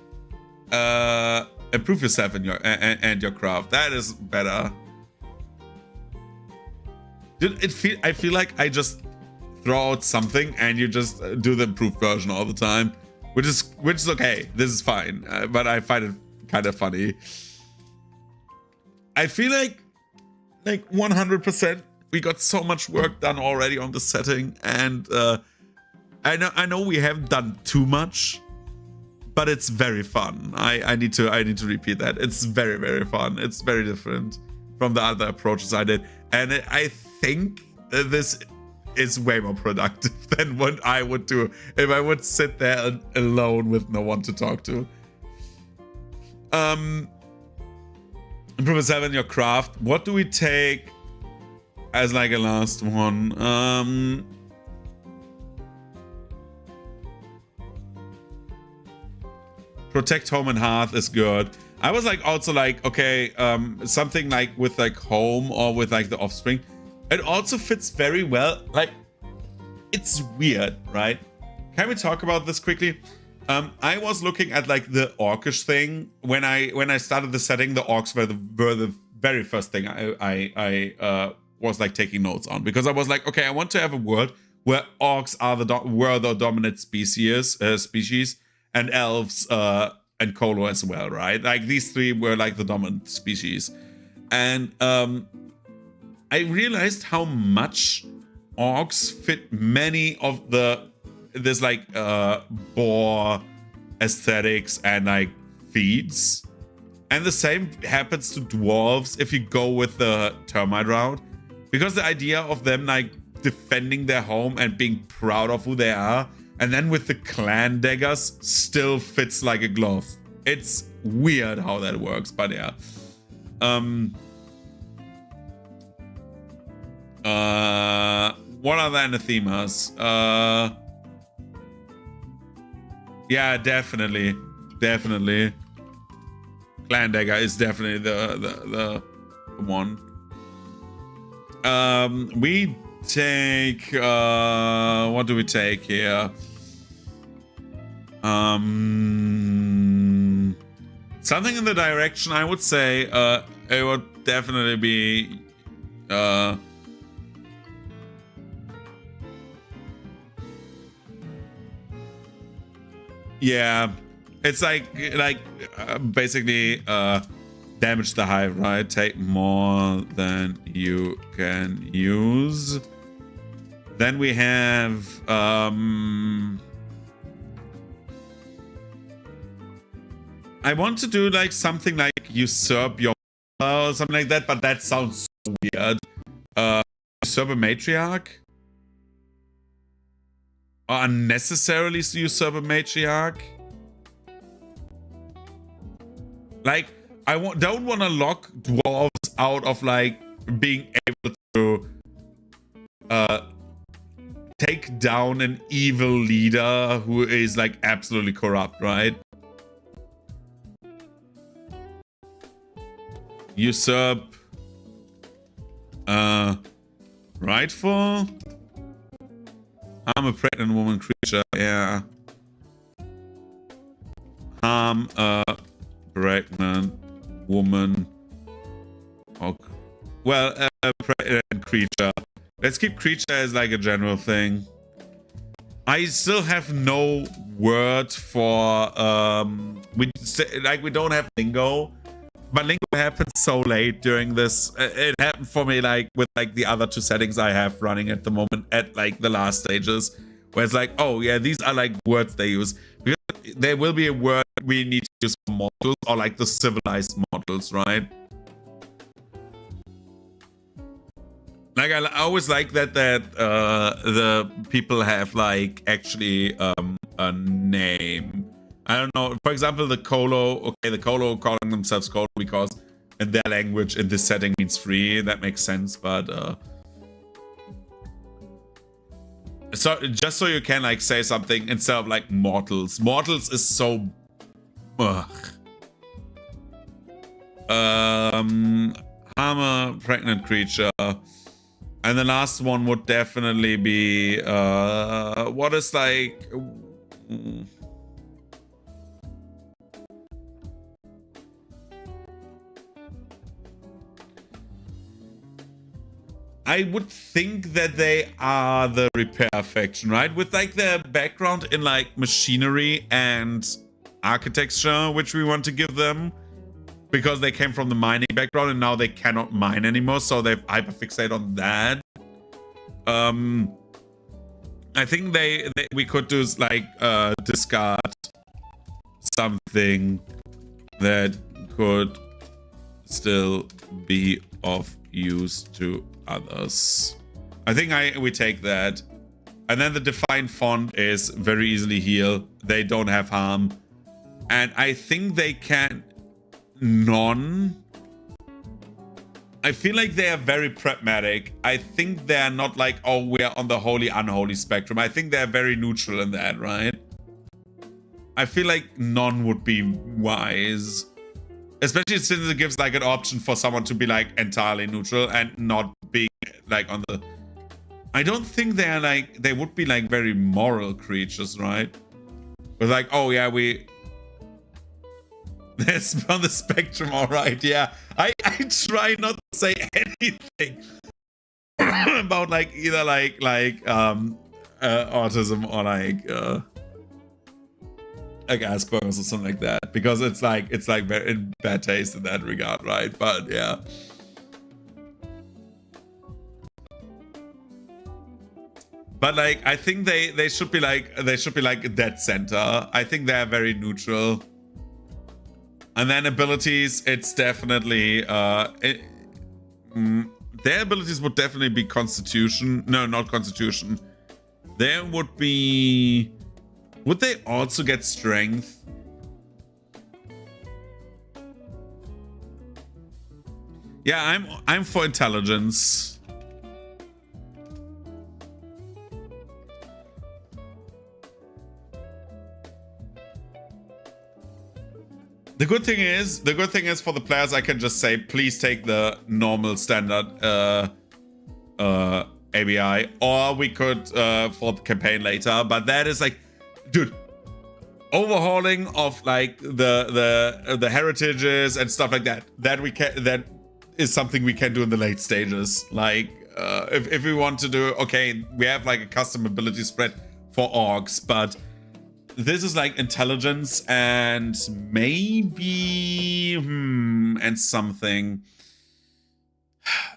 Improve yourself in your and your craft. That is better. Dude, I feel like I just throw out something and you just do the improved version all the time, which is okay. This is fine, but I find it kind of funny. I feel like 100% we got so much work done already on the setting, and I know we haven't done too much, but it's very fun. I need to repeat that. It's very, very fun. It's very different from the other approaches I did, and I think this is way more productive than what I would do if I would sit there alone with no one to talk to. Improve yourself in your craft. What do we take as like a last one? Protect home and hearth is good. I was like also like, okay, something like with like home or with like the offspring. It also fits very well. Like, it's weird, right? Can we talk about this quickly? I was looking at like the orcish thing when I started the setting. The orcs were the very first thing I was like taking notes on, because I was like, okay, I want to have a world where orcs are the dominant species, and elves and Kolo as well, right? Like these three were like the dominant species, and I realized how much orcs fit many of this like boar aesthetics and like feats, and the same happens to dwarves if you go with the termite route, because the idea of them like defending their home and being proud of who they are, and then with the clan daggers, still fits like a glove. It's weird how that works, but yeah. What are the anathemas? Yeah, definitely. Clan dagger is definitely the one. We take what do we take here? Something in the direction, I would say it would definitely be yeah, it's like basically damage the hive, right? Take more than you can use. Then we have I want to do like something like usurp your or something like that, but that sounds so weird. Usurp a matriarch? Or unnecessarily usurp a matriarch? Like, I don't want to lock dwarves out of like being able to take down an evil leader who is like absolutely corrupt, right? Usurp rightful. I'm a pregnant woman creature, yeah. I'm a pregnant woman. Okay. Well, a pregnant creature. Let's keep creature as like a general thing. I still have no word for we don't have lingo, but lingo happened so late during this. It happened for me like with like the other two settings I have running at the moment at like the last stages, where it's like, oh yeah, these are like words they use, because there will be a word we need to use for models, or like the civilized models, right? Like I always like that the people have like actually a name. I don't know. For example, the Colo. Okay, the Colo calling themselves Colo because in their language in this setting means free. That makes sense. But so just so you can like say something instead of like mortals. Mortals is so. Harm a pregnant creature. And the last one would definitely be what is like. I would think that they are the repair faction, right? With like their background in like machinery and architecture, which we want to give them. Because they came from the mining background and now they cannot mine anymore, so they've hyperfixated on that. I think we could do like discard something that could still be of use to others. I think we take that. And then the defined font is very easily heal. They don't have harm. And I think they can I feel like they are very pragmatic. I think they're not like, oh, we're on the holy unholy spectrum. I think they're very neutral in that, right? I feel like none would be wise, especially since it gives like an option for someone to be like entirely neutral and not being like on the. I don't think they're like, they would be like very moral creatures, right? But like, oh yeah, That's on the spectrum, all right. Yeah, I try not to say anything about like either like autism or like Asperger's or something like that, because it's like very in bad taste in that regard, right? But yeah. But like, I think they should be like dead center. I think they're very neutral. And then abilities, it's definitely their abilities would definitely be Constitution. No, not Constitution. There would be. Would they also get Strength? Yeah, I'm for Intelligence. The good thing is for the players, I can just say, please take the normal standard ABI, or we could for the campaign later. But that is like, dude, overhauling of like the heritages and stuff like that. That is something we can do in the late stages. Like if we want to do, okay, we have like a custom ability spread for orcs, but this is like intelligence and maybe and something.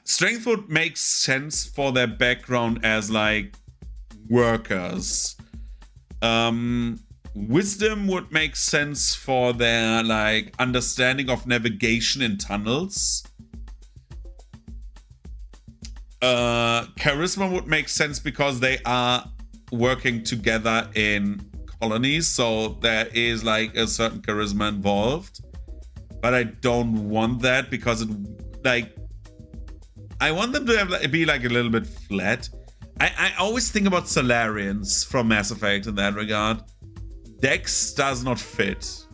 Strength would make sense for their background as like workers. Wisdom would make sense for their like understanding of navigation in tunnels. Charisma would make sense because they are working together in colonies, so there is like a certain charisma involved. But I don't want that because it like I want them to have, be like a little bit flat. I always think about Solarians from Mass Effect in that regard. Dex does not fit.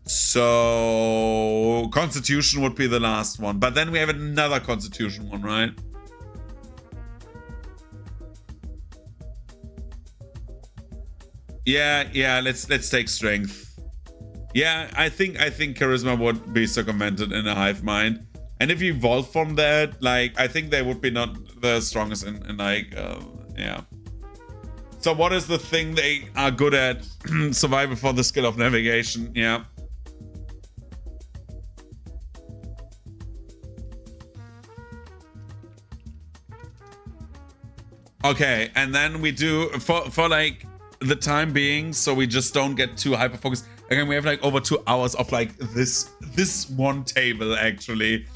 So Constitution would be the last one. But then we have another Constitution one, right? Yeah, let's take Strength. Yeah, I think Charisma would be circumvented in a hive mind. And if you evolve from that, like, I think they would be not the strongest in like, yeah. So what is the thing they are good at? Survival for the skill of navigation. Yeah. Okay, and then we do for like the time being, so we just don't get too hyper focused. Again, we have like over 2 hours of like this one table actually.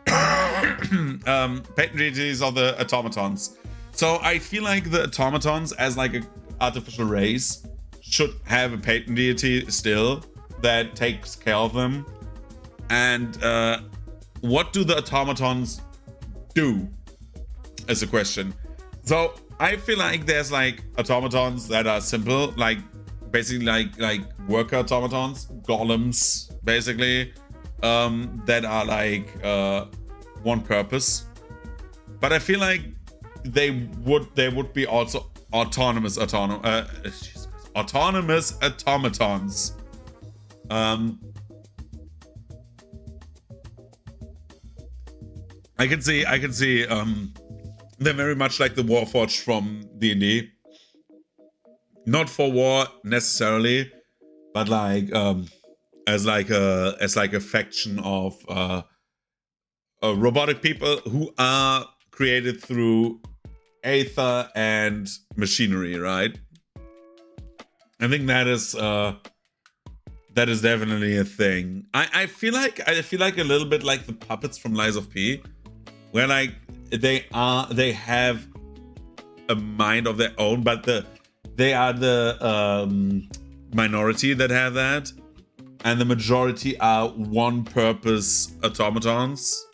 Patent deities of the automatons. So I feel like the automatons as like an artificial race should have a patent deity still that takes care of them. And what do the automatons do? Is a question. So I feel like there's like automatons that are simple, like basically like worker automatons, golems, basically, that are like one purpose. But I feel like they would be also autonomous automatons. I can see they're very much like the Warforged from D&D. Not for war necessarily, but like as like a faction of robotic people who are created through aether and machinery, right? I think that is definitely a thing. I feel like a little bit like the puppets from Lies of P, where like they have a mind of their own, but they are the minority that have that, and the majority are one purpose automatons.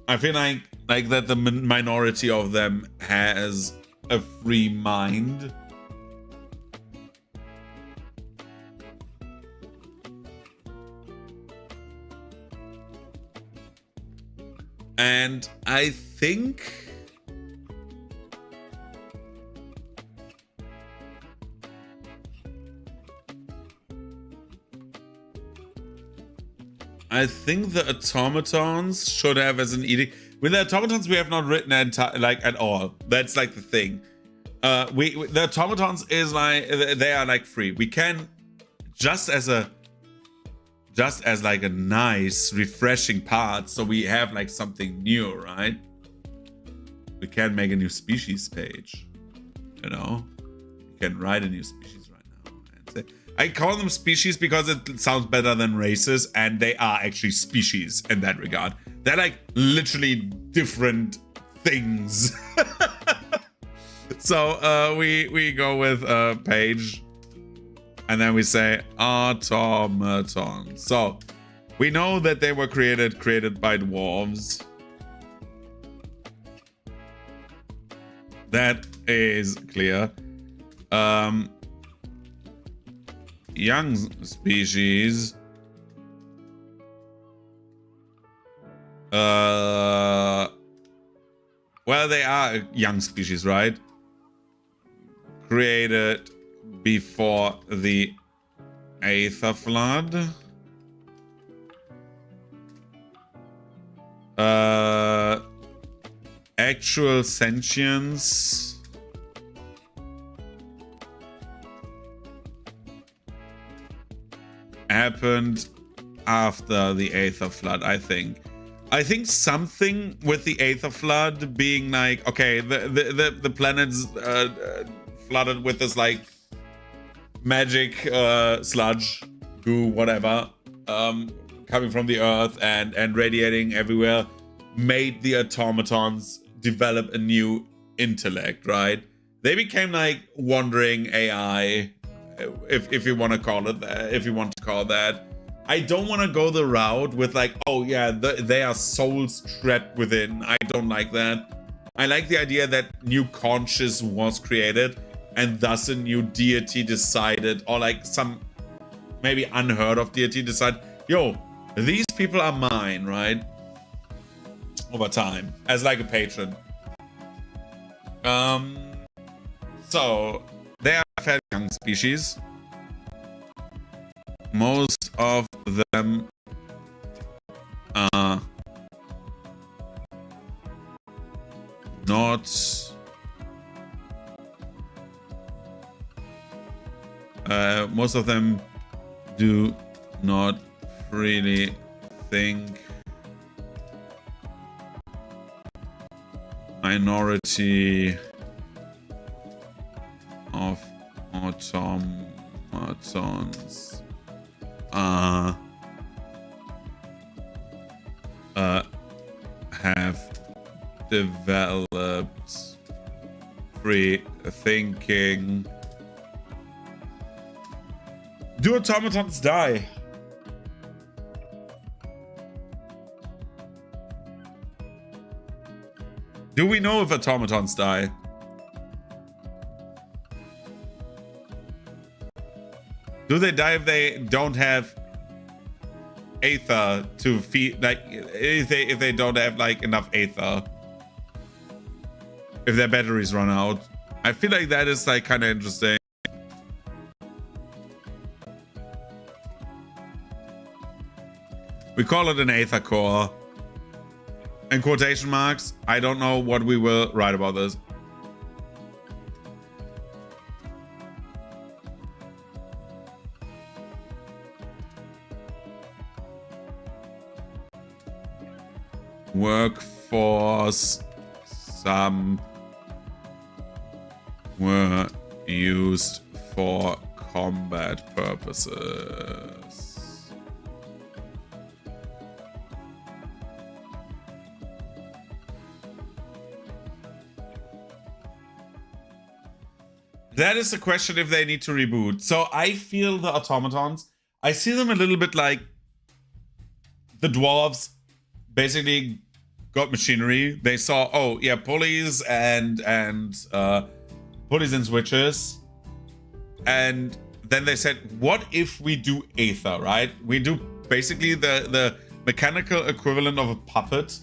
I feel like that the minority of them has a free mind. And I think the automatons should have as an edict. With the automatons, we have not written at all. That's like the thing. The automatons is like they are like free. We can just as like a nice refreshing part, so we have like something new, right? We can make a new species page, you know. You can write a new species right now and say, I call them species because it sounds better than races, and they are actually species in that regard. They're like literally different things. So we go with a page, and then we say automaton. So we know that they were created by dwarves. That is clear. Young species. Well, they are a young species, right? Created before the Aether Flood. Actual sentience. Happened after the Aether Flood, I think. I think something with the Aether Flood being like, okay, the planet's flooded with this like magic sludge, goo, whatever, coming from the earth and radiating everywhere, made the automatons develop a new intellect, right? They became like wandering AI, if you want to call it that, if you want to call that. I don't want to go the route with like, oh yeah, they are souls trapped within. I don't like that. I like the idea that new conscious was created, and thus a new deity decided, or like some maybe unheard of deity decided, yo, these people are mine, right? Over time, as like a patron. So they are fairly young species. Most of them are not most of them do not really think. Minority of automatons have developed free thinking. Do automatons die? Do we know if automatons die? Do they die if they don't have aether to feed, like if they don't have like enough aether? If their batteries run out? I feel like that is like kind of interesting. We call it an aether core. In quotation marks, I don't know what we will write about this. Workforce, some were used for combat purposes. That is the question if they need to reboot. So I feel the automatons, I see them a little bit like the dwarves basically got machinery. They saw, oh yeah, pulleys and pulleys and switches. And then they said, what if we do aether, right? We do basically the mechanical equivalent of a puppet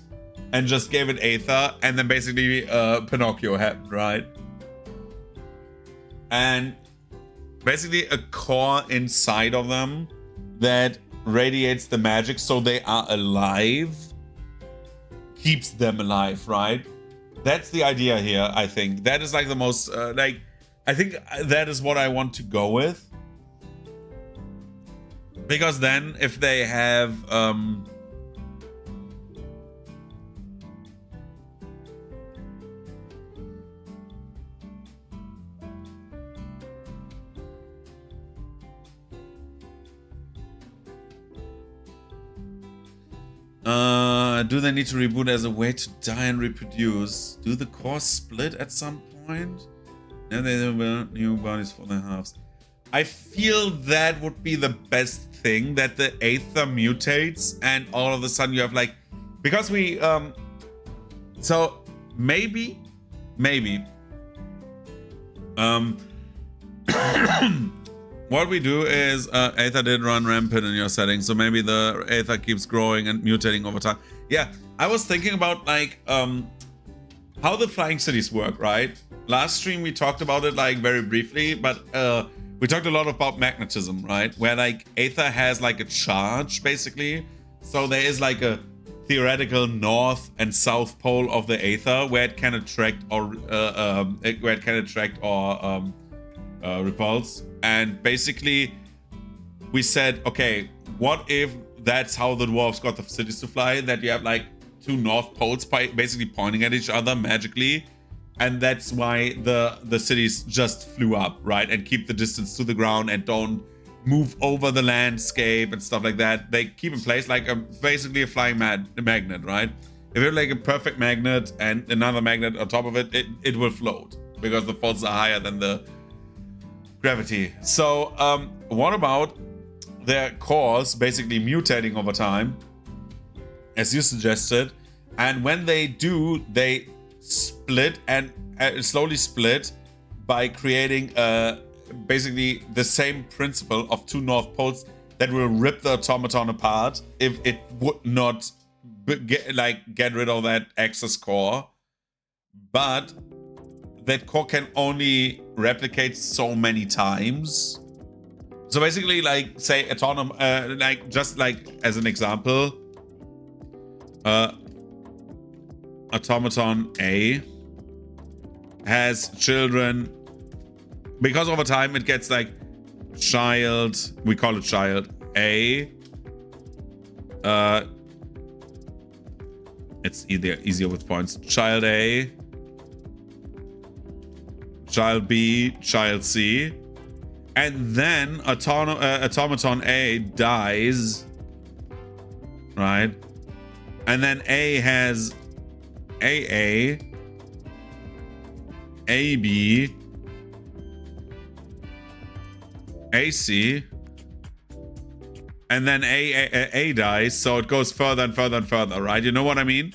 and just gave it aether, and then basically Pinocchio happened, right? And basically a core inside of them that radiates the magic so they are alive, keeps them alive, right? That's the idea here, I think. That is like the most, I think that is what I want to go with. Because then if they have, do they need to reboot as a way to die and reproduce? Do the cores split at some point? And they develop new bodies for their halves. I feel that would be the best thing, that the aether mutates and all of a sudden you have like, because we so maybe what we do is aether did run rampant in your settings, so maybe the aether keeps growing and mutating over time. Yeah, I was thinking about like how the flying cities work, right? Last stream we talked about it like very briefly, but we talked a lot about magnetism, right? Where like aether has like a charge basically, so there is like a theoretical north and south pole of the aether where it can attract or repulse. And basically we said, okay, what if that's how the dwarves got the cities to fly, that you have like two north poles basically pointing at each other magically, and that's why the cities just flew up, right? And keep the distance to the ground and don't move over the landscape and stuff like that. They keep in place like basically a flying magnet, right? If you have like a perfect magnet and another magnet on top of it, it will float because the forces are higher than the gravity. So what about their cores basically mutating over time, as you suggested, and when they do, they split and slowly split by creating basically the same principle of two north poles that will rip the automaton apart if it would not get rid of that excess core. But that core can only replicate so many times. So basically, like, say like just like as an example, automaton A has children, because over time it gets like child, we call it child A. It's easier with points. Child A, child B, child C, and then automaton A dies, right? And then A has AA, AB, AC, and then A dies, so it goes further and further and further, right? You know what I mean?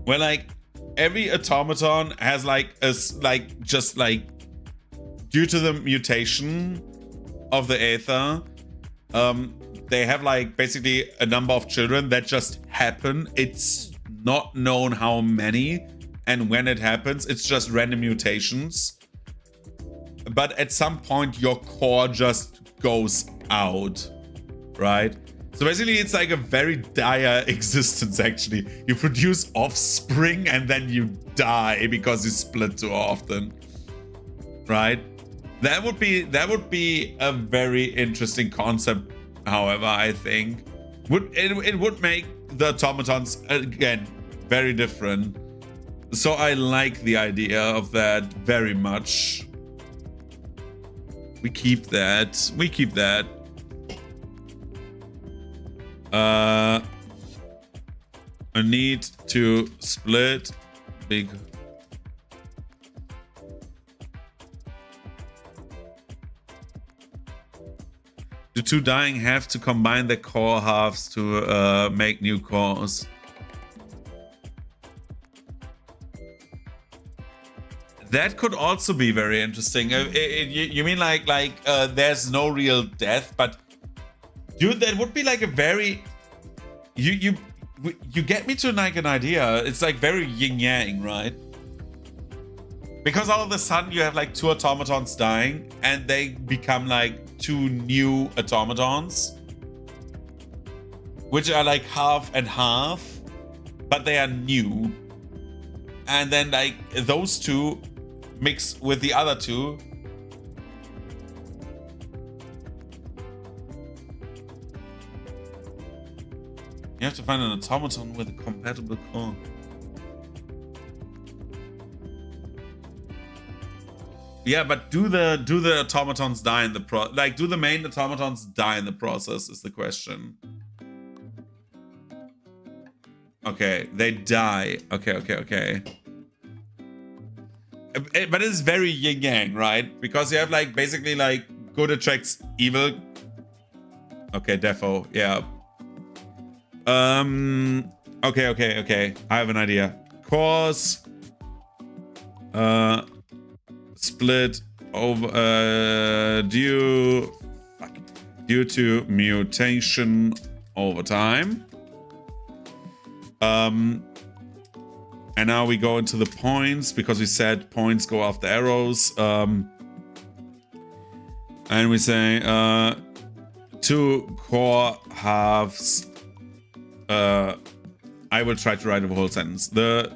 Where like every automaton has like just like due to the mutation of the Aether, they have like basically a number of children that just happen. It's not known how many and when it happens. It's just random mutations. But at some point, your core just goes out, right? So basically, it's like a very dire existence, actually. You produce offspring and then you die because you split too often, right? That would be a very interesting concept, however, I think. It would make the automatons, again, very different. So I like the idea of that very much. We keep that. We keep that. A need to split big. The two dying have to combine their core halves to make new cores. That could also be very interesting. You mean like there's no real death, but dude, that would be like a very you get me to like an idea. It's like very yin yang, right? Because all of a sudden you have like two automatons dying, and they become like two new automatons, which are like half and half, but they are new. And then like those two mix with the other two. You have to find an automaton with a compatible core. Yeah, but do the automatons die in the do the main automatons die in the process is the question. Okay, they die. Okay. But it's very yin-yang, right? Because you have like basically like good attracts evil. Okay, defo, yeah. Okay. I have an idea. Cores split over due to mutation over time. And now we go into the points, because we said points go after arrows. And we say two core halves. I will try to write a whole sentence. The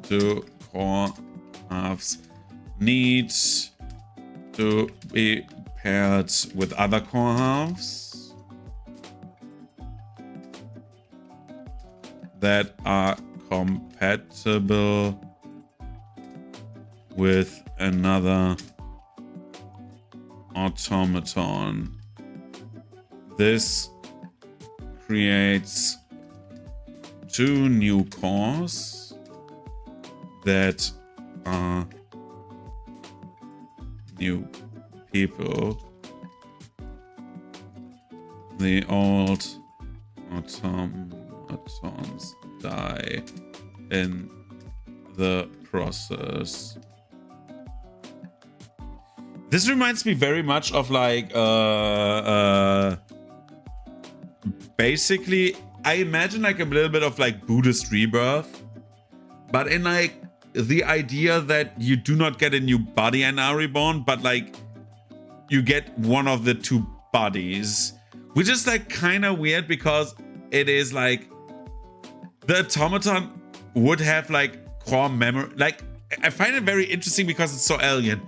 two core halves need to be paired with other core halves that are compatible with another automaton. This creates two new cores that are new people. The old automatons die in the process. This reminds me very much of like basically I imagine like a little bit of like Buddhist rebirth, but in like the idea that you do not get a new body and are reborn, but like you get one of the two bodies, which is like kind of weird because it is like the automaton would have like core memory. Like I find it very interesting because it's so alien.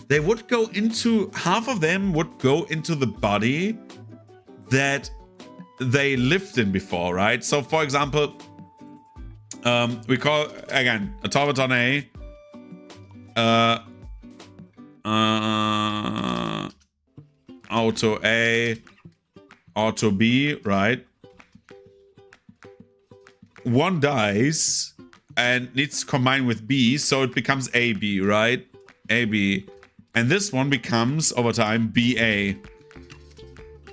they would go into, half of them would go into the body that they lived in before, right? So for example, we call, again, automaton A, auto A, auto B, right? One dies and needs to combine with B, so it becomes AB, right? AB. And this one becomes, over time, BA.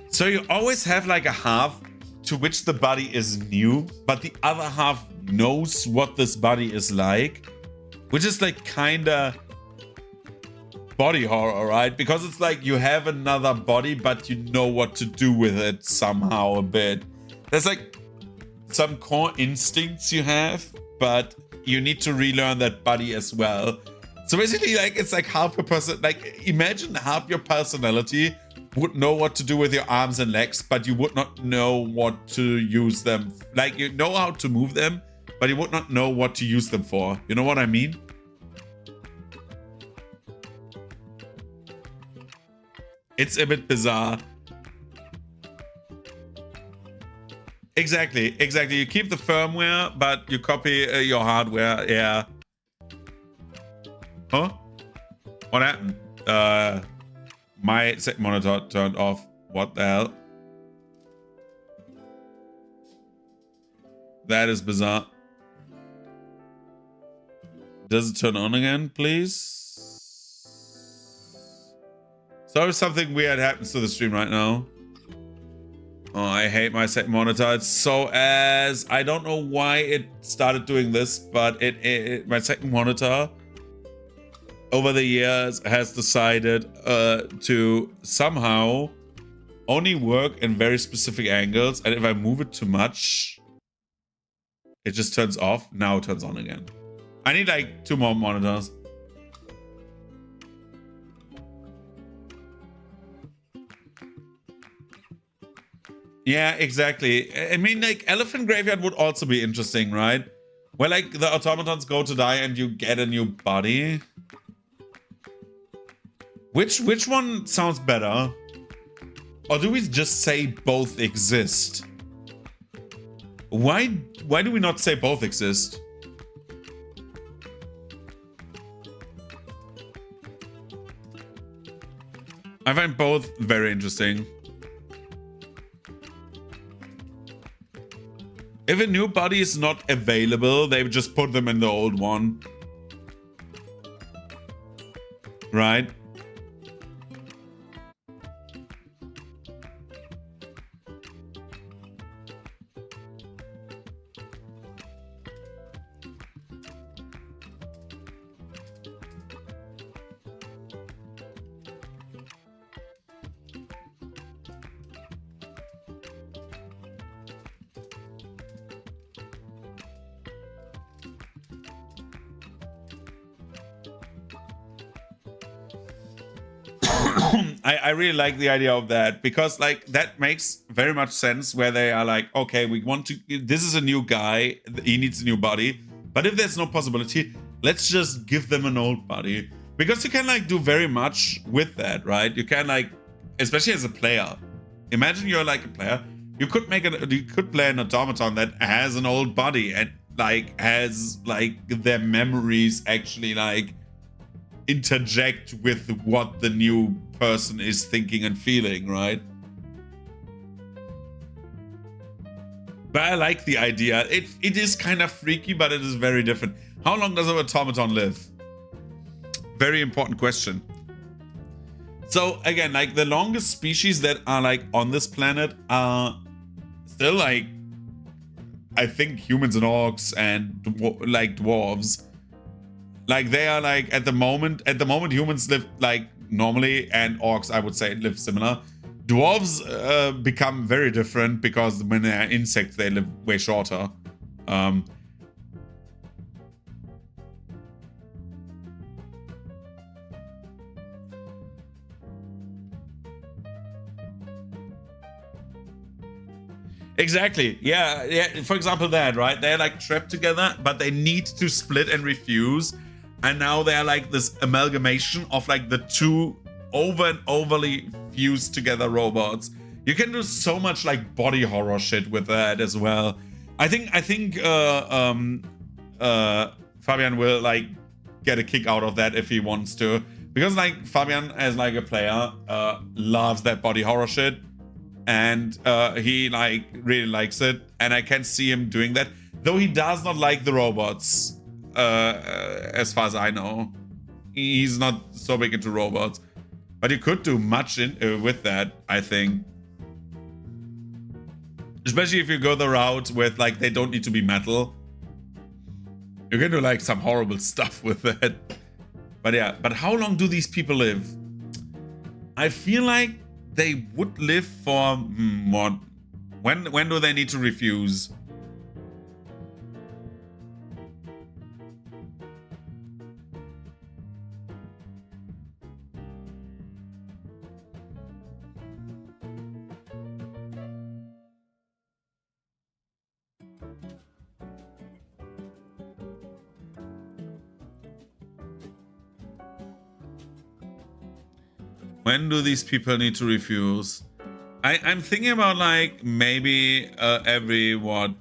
So you always have like a half to which the body is new, but the other half knows what this body is like, which is like kinda body horror, right? Because it's like you have another body, but you know what to do with it somehow a bit. There's like some core instincts you have, but you need to relearn that body as well. So basically, like, it's like half your person, like, imagine half your personality would know what to do with your arms and legs, but you would not know what to use them. Like, you know how to move them, but you would not know what to use them for. You know what I mean? It's a bit bizarre. Exactly. You keep the firmware, but you copy your hardware. Yeah. Huh? What happened? My set monitor turned off. What the hell? That is bizarre. Does it turn on again, please? So if something weird happens to the stream right now. Oh, I hate my set monitor. It's so ass. I don't know why it started doing this, but my second monitor over the years has decided to somehow only work in very specific angles. And if I move it too much, it just turns off. Now it turns on again. I need like 2 more monitors. Yeah, exactly. I mean, like, Elephant Graveyard would also be interesting, right? Where, like, the automatons go to die and you get a new body. Which one sounds better? Or do we just say both exist? Why do we not say both exist? I find both very interesting. If a new body is not available, they would just put them in the old one. Right? I really like the idea of that, because like that makes very much sense, where they are like, okay, we want to, this is a new guy, he needs a new body, but if there's no possibility, let's just give them an old body, because you can like do very much with that, right? You can like, especially as a player, imagine you're like a player, you could play an automaton that has an old body and like has like their memories actually like interject with what the new person is thinking and feeling, right? But I like the idea. It is kind of freaky, but it is very different. How long does an automaton live? Very important question. So again, like the longest species that are like on this planet are still like, I think, humans and orcs and like dwarves. Like they are like at the moment humans live like normally, and orcs, I would say, live similar. Dwarves become very different, because when they're insects they live way shorter. Exactly. Yeah. For example, that, right? They're like trapped together, but they need to split and refuse. and now they're like this amalgamation of like the two over and overly fused together robots. You can do so much like body horror shit with that as well. I think Fabian will like get a kick out of that if he wants to, because like Fabian as like a player loves that body horror shit, and he like really likes it, and I can see him doing that, though he does not like the robots as far as I know. He's not so big into robots, but you could do much with that, I think. Especially if you go the route with like they don't need to be metal. You can do like some horrible stuff with that. But yeah, but how long do these people live? I feel like they would live for what? When do they need to refuse? When do these people need to refuse? I'm thinking about like maybe every what?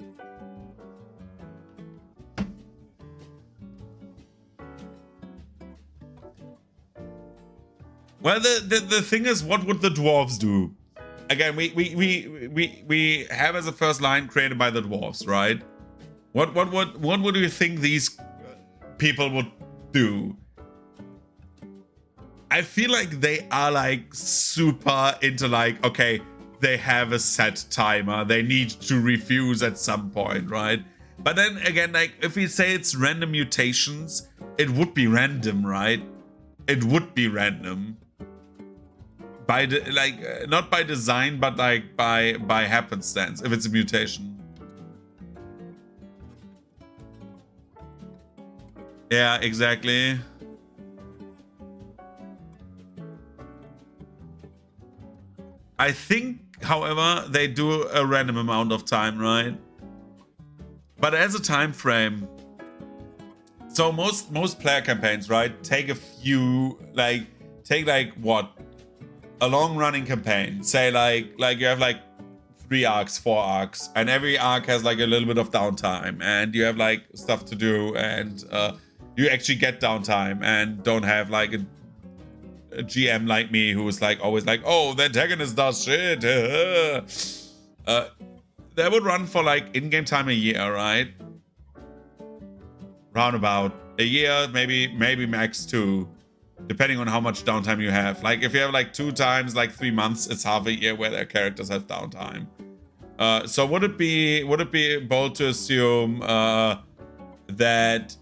Well, the thing is, what would the dwarves do? Again, we have as a first line created by the dwarves, right? What would you think these people would do? I feel like they are like super into like, okay, they have a set timer. They need to refuse at some point, right? But then again, like if we say it's random mutations, it would be random, right? It would be random. By not by design, but like by happenstance, if it's a mutation. Yeah, exactly. I think, however, they do a random amount of time, right? But as a time frame, so most player campaigns, right, take a few, like take like what, a long running campaign. Say like you have like 3 arcs, 4 arcs, and every arc has like a little bit of downtime, and you have like stuff to do, and you actually get downtime and don't have like a GM like me who's like always like, oh, the antagonist does shit. That would run for like in-game time a year, right? Roundabout a year, maybe max 2, depending on how much downtime you have. Like if you have like 2 times like 3 months, it's half a year where their characters have downtime. So would it be bold to assume that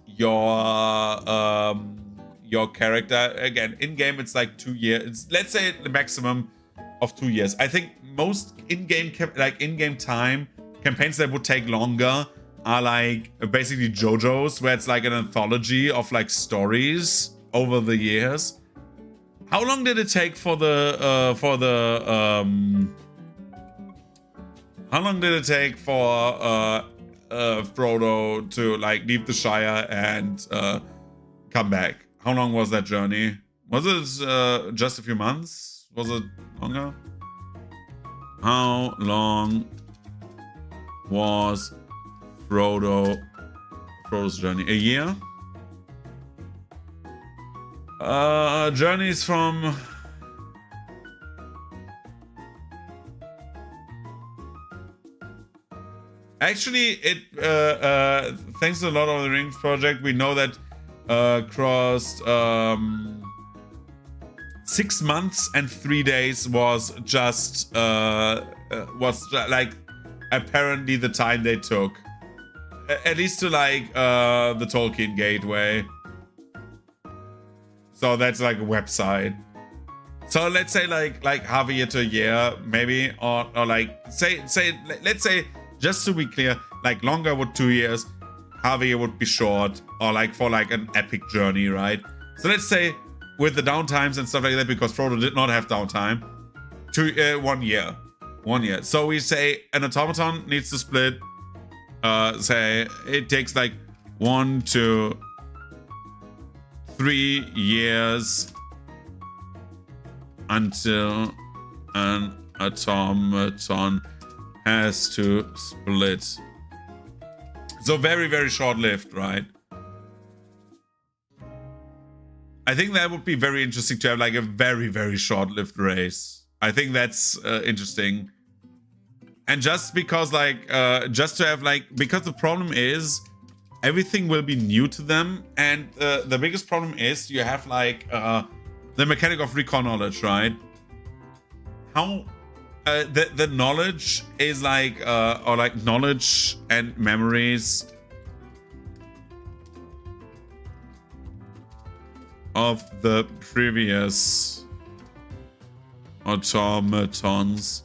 your character, again, in-game it's like 2 years, let's say the maximum of 2 years. I think most in-game time campaigns that would take longer are like basically JoJo's, where it's like an anthology of like stories over the years. How long did it take for Frodo to like leave the Shire and come back? How long was that journey? Was it just a few months? Was it longer? How long was Frodo's journey? A year? Journeys from... Actually, it thanks to a lot of the Rings project, we know that crossed 6 months and 3 days was just like apparently the time they took, at least to like the Tolkien Gateway. So that's like a website. So let's say like half a year to a year, maybe, or like let's say, just to be clear, like longer would 2 years, half a year would be short, or like for like an epic journey, right? So let's say with the downtimes and stuff like that, because Frodo did not have downtime, 1 year. 1 year. So we say an automaton needs to split, say it takes like 1 to 3 years until an automaton has to split. So very, very short-lived, right? I think that would be very interesting to have like a very, very short-lived race. I think that's interesting. And just because like, just to have like, because the problem is everything will be new to them. And the biggest problem is you have like the mechanic of recall knowledge, right? How the knowledge is like, or like knowledge and memories of the previous automatons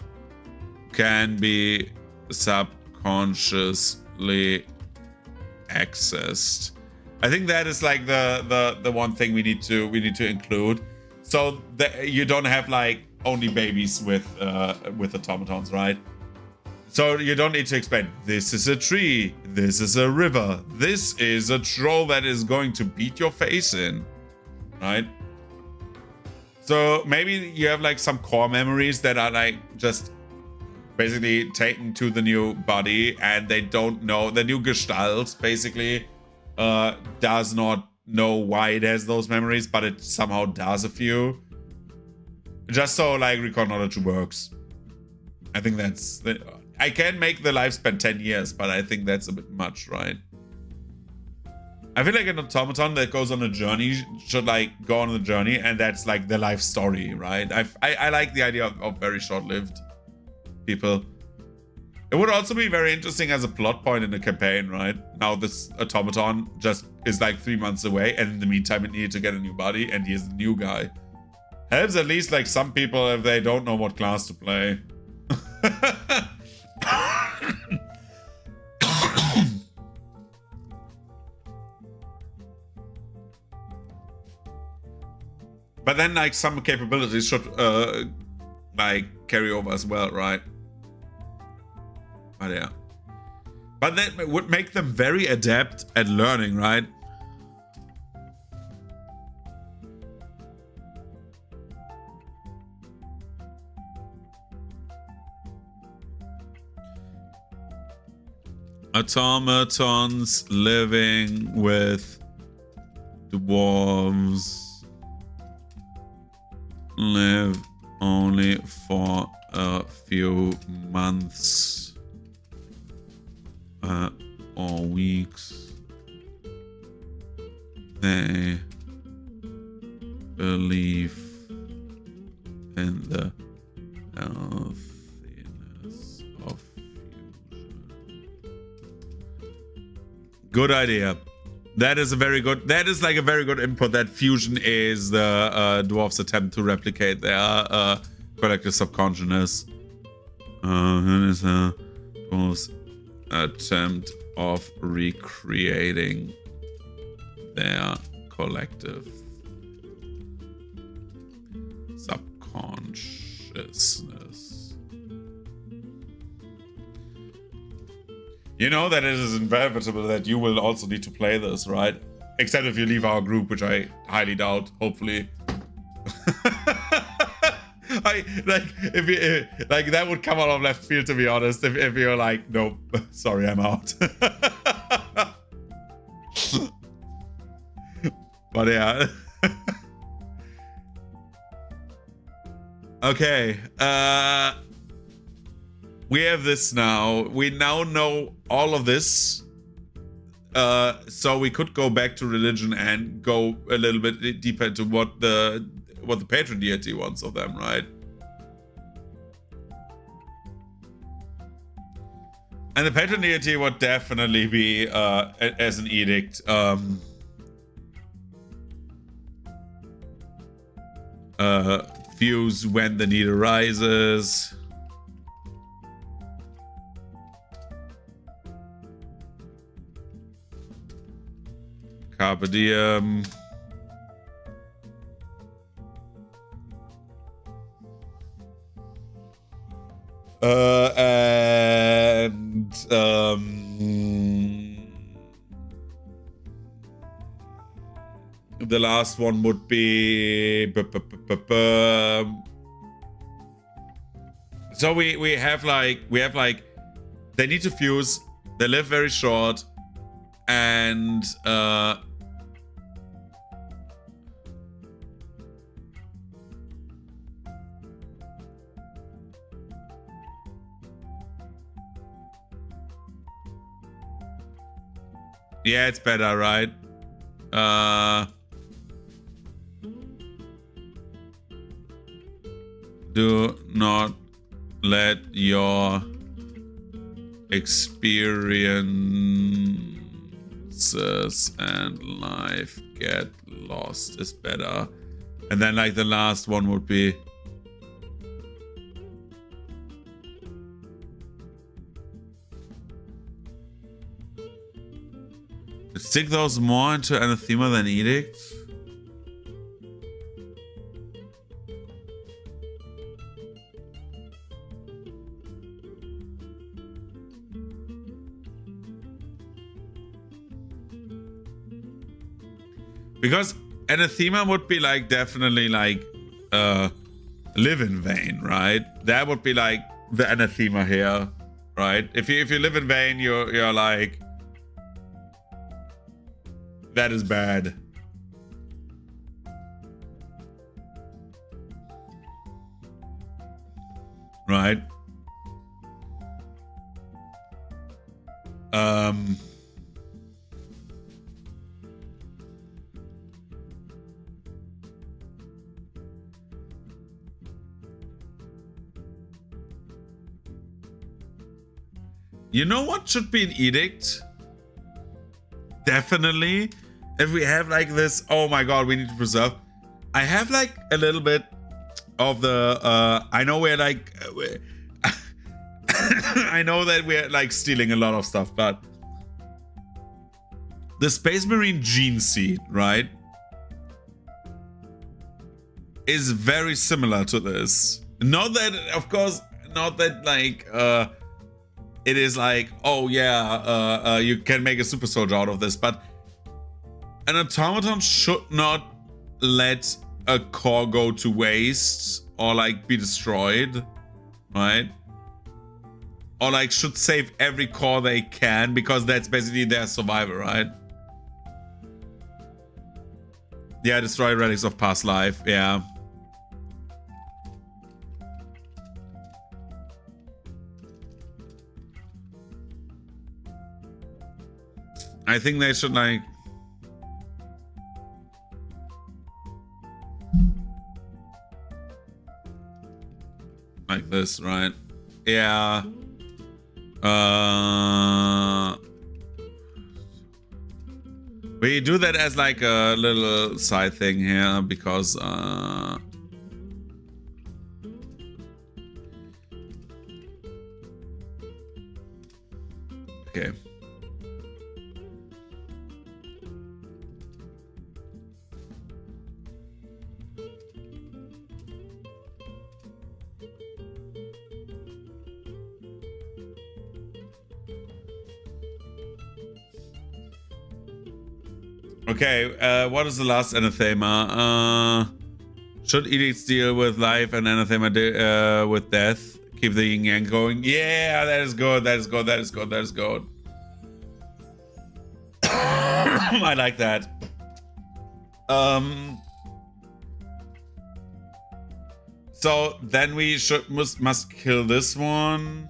can be subconsciously accessed. I think that is like the one thing we need to include, so that you don't have like only babies with automatons, right? So you don't need to explain, this is a tree, this is a river, this is a troll that is going to beat your face in, right? So maybe you have like some core memories that are like just basically taken to the new body, and they don't know, the new gestalt basically does not know why it has those memories, but it somehow does a few. Just so like recall knowledge works. I think that's I can make the lifespan 10 years, but I think that's a bit much, right? I feel like an automaton that goes on a journey should like go on the journey, and that's like the life story, right? I like the idea of very short-lived people. It would also be very interesting as a plot point in the campaign, right? Now this automaton just is like 3 months away, and in the meantime it needed to get a new body, and he is the new guy. Helps at least like some people if they don't know what class to play. But then like some capabilities should like carry over as well, right? But yeah. But that would make them very adept at learning, right? Automatons living with dwarves live only for a few months or weeks. They believe in the healthiness of fusion. Good idea. That is a very good. That is like a very good input. That fusion is the dwarves' attempt to replicate their collective subconsciousness. It is a dwarves' attempt of recreating their collective subconsciousness. You know that it is inevitable that you will also need to play this, right? Except if you leave our group, which I highly doubt, hopefully. I like if you like that would come out of left field, to be honest. If you're like, nope, sorry, I'm out. But yeah. Okay. We have this now. We now know all of this. So we could go back to religion and go a little bit deeper into what the patron deity wants of them, right? And the patron deity would definitely be as an edict. Fuse when the need arises. Carpe diem. And The last one would be. So we have like they need to fuse. They live very short, and yeah, it's better, right? Do not let your experiences and life get lost is better. And then like the last one would be stick those more into anathema than edict. Because anathema would be like definitely like live in vain, right? That would be like the anathema here, right? If you live in vain, you're like that is bad. Right? You know what should be an edict? Definitely. If we have like this, oh my god, we need to preserve. I have like a little bit of the, I know we're like, I know that we're like stealing a lot of stuff, but the Space Marine gene seed, right, is very similar to this. Not that, of course, not that like, it is like, oh yeah, you can make a super soldier out of this, but an automaton should not let a core go to waste or like be destroyed, right? Or like should save every core they can because that's basically their survival, right? Yeah, destroy relics of past life, yeah. I think they should like this, right? Yeah. We do that as like a little side thing here because okay. Okay, what is the last anathema? Should edicts deal with life and anathema with death? Keep the yin yang going. Yeah, that is good. That is good. That is good. That is good. I like that. So then we must kill this one.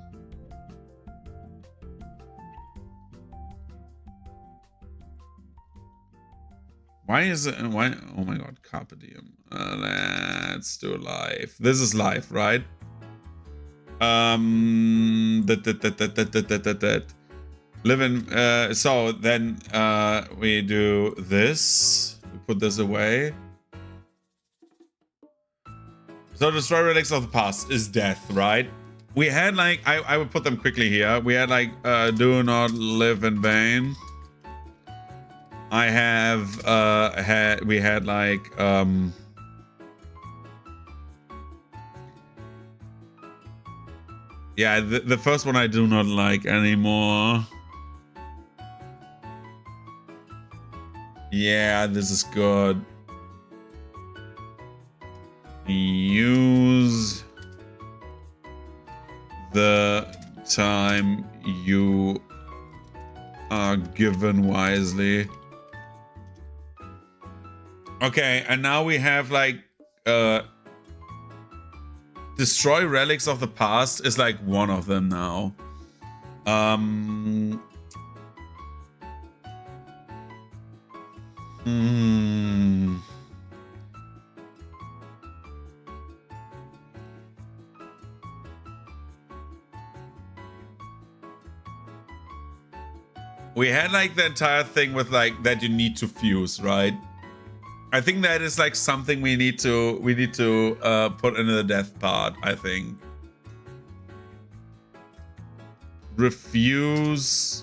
Why is it? Why? Oh my god, Carpe Diem. Let's do life. This is life, right? Live in. So then we do this. We put this away. So destroy relics of the past is death, right? We had like I would put them quickly here. We had like do not live in vain. I have we had like yeah, the first one I do not like anymore. Yeah, this is good. Use the time you are given wisely. Okay, and now we have like destroy relics of the past is like one of them now. We had like the entire thing with like that you need to fuse, right? I think that is like something we need to put in the death part, I think. Refuse.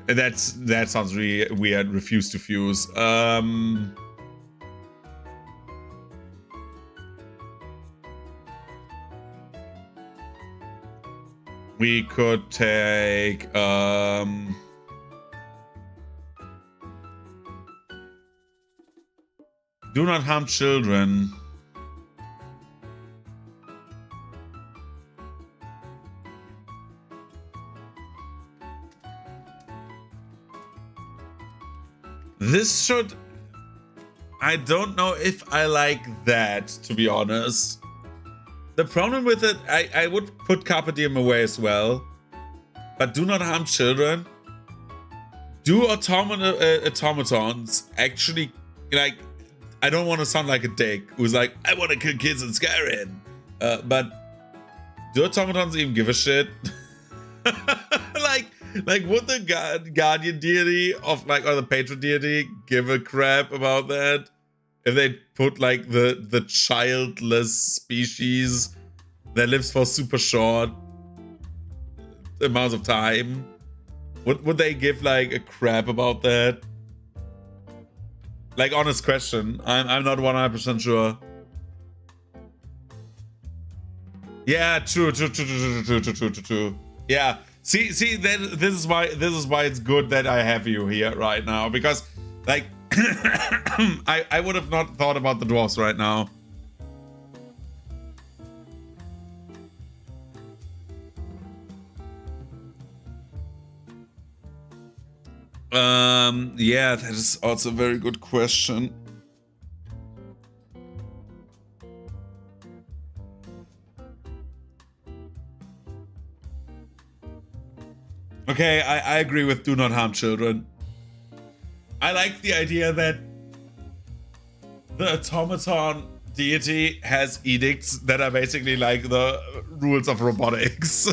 That sounds really weird. Refuse to fuse. We could take do not harm children. This should... I don't know if I like that, to be honest. The problem with it, I would put Carpe Diem away as well. But do not harm children. Do automatons actually, like... I don't want to sound like a dick who's like, I want to kill kids in Skyrim. But do automatons even give a shit? like would the guardian deity of like, or the patron deity give a crap about that? If they put like the childless species that lives for super short amounts of time, would they give like a crap about that? Like, honest question. I'm not 100% sure. Yeah, true. Yeah. See, this is why it's good that I have you here right now, because like I would have not thought about the dwarves right now. Yeah, that is also a very good question. Okay, I agree with do not harm children. I like the idea that the automaton deity has edicts that are basically like the rules of robotics.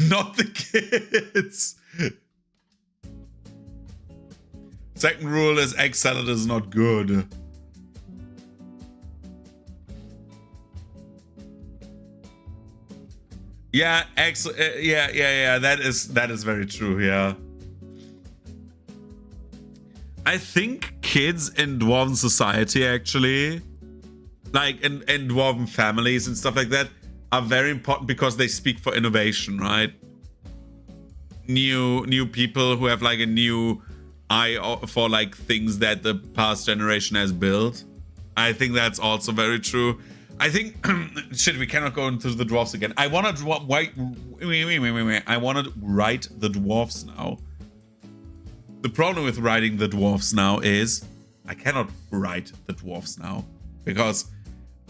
Not the kids. Second rule is egg salad is not good. Yeah, yeah. That is very true. Yeah. I think kids in dwarven society actually, like in dwarven families and stuff like that, are very important because they speak for innovation, right? New people who have like a new eye for like things that the past generation has built. I think that's also very true. I think shit, we cannot go into the dwarfs again. I want to wait. I want to write the dwarfs now. The problem with writing the dwarfs now is I cannot write the dwarfs now because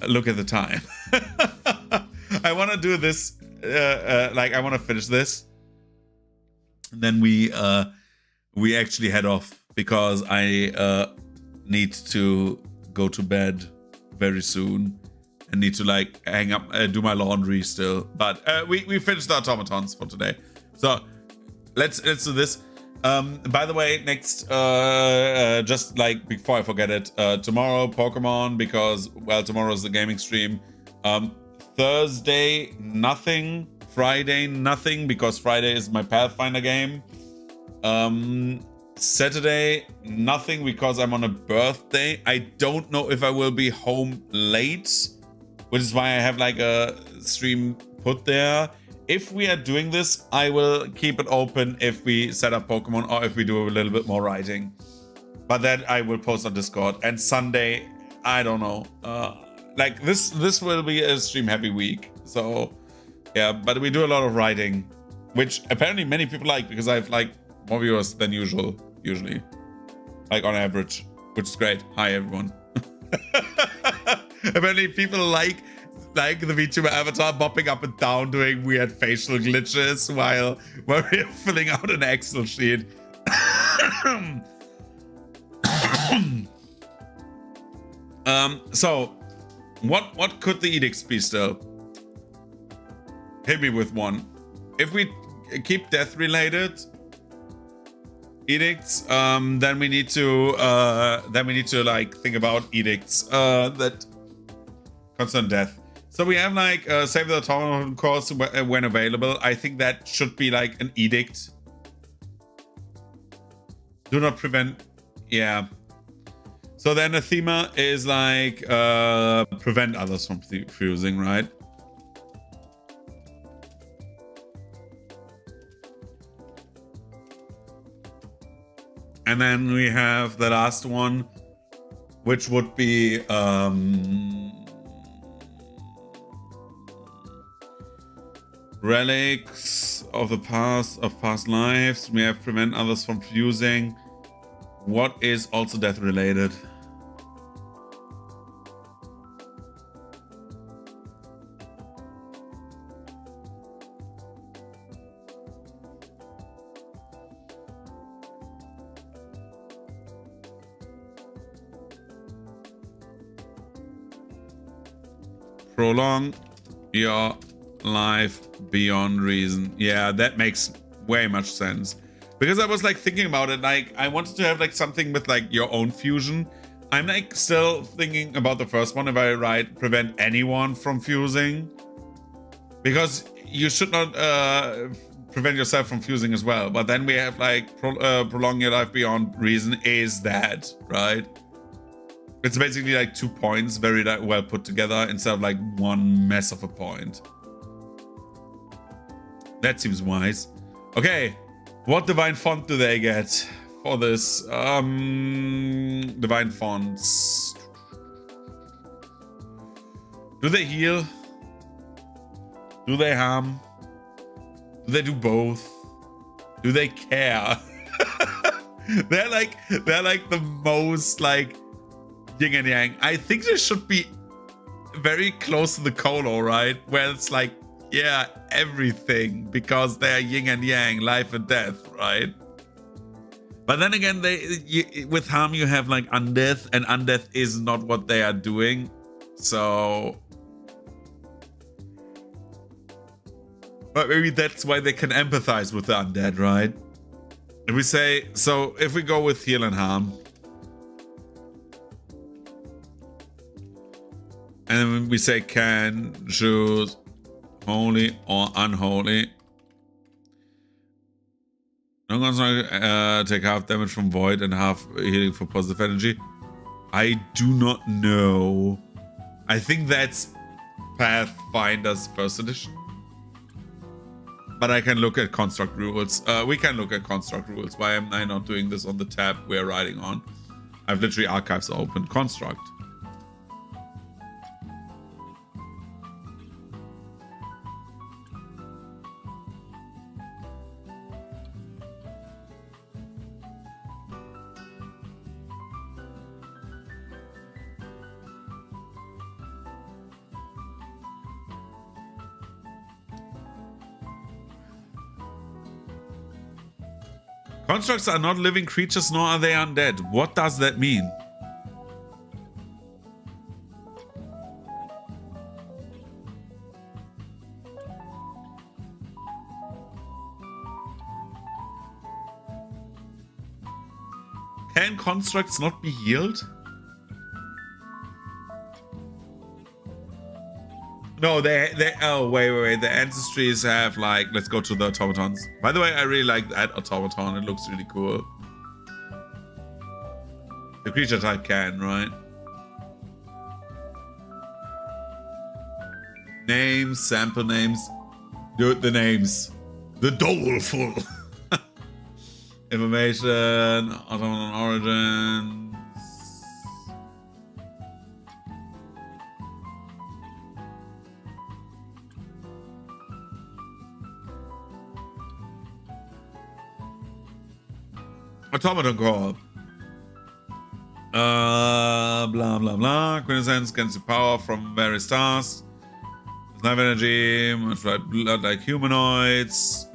look at the time. I want to do this, like I want to finish this, and then we actually head off because I need to go to bed very soon and need to like hang up, do my laundry still. But we finished the automatons for today, so let's do this. By the way, next, just like before I forget it, tomorrow Pokemon, because well, tomorrow is the gaming stream. Thursday, nothing. Friday, nothing, because Friday is my Pathfinder game. Saturday, nothing because I'm on a birthday. I don't know if I will be home late, which is why I have like a stream put there. If we are doing this, I will keep it open if we set up Pokemon or if we do a little bit more writing. But that I will post on Discord. And Sunday, I don't know. Like this will be a stream heavy week. So yeah, but we do a lot of writing, which apparently many people like because I have like more viewers than usual, usually. Like on average, which is great. Hi everyone. Apparently people like the VTuber avatar bopping up and down doing weird facial glitches while we're filling out an Excel sheet. So what could the edicts be still? Hit me with one. If we keep death related edicts, then we need to like think about edicts that concern death. So we have like save the tournament course when available. I think that should be like an edict. Do not prevent. Yeah. So then anathema is like prevent others from fusing, right? And then we have the last one, which would be relics of the past lives. We have prevent others from fusing. What is also death related? Prolong your life beyond reason. Yeah, that makes way much sense. Because I was like thinking about it, like I wanted to have like something with like your own fusion. I'm like still thinking about the first one if I write prevent anyone from fusing. Because you should not prevent yourself from fusing as well. But then we have like prolong your life beyond reason is that, right? It's basically like 2 points very well put together instead of like one mess of a point. That seems wise. Okay, what divine font do they get for this? Divine fonts. Do they heal? Do they harm? Do they do both? Do they care? they're like the most like yin and yang. I think they should be very close to the Colo, right? Where it's like, yeah, everything, because they're yin and yang, life and death, right? But then again, with harm you have like undeath, and undeath is not what they are doing. So, but maybe that's why they can empathize with the undead, right? If we say, so if we go with heal and harm, and then we say can choose holy or unholy. No construct take half damage from void and half healing for positive energy. I do not know. I think that's Pathfinder's first edition. But I can look at construct rules. We can look at construct rules. Why am I not doing this on the tab we're writing on? I've literally archives open. Construct. Constructs are not living creatures, nor are they undead. What does that mean? Can constructs not be healed? No, oh, wait. The ancestries have like, let's go to the automatons. By the way, I really like that automaton. It looks really cool. The creature type can, right? Names, sample names. Dude, the names. The doleful. Information, automaton origins. Automaton Corp. Blah blah blah. Quintessence gains the power from various stars. Life energy, much like blood like humanoids.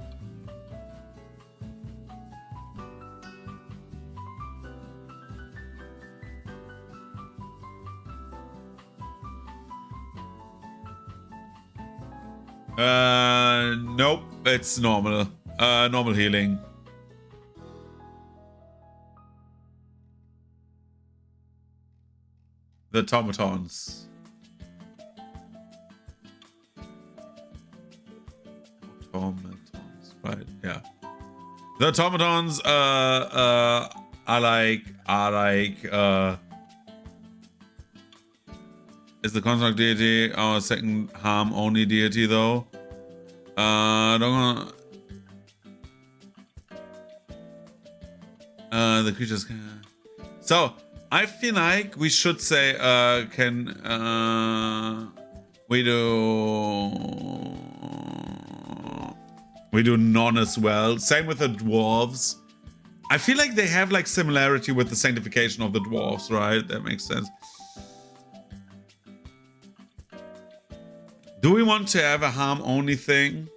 Nope, it's normal. Normal healing. The automatons. Automatons, right? Yeah. The automatons are like is the construct deity our second harm only deity though? The creatures can. So I feel like we should say we do none as well. Same with the dwarves. I feel like they have like similarity with the sanctification of the dwarves, right? That makes sense. Do we want to have a harm only thing?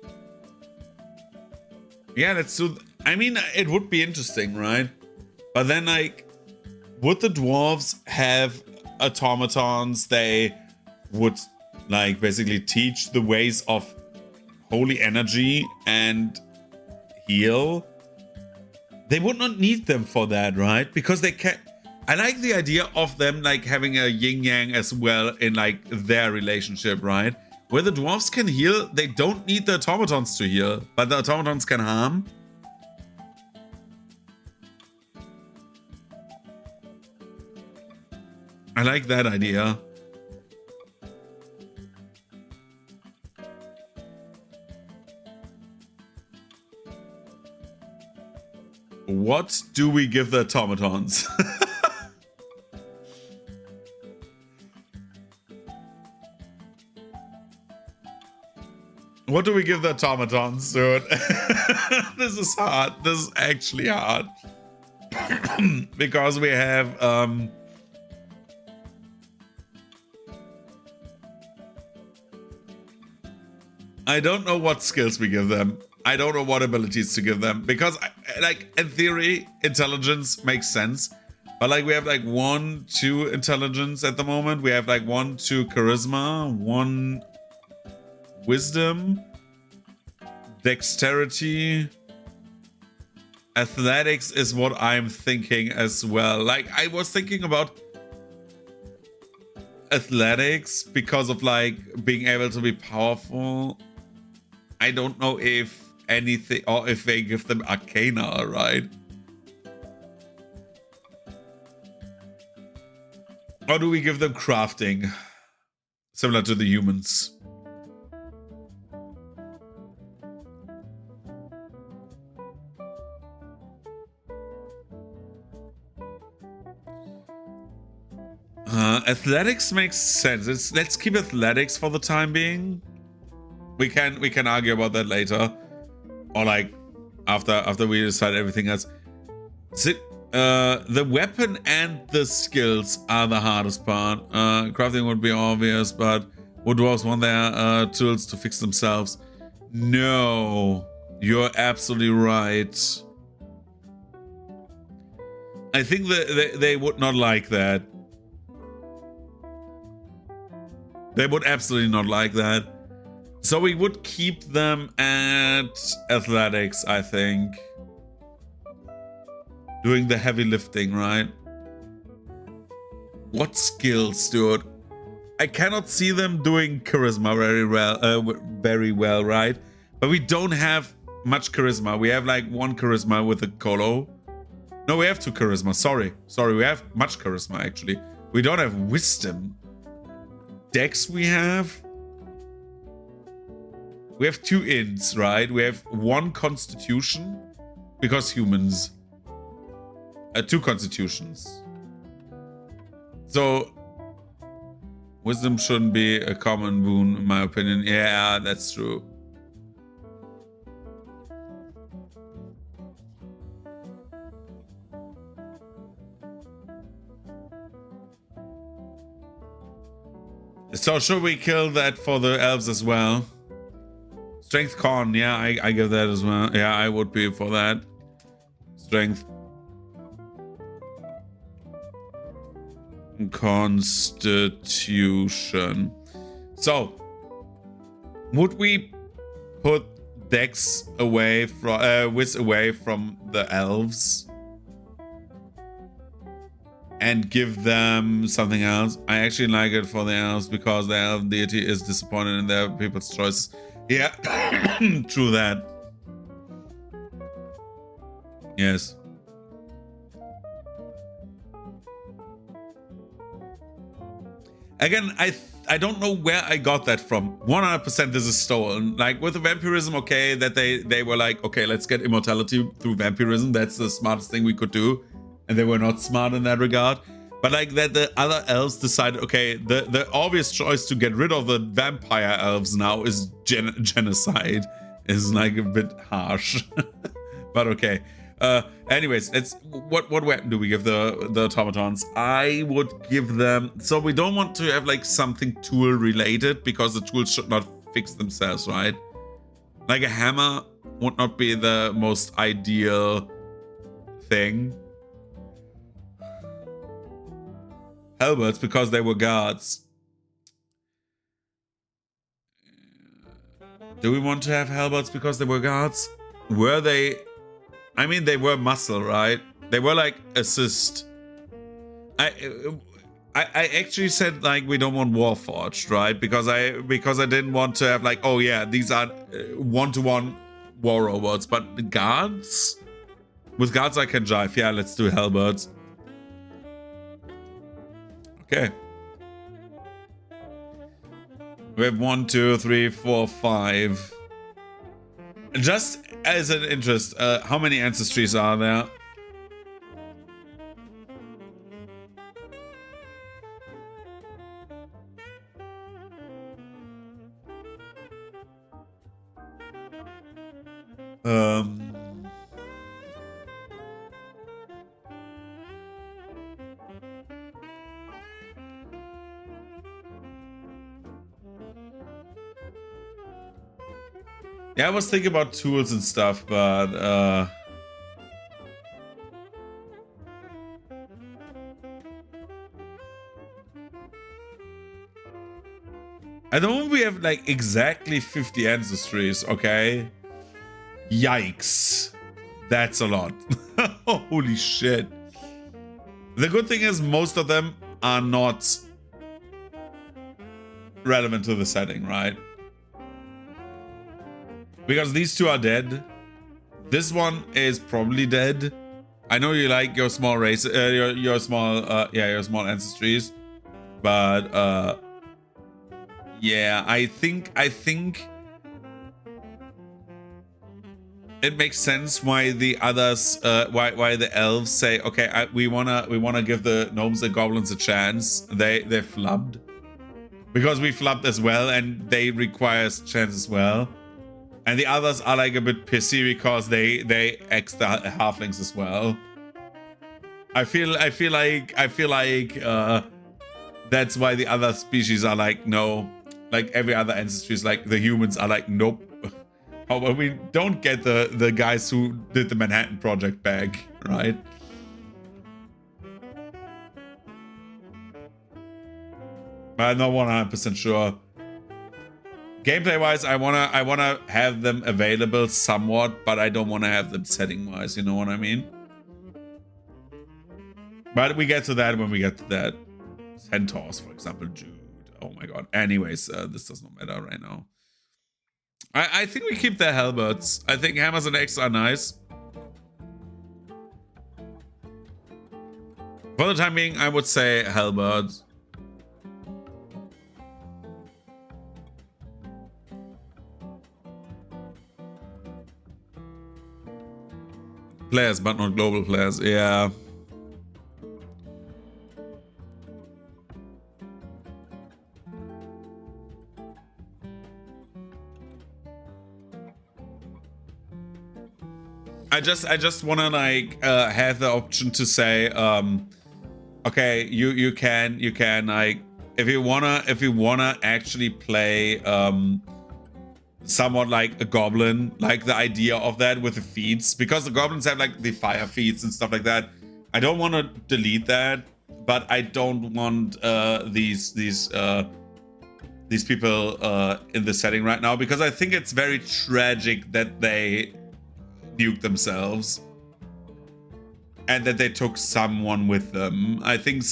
Yeah, let's do. I mean, it would be interesting, right? But then, like, would the dwarves have automatons? They would, like, basically teach the ways of holy energy and heal. They would not need them for that, right? Because they can. I like the idea of them, like, having a yin yang as well in, like, their relationship, right? Where the dwarves can heal, they don't need the automatons to heal, but the automatons can harm. I like that idea. What do we give the automatons? What do we give the automatons, dude? This is hard. This is actually hard. Because we have I don't know what skills we give them. I don't know what abilities to give them. Because, like, in theory, intelligence makes sense. But, like, we have, like, 1, 2 intelligence at the moment. We have, like, 1, 2 charisma, 1 wisdom, dexterity. Athletics is what I'm thinking as well. Like, I was thinking about athletics because of, like, being able to be powerful. I don't know if anything, or if they give them Arcana, right? Or do we give them crafting? Similar to the humans. Athletics makes sense. Let's keep athletics for the time being. We can argue about that later, or like after we decide everything else. The weapon and the skills are the hardest part. Crafting would be obvious, but would dwarves want their tools to fix themselves? No, you're absolutely right. I think that they would not like that. They would absolutely not like that. So we would keep them at athletics, I think. Doing the heavy lifting, right? What skills, dude? I cannot see them doing charisma very well, right? But we don't have much charisma. We have like 1 charisma with a Colo. No, we have 2 charisma. Sorry, we have much charisma actually. We don't have wisdom. Dex we have. We have 2 ints, right? We have 1 constitution because humans. 2 constitutions. So wisdom shouldn't be a common boon, in my opinion. Yeah, that's true. So should we kill that for the elves as well? Strength con, yeah, I give that as well. Yeah, I would be for that. Strength. Constitution. So, would we put Dex away from Wiz away from the elves and give them something else? I actually like it for the elves because the elf deity is disappointed in their people's choices. Yeah, true that. Yes. Again, I don't know where I got that from. 100% this is stolen. Like with the vampirism, okay, that they were like, okay, let's get immortality through vampirism. That's the smartest thing we could do. And they were not smart in that regard. But like that the other elves decided, okay, the obvious choice to get rid of the vampire elves now is genocide. Is like a bit harsh. But okay. Anyways, what weapon do we give the automatons? I would give them, so we don't want to have like something tool related because the tools should not fix themselves, right? Like a hammer would not be the most ideal thing. Halberds because they were guards. Do we want to have halberds because they were guards? Were they? I mean, they were muscle, right? They were like assist. I actually said like we don't want Warforged, right? Because I didn't want to have like, oh yeah, these are one-to-one war robots, but the guards, with guards I can jive. Yeah, let's do halberds. Okay. We have 1, 2, 3, 4, 5. Just as an interest, how many ancestries are there? Yeah, I was thinking about tools and stuff, but at the moment we have like exactly 50 ancestries, okay? Yikes. That's a lot. Holy shit. The good thing is most of them are not relevant to the setting, right? Because these 2 are dead. This one is probably dead. I know you like your small race, your small ancestries, but yeah, I think it makes sense why the others, why the elves say, okay, we wanna give the gnomes and goblins a chance. They flubbed because we flubbed as well, and they require a chance as well. And the others are like a bit pissy because they X the halflings as well. I feel like that's why the other species are like, no. Like every other ancestry is like the humans are like, nope. Oh, but we don't get the guys who did the Manhattan Project back, right? But I'm not 100% sure. Gameplay wise, I wanna have them available somewhat, but I don't wanna have them setting wise, you know what I mean? But we get to that when we get to that. Centaurs, for example, dude. Oh my god. Anyways, this does not matter right now. I think we keep the halberds. I think hammers and axes are nice. For the time being, I would say Hellbirds. Players, but not global players. Yeah. I just wanna like have the option to say, okay, you can like if you wanna actually play somewhat like a goblin, like the idea of that with the feats, because the goblins have like the fire feats and stuff like that. I don't want to delete that, but I don't want these people in the setting right now, because I think it's very tragic that they nuke themselves and that they took someone with them. I think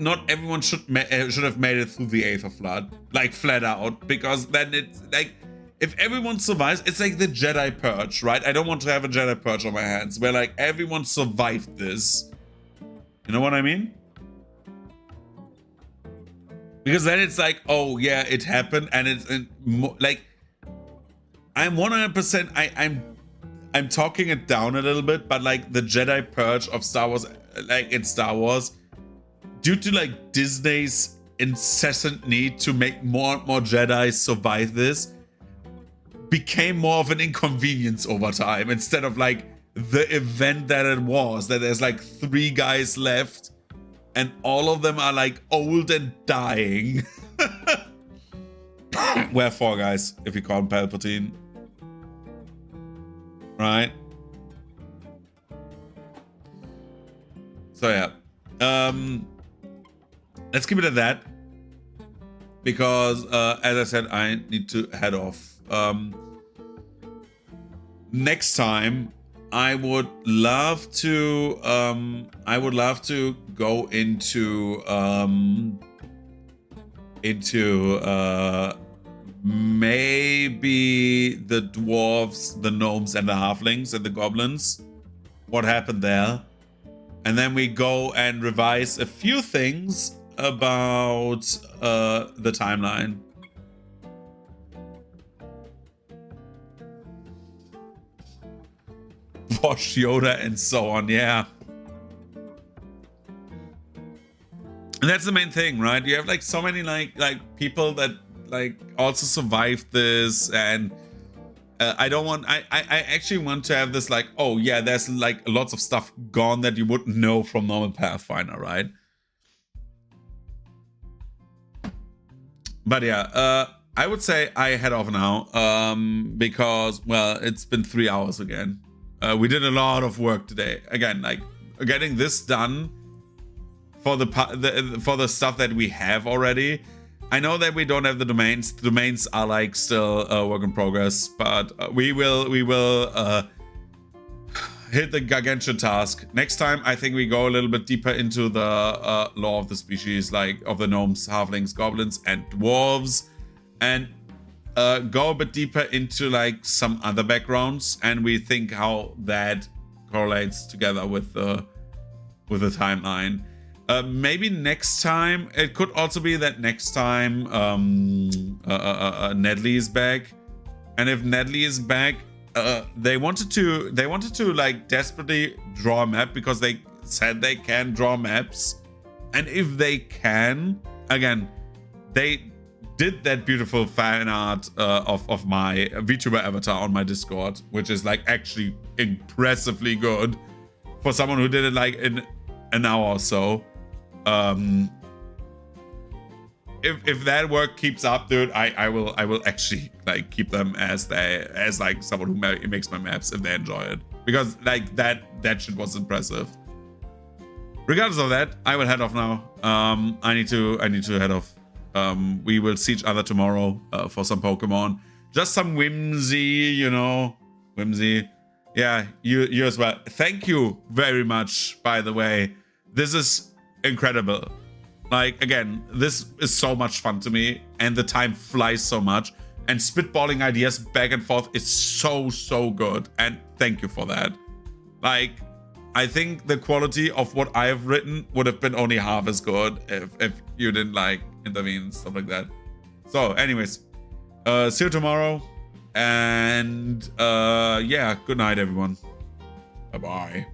not everyone should have made it through the Aether Flood, like flat out, because then it's like if everyone survives, it's like the Jedi Purge, right? I don't want to have a Jedi Purge on my hands where like everyone survived this. You know what I mean? Because then it's like, oh yeah, it happened, and it's like I'm 100%. I'm talking it down a little bit, but like the Jedi Purge of Star Wars, like in Star Wars, due to like Disney's incessant need to make more and more Jedi survive this, became more of an inconvenience over time, instead of like the event that it was, that there's like 3 guys left and all of them are like old and dying. We're 4 guys if you count Palpatine. Right? So yeah. Let's keep it at that, because as I said, I need to head off. Next time I would love to go into maybe the dwarves, the gnomes, and the halflings and the goblins. What happened there? And then we go and revise a few things about the timeline. Wash Yoda and so on, yeah. And that's the main thing, right? You have like so many like people that like also survived this, and I actually want to have this like, oh yeah, there's like lots of stuff gone that you wouldn't know from normal Pathfinder, right? But yeah, I would say I head off now, because, well, it's been 3 hours again. We did a lot of work today. Again, like getting this done for the stuff that we have already. I know that we don't have the domains. The domains are like still a work in progress, but we will hit the gargantuan task. Next time, I think we go a little bit deeper into the lore of the species, like of the gnomes, halflings, goblins, and dwarves, and go a bit deeper into like some other backgrounds, and we think how that correlates together with the timeline. Maybe next time, it could also be that next time Nedley is back, and if Nedley is back, they wanted to like desperately draw a map, because they said they can draw maps, and if they can, again, they did that beautiful fan art of my VTuber avatar on my Discord, which is like actually impressively good for someone who did it like in an hour or so. If that work keeps up, dude, I will actually like keep them as like someone who makes my maps if they enjoy it, because like that shit was impressive. Regardless of that, I will head off now. I need to head off. We will see each other tomorrow for some Pokemon. Just some whimsy, you know, whimsy. Yeah, you as well. Thank you very much, by the way. This is incredible. Like, again, this is so much fun to me, and the time flies so much, and spitballing ideas back and forth is so good, and thank you for that. Like, I think the quality of what I have written would have been only half as good if you didn't like intervene and stuff like that. So anyways, see you tomorrow, and yeah, good night everyone. Bye bye.